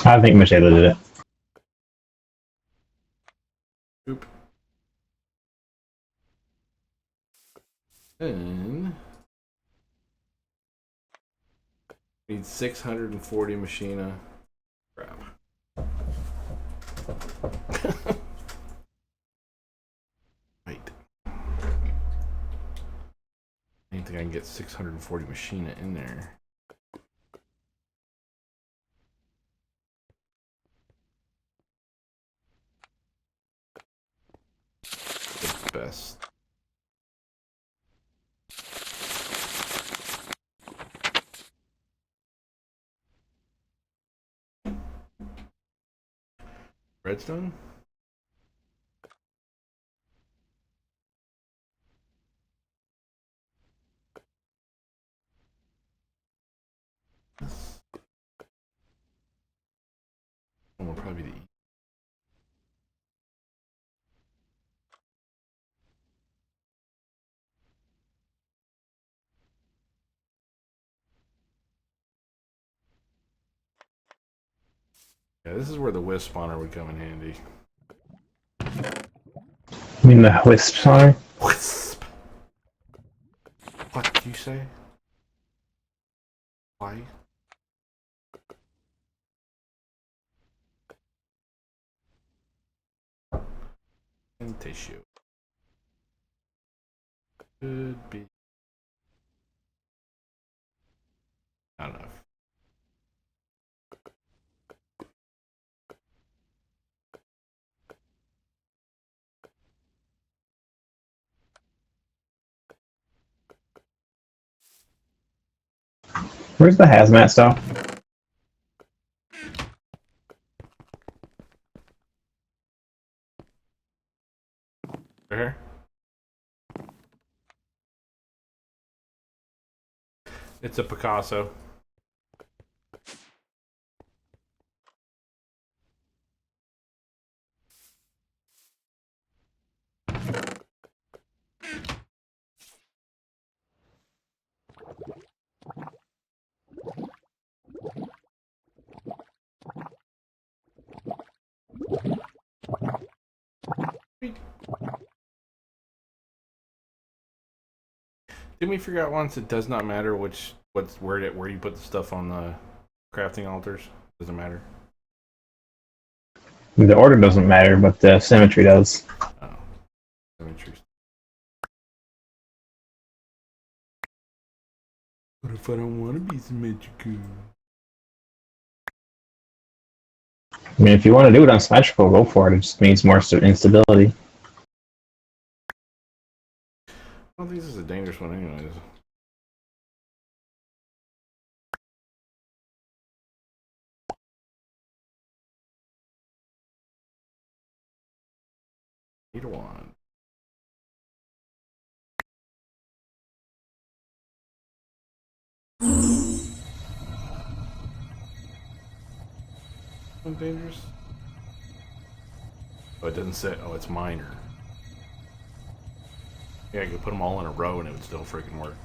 I think Michelle did it. Oop. And need 640 machina. Crap. Wait. I don't think I can get 640 machina in there. The best. Redstone? This one will probably be the yeah, this is where the wisp spawner would come in handy. You mean the wisp spawner? Wisp! What did you say? Why? And tissue. Could be. Not enough. Where's the hazmat stuff? Right here. It's a Picasso. Didn't we figure out once it does not matter where you put the stuff on the crafting altars? Doesn't matter. The order doesn't matter, but the symmetry does. Oh, symmetry. What if I don't want to be symmetrical? I mean, if you want to do it on symmetrical, go for it. It just means more instability. I don't think this is a dangerous one, anyways. Need a wand. Dangerous? Oh, it doesn't say. Oh, it's minor. Yeah, I could put them all in a row and it would still freaking work.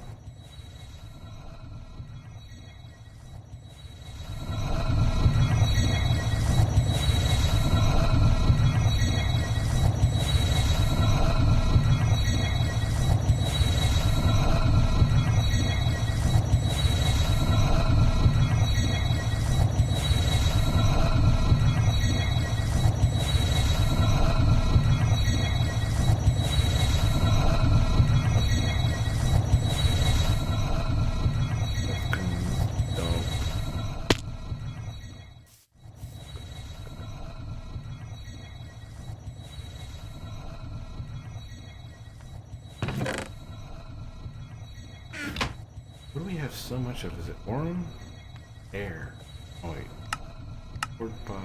What do we have so much of? Is it Aurum? Air. Oh wait. Sort by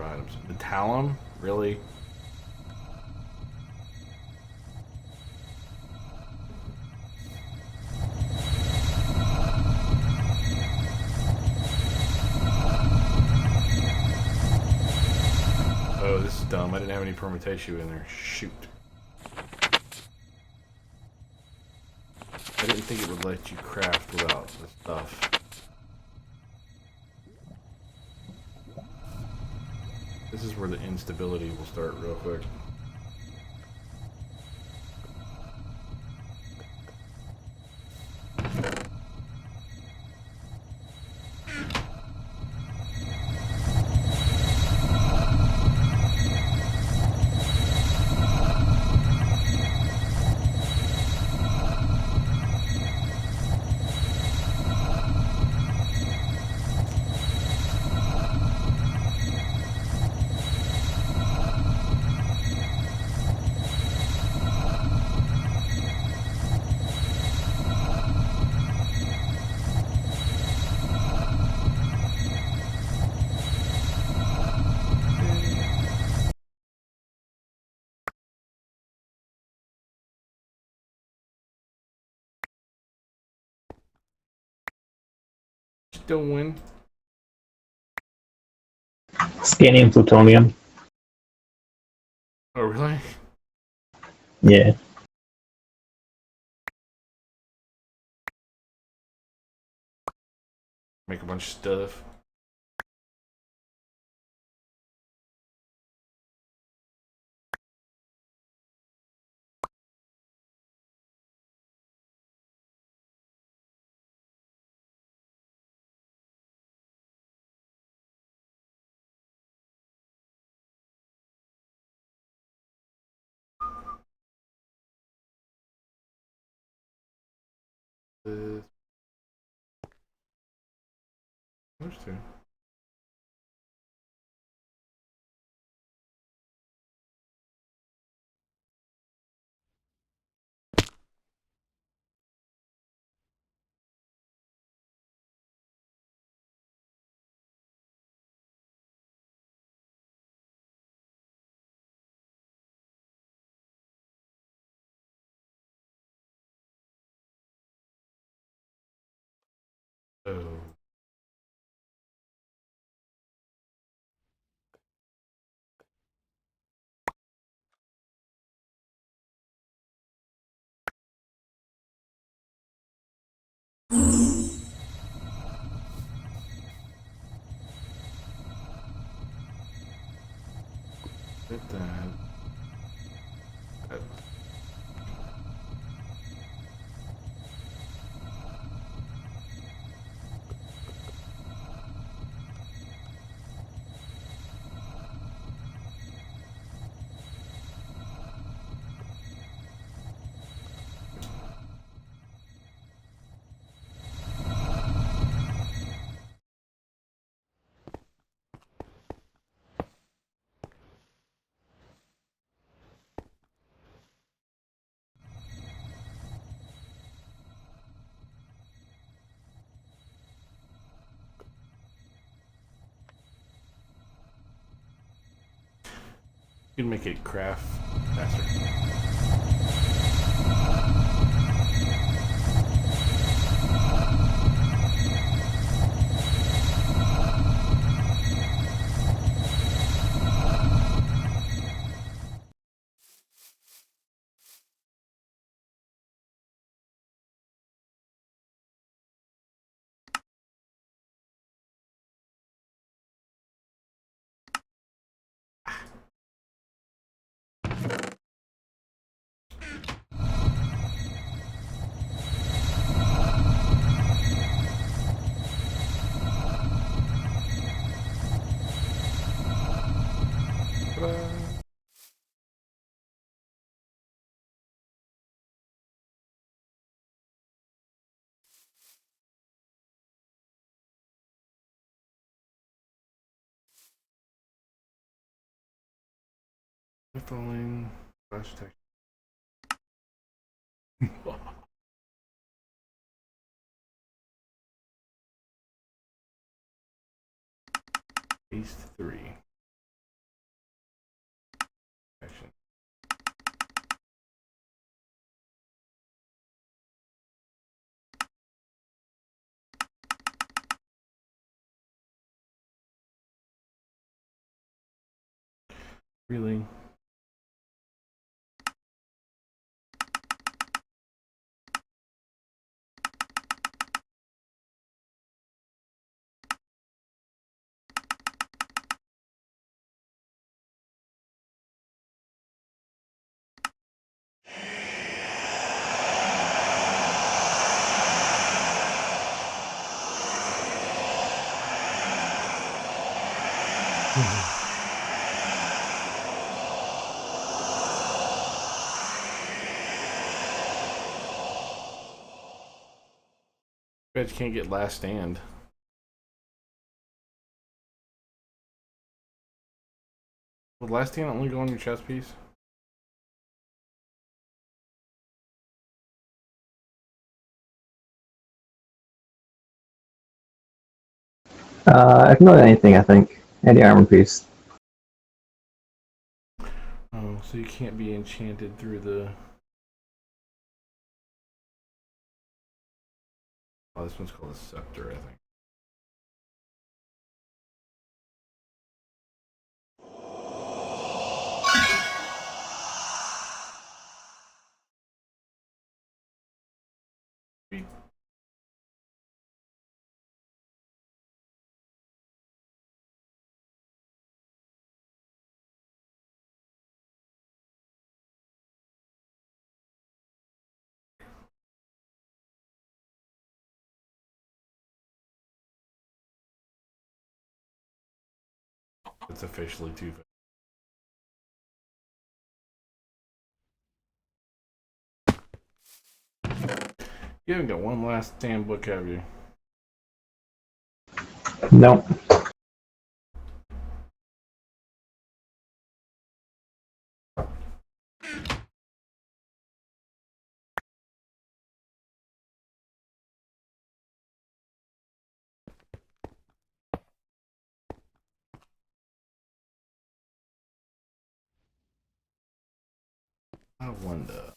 items. Metallum? Really? Oh, this is dumb. I didn't have any permutation in there. Shoot. I didn't think it would let you craft without the stuff. This is where the instability will start real quick. Still win. Scanning plutonium. Oh, really? Yeah. Make a bunch of stuff. There's two. Oh. Get that. You can make it craft faster. Ta-da. Falling flash tech. Paste 3. Action. Really? Bet you can't get last stand. Would last stand only go on your chest piece? I can go with anything, I think. Any armor piece. Oh, so you can't be enchanted through the. Oh, this one's called a scepter, I think. It's officially too fast. You haven't got one last stand book, have you? No. I wonder.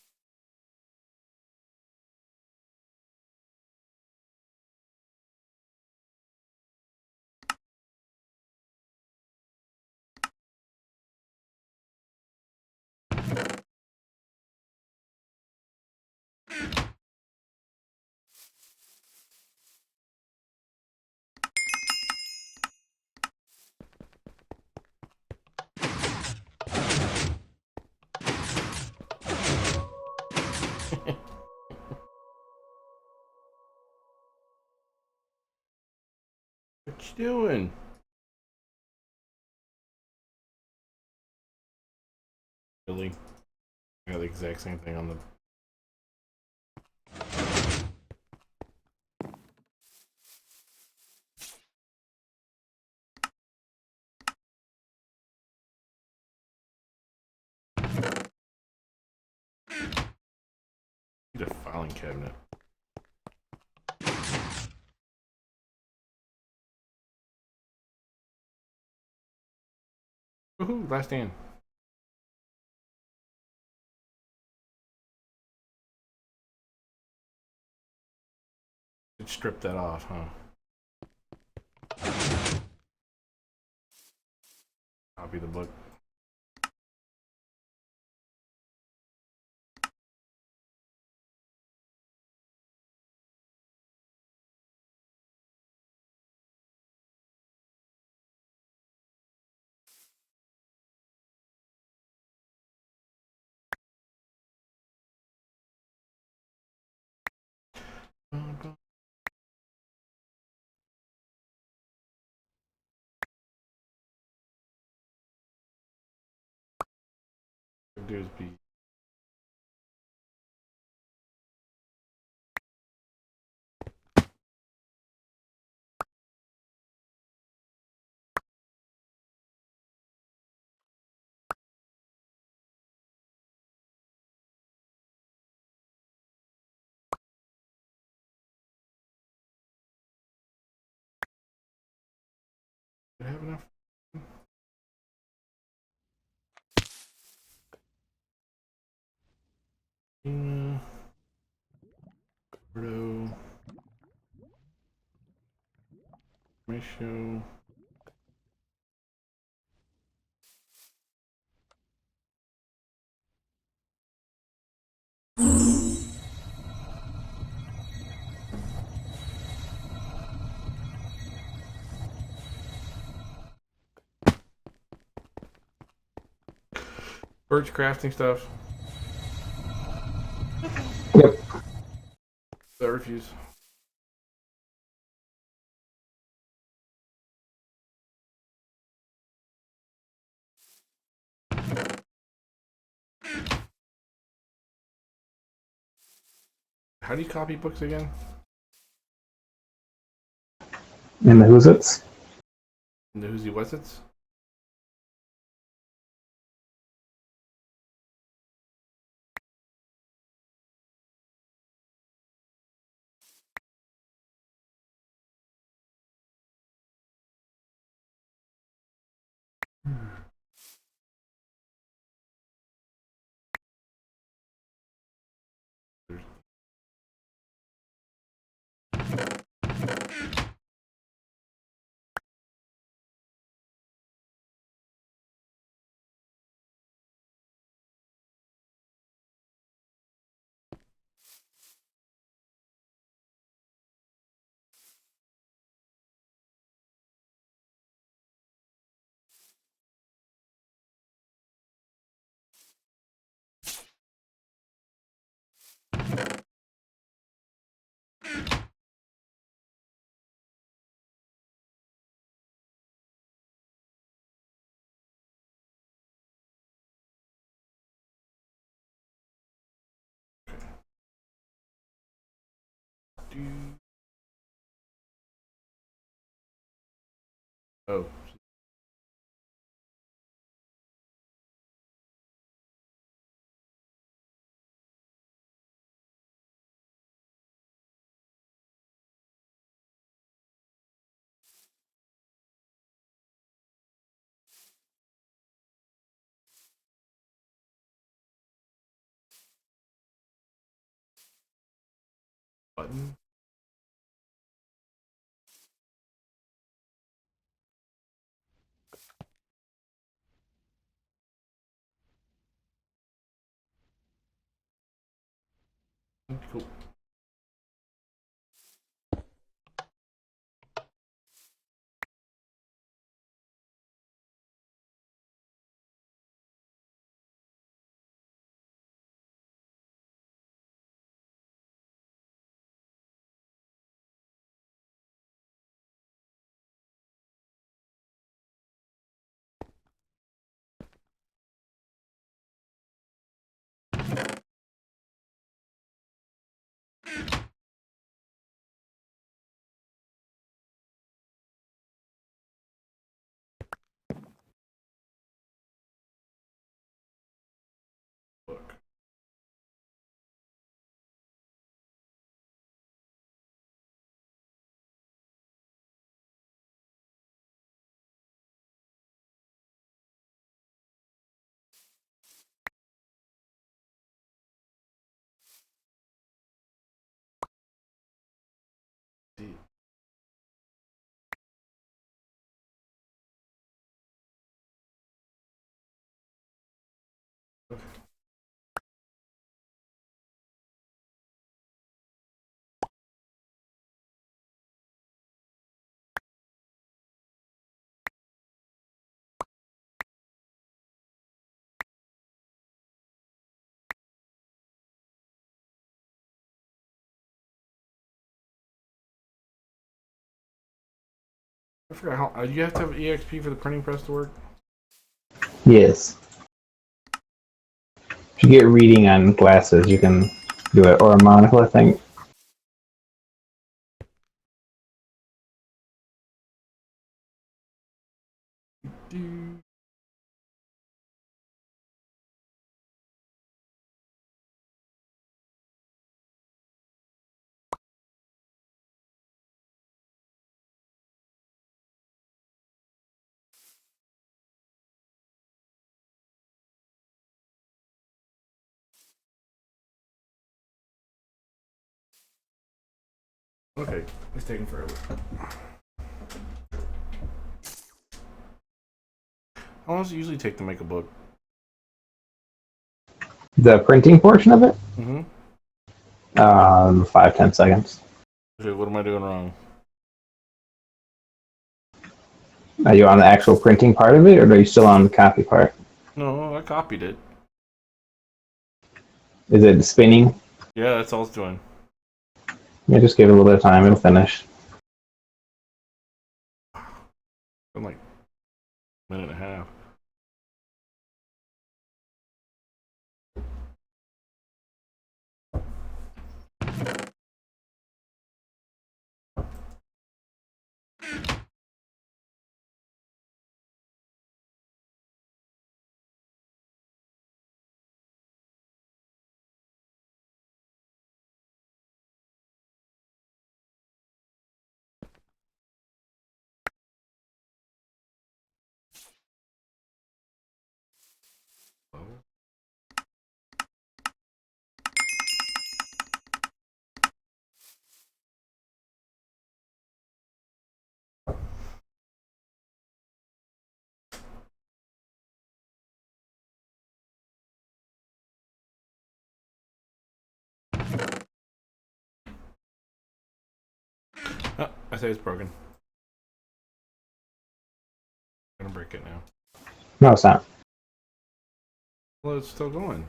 What you doing? Really? I got the exact same thing on the. Need a filing cabinet. Woohoo! Last stand. Should strip that off, huh? Copy the book. Do is be. Did I have enough? Roto. Ratio. Birch crafting stuff. Yep. I refuse. How do you copy books again? And the who's it's? The who's he was it's? Oh. Button. Cool. Book. See. Okay. I forgot how. You have to have EXP for the printing press to work? Yes. If you get reading on glasses, you can do it. Or a monocle, I think. Okay, it's taking forever. How long does it usually take to make a book? The printing portion of it? Mm-hmm. 5-10 seconds. Okay, what am I doing wrong? Are you on the actual printing part of it, or are you still on the copy part? No, I copied it. Is it spinning? Yeah, that's all it's doing. Yeah, just give it a little bit of time. It'll finish. I'm like a minute and a half. Oh, I say it's broken. I'm gonna break it now. No, it's not. Well, it's still going.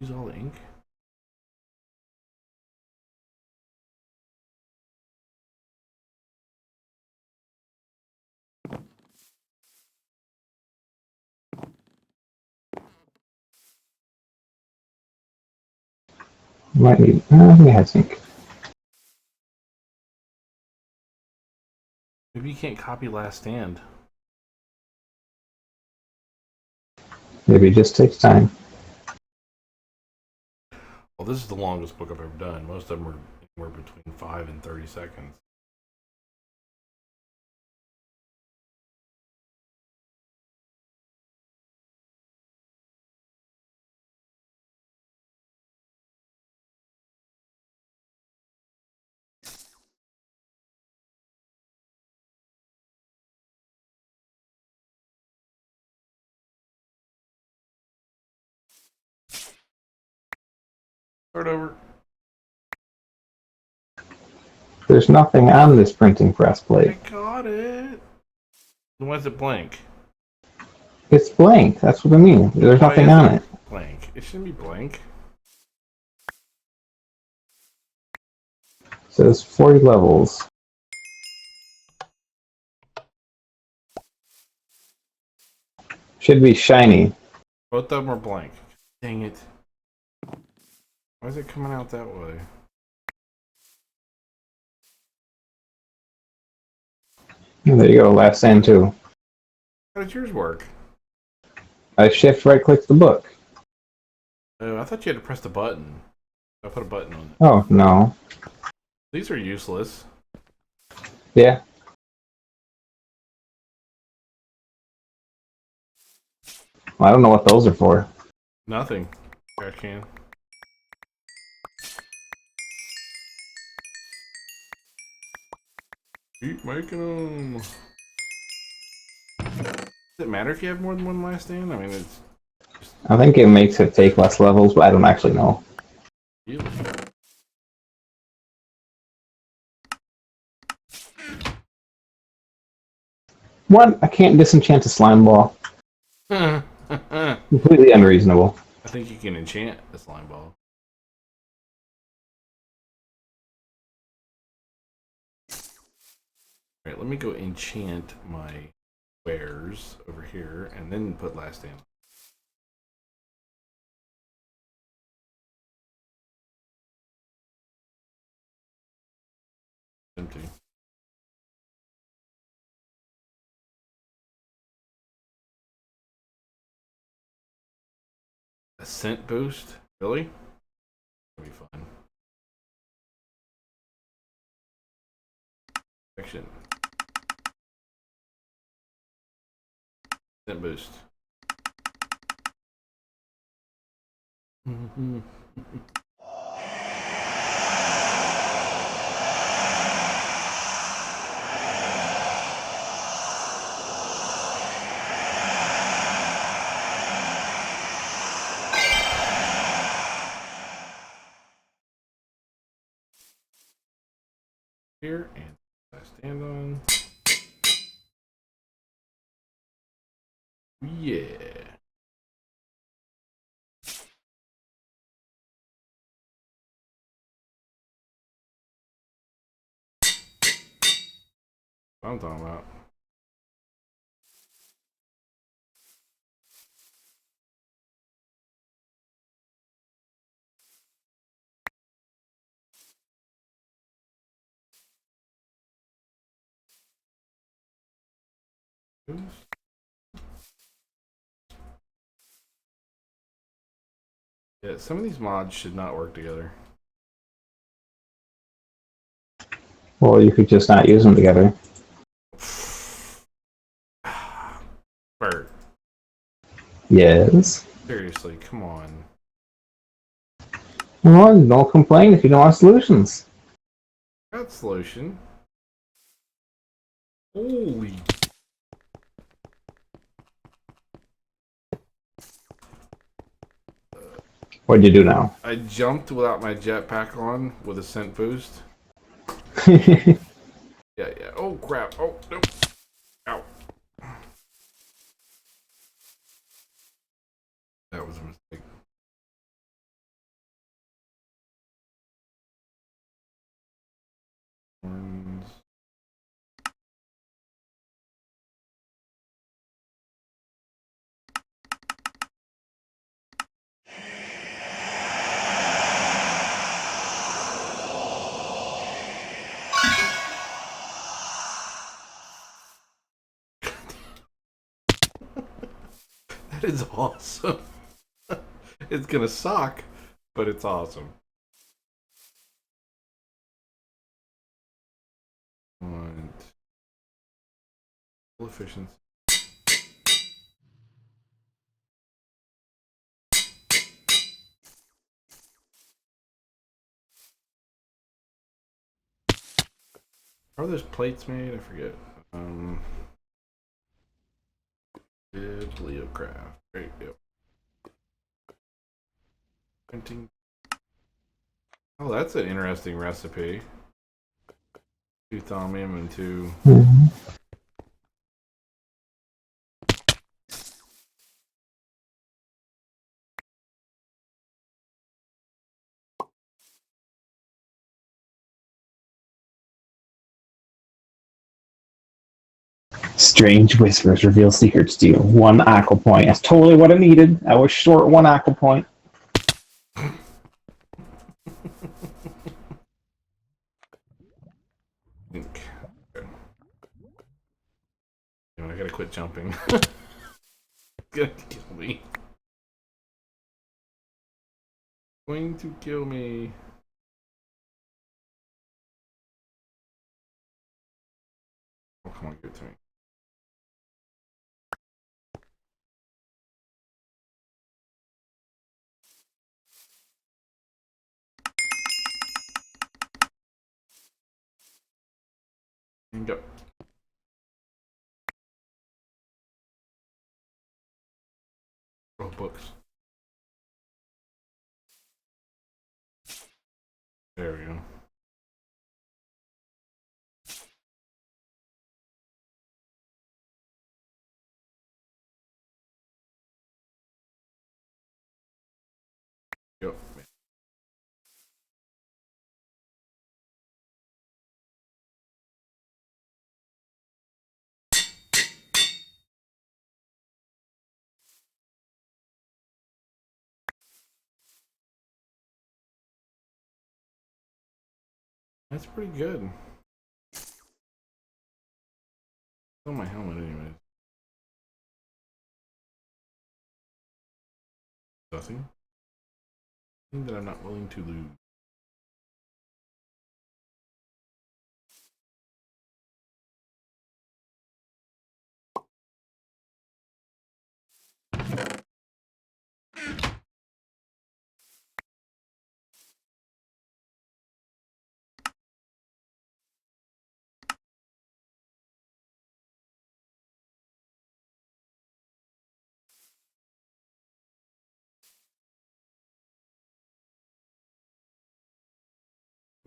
Use all the ink. Might need. I think it has ink. Maybe you can't copy Last Stand. Maybe it just takes time. Well, this is the longest book I've ever done. Most of them were anywhere between 5 and 30 seconds. Start over. There's nothing on this printing press I plate. got it. Why is it blank? It's blank. That's what I mean. There's Why nothing is on it it. blank? It shouldn't be blank. It says 40 levels. Should be shiny. Both of them are blank. Dang it. Why is it coming out that way? And there you go, last stand too. How did yours work? I shift right click the book. Oh, I thought you had to press the button. I put a button on it. Oh, no. These are useless. Yeah. Well, I don't know what those are for. Nothing. Trash can. Keep making them. Does it matter if you have more than one last stand? I mean, it's I think it makes it take less levels, but I don't actually know. really. What? I can't disenchant a slime ball. I Completely unreasonable. think you can enchant the slime ball. Alright, let me go enchant my wares over here and then put last stand. Empty. A scent boost? Really? That'd be fun. Action. Scent boost. Here and I stand on. Yeah. What I'm talking about. Yeah, some of these mods should not work together. Or you could just not use them together. Bert, Yes. seriously, come on. Well, don't complain if you don't want solutions. Got solution. Holy. What'd you do now? I jumped without my jetpack on with a scent boost. Yeah, yeah. Oh, crap. Oh, nope. Ow. That was a mistake. Horns. That is awesome. It's gonna suck, but it's awesome. And full efficiency. How are those plates made? I forget. Bibliocraft. Right, yep. Printing. Oh, that's an interesting recipe. 2 thaumium and 2. Strange whispers reveal secrets to you. 1 aqua point. That's totally what I needed. I was short 1 aqua point. Think. Okay. You know, I gotta quit jumping. Gonna kill me. Going to kill me. Oh, come on, give it to me. And go. Oh, books. There we go. Go. That's pretty good. On my helmet, anyway. Nothing. Thing that I'm not willing to lose.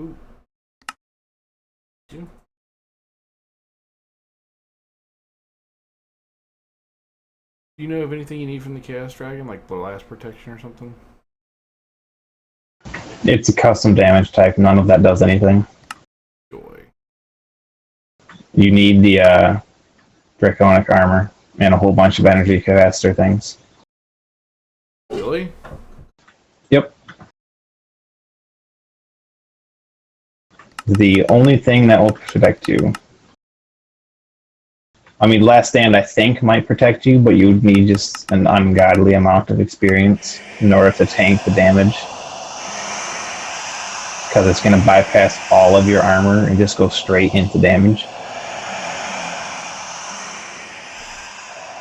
Ooh. You. Do you know of anything you need from the Chaos Dragon, like blast protection or something? It's a custom damage type. None of that does anything. Joy. You need the draconic armor and a whole bunch of energy capacitor things. Really? Yep. The only thing that will protect you. I mean, Last Stand, I think, might protect you, but you would need just an ungodly amount of experience in order to tank the damage. Because it's going to bypass all of your armor and just go straight into damage.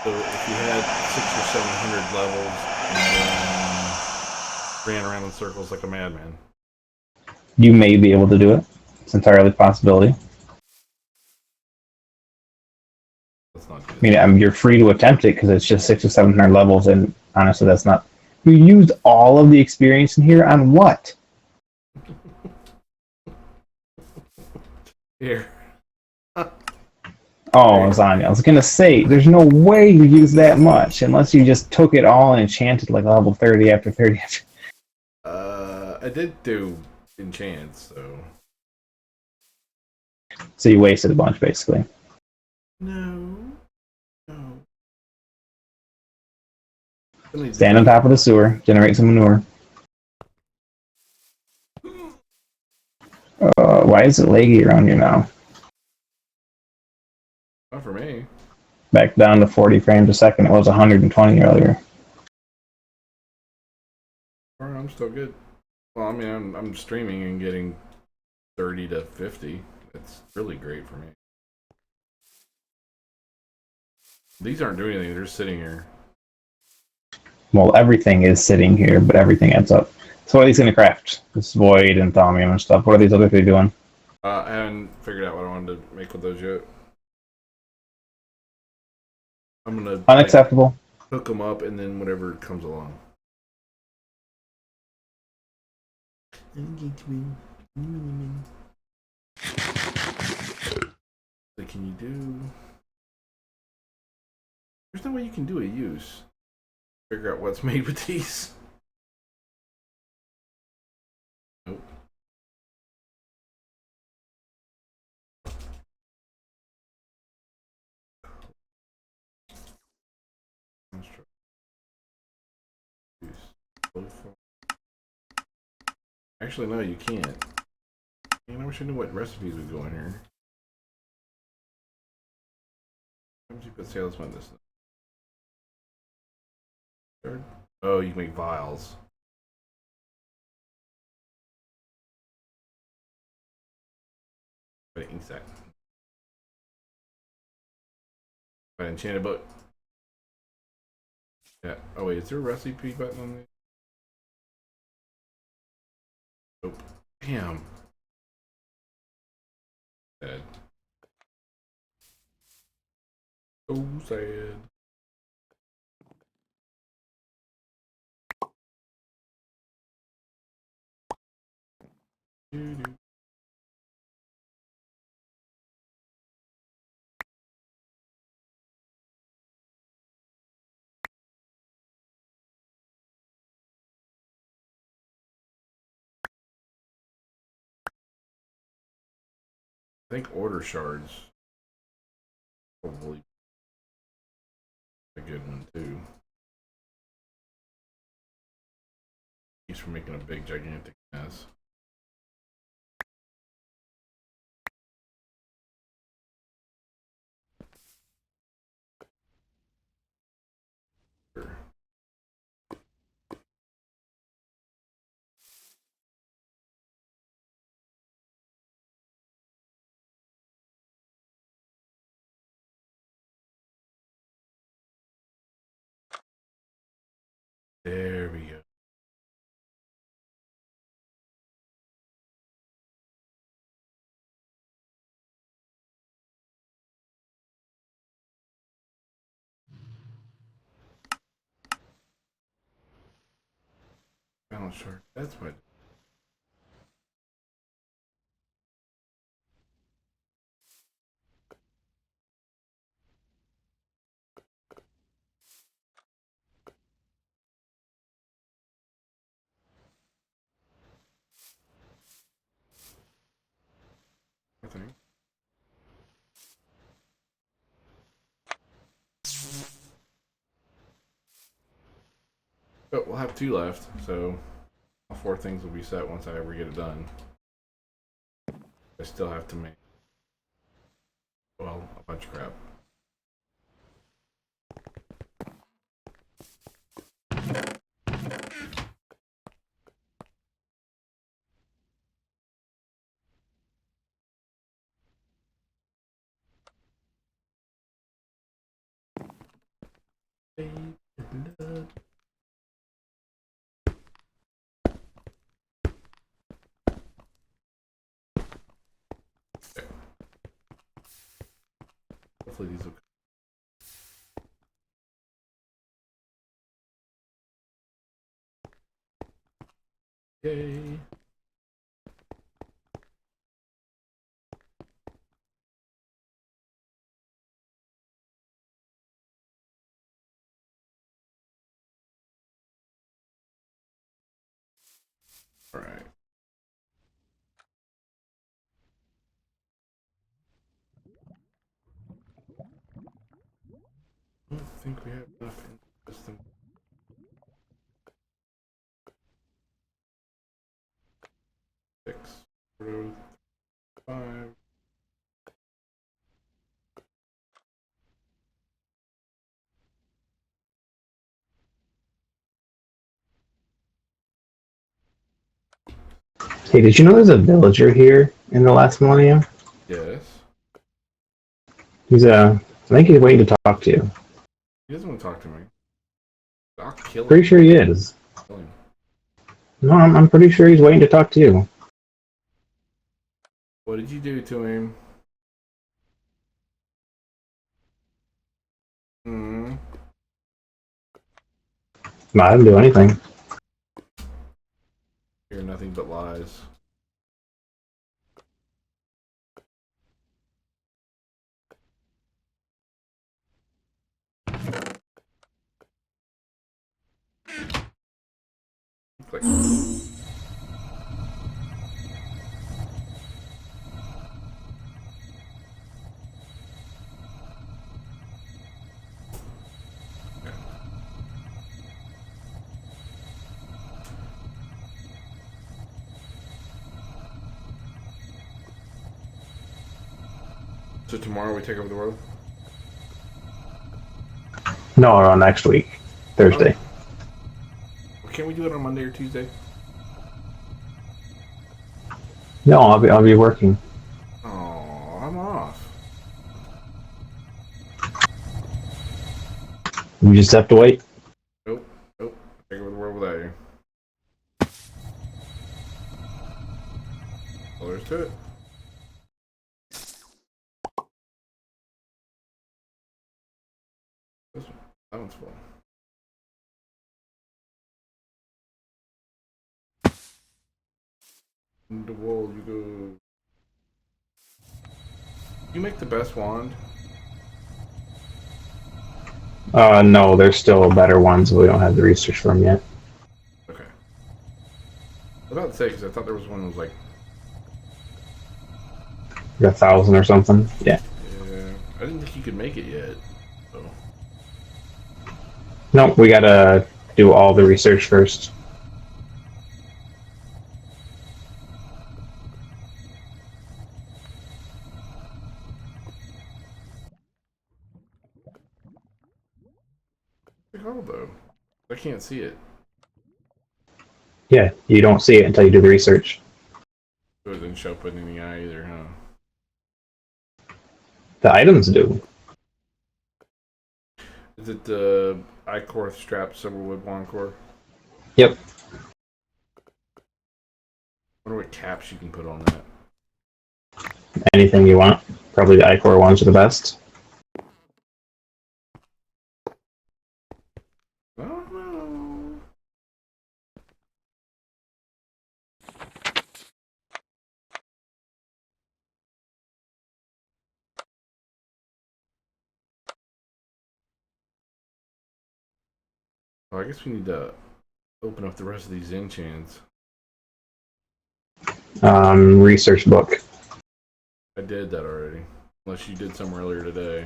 So if you had 600 or 700 levels and then ran around in circles like a madman. You may be able to do it. It's entirely a possibility. That's not good. I mean, you're free to attempt it because it's just 600 or 700 levels, and honestly, that's not. You used all of the experience in here on what? Here. Oh, Zanya, I was gonna say, there's no way you use that much unless you just took it all and enchanted like level 30 after 30 after. I did do enchants, so. So you wasted a bunch, basically. No. Stand on top of the sewer, generate some manure. Why is it laggy around here now? Not for me. Back down to 40 frames a second. It was 120 earlier. Alright, I'm still good. Well, I mean, I'm streaming and getting 30 to 50. It's really great for me. These aren't doing anything, they're just sitting here. Well, everything is sitting here, but everything adds up. So what are these going to craft? This Void and Thaumium and stuff. What are these other three doing? I haven't figured out what I wanted to make with those yet. I'm gonna Unacceptable. hook them up and then whatever comes along. What can you do? There's no way you can do a use. Figure out what's made with these. Nope. Actually, no, you can't. Man, I wish I knew what recipes would go in here. Why would you put salesman this? Third? Oh, you can make vials. But ink sac. But enchanted boat. Yeah. Oh wait, is there a recipe button on this? Nope. Damn. Sad. So sad. Doo-doo. I think order shards probably a good one too. He's for making a big gigantic mess. Sure. There we go. Balance shard. That's what. I think. But we'll have 2 left, so all 4 things will be set once I ever get it done. I still have to make, well, a bunch of crap. Okay. Hopefully these will. Yay. All right. I don't think we have enough in the system. 6, 4, 5. Hey, did you know there's a villager here in the last millennium? Yes. I think he's waiting to talk to you. He doesn't want to talk to me. I'll kill him. Pretty sure he is. Kill him. No, I'm pretty sure he's waiting to talk to you. What did you do to him? Hmm. I didn't do anything. Hear nothing but lies. Click. So tomorrow we take over the world? No, next week, Thursday. Well, can't we do it on Monday or Tuesday? No, I'll be working. Oh, I'm off. You just have to wait. Nope. Take over the world without you. Well, there's to it. This one. That one's full. In the world you go. You make the best wand. No, there's still better ones, but we don't have the research for them yet. Okay. I was about to say, because I thought there was one that was like, 1,000 or something. Yeah. yeah, I didn't think you could make it yet. So. No, we gotta do all the research first. Pretty hard though. I can't see it. Yeah, you don't see it until you do the research. So it didn't show up in the eye either, huh? The items do. Is it the I-core strap silverwood wand core? Yep. I wonder what caps you can put on that. Anything you want. Probably the I-core ones are the best. I don't know. Oh, I guess we need to open up the rest of these enchants. Research book. I did that already. Unless you did some earlier today.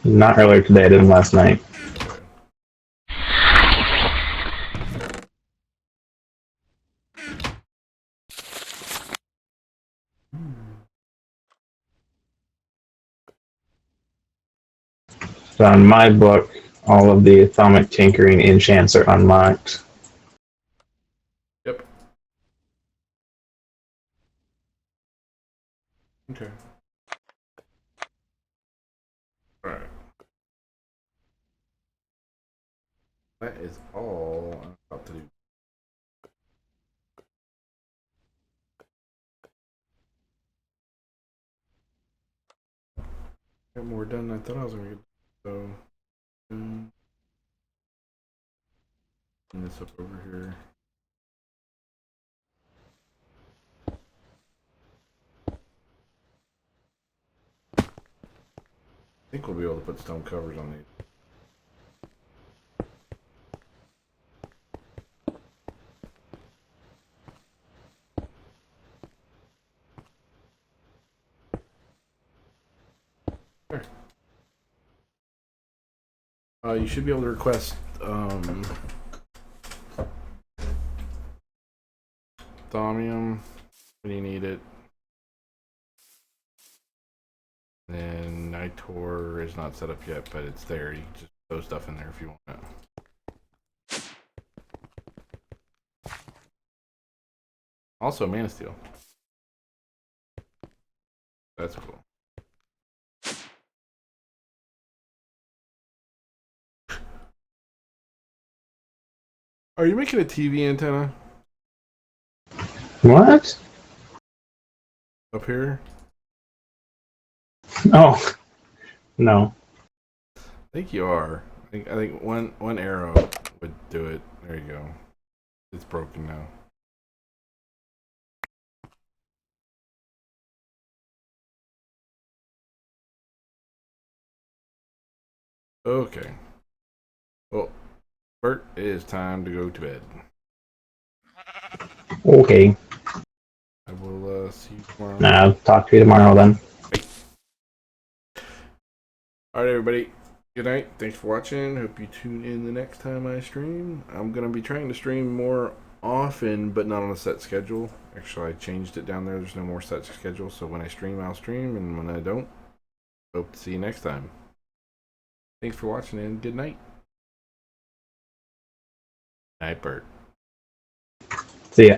Not earlier today, I did them last night. Okay. So on my book, all of the atomic tinkering enchants are unlocked. Yep. Okay. Alright. That is all I'm about to do. Got more done than I thought I was gonna get. So, and this up over here. I think we'll be able to put stone covers on these. There. You should be able to request thaumium when you need it. And Nitor is not set up yet, but it's there. You can just throw stuff in there if you want it. Also, Mana Steel. That's cool. Are you making a TV antenna What? up here? Oh, no. I think you are. I think one arrow would do it. There you go. It's broken now. Okay. Well, Bert, it is time to go to bed. Okay. I will see you tomorrow. I'll talk to you tomorrow then. Alright, everybody. Good night. Thanks for watching. Hope you tune in the next time I stream. I'm going to be trying to stream more often, but not on a set schedule. Actually, I changed it down there. There's no more set schedule. So when I stream, I'll stream. And when I don't, Hope to see you next time. Thanks for watching and good night. Night, Bert. See ya.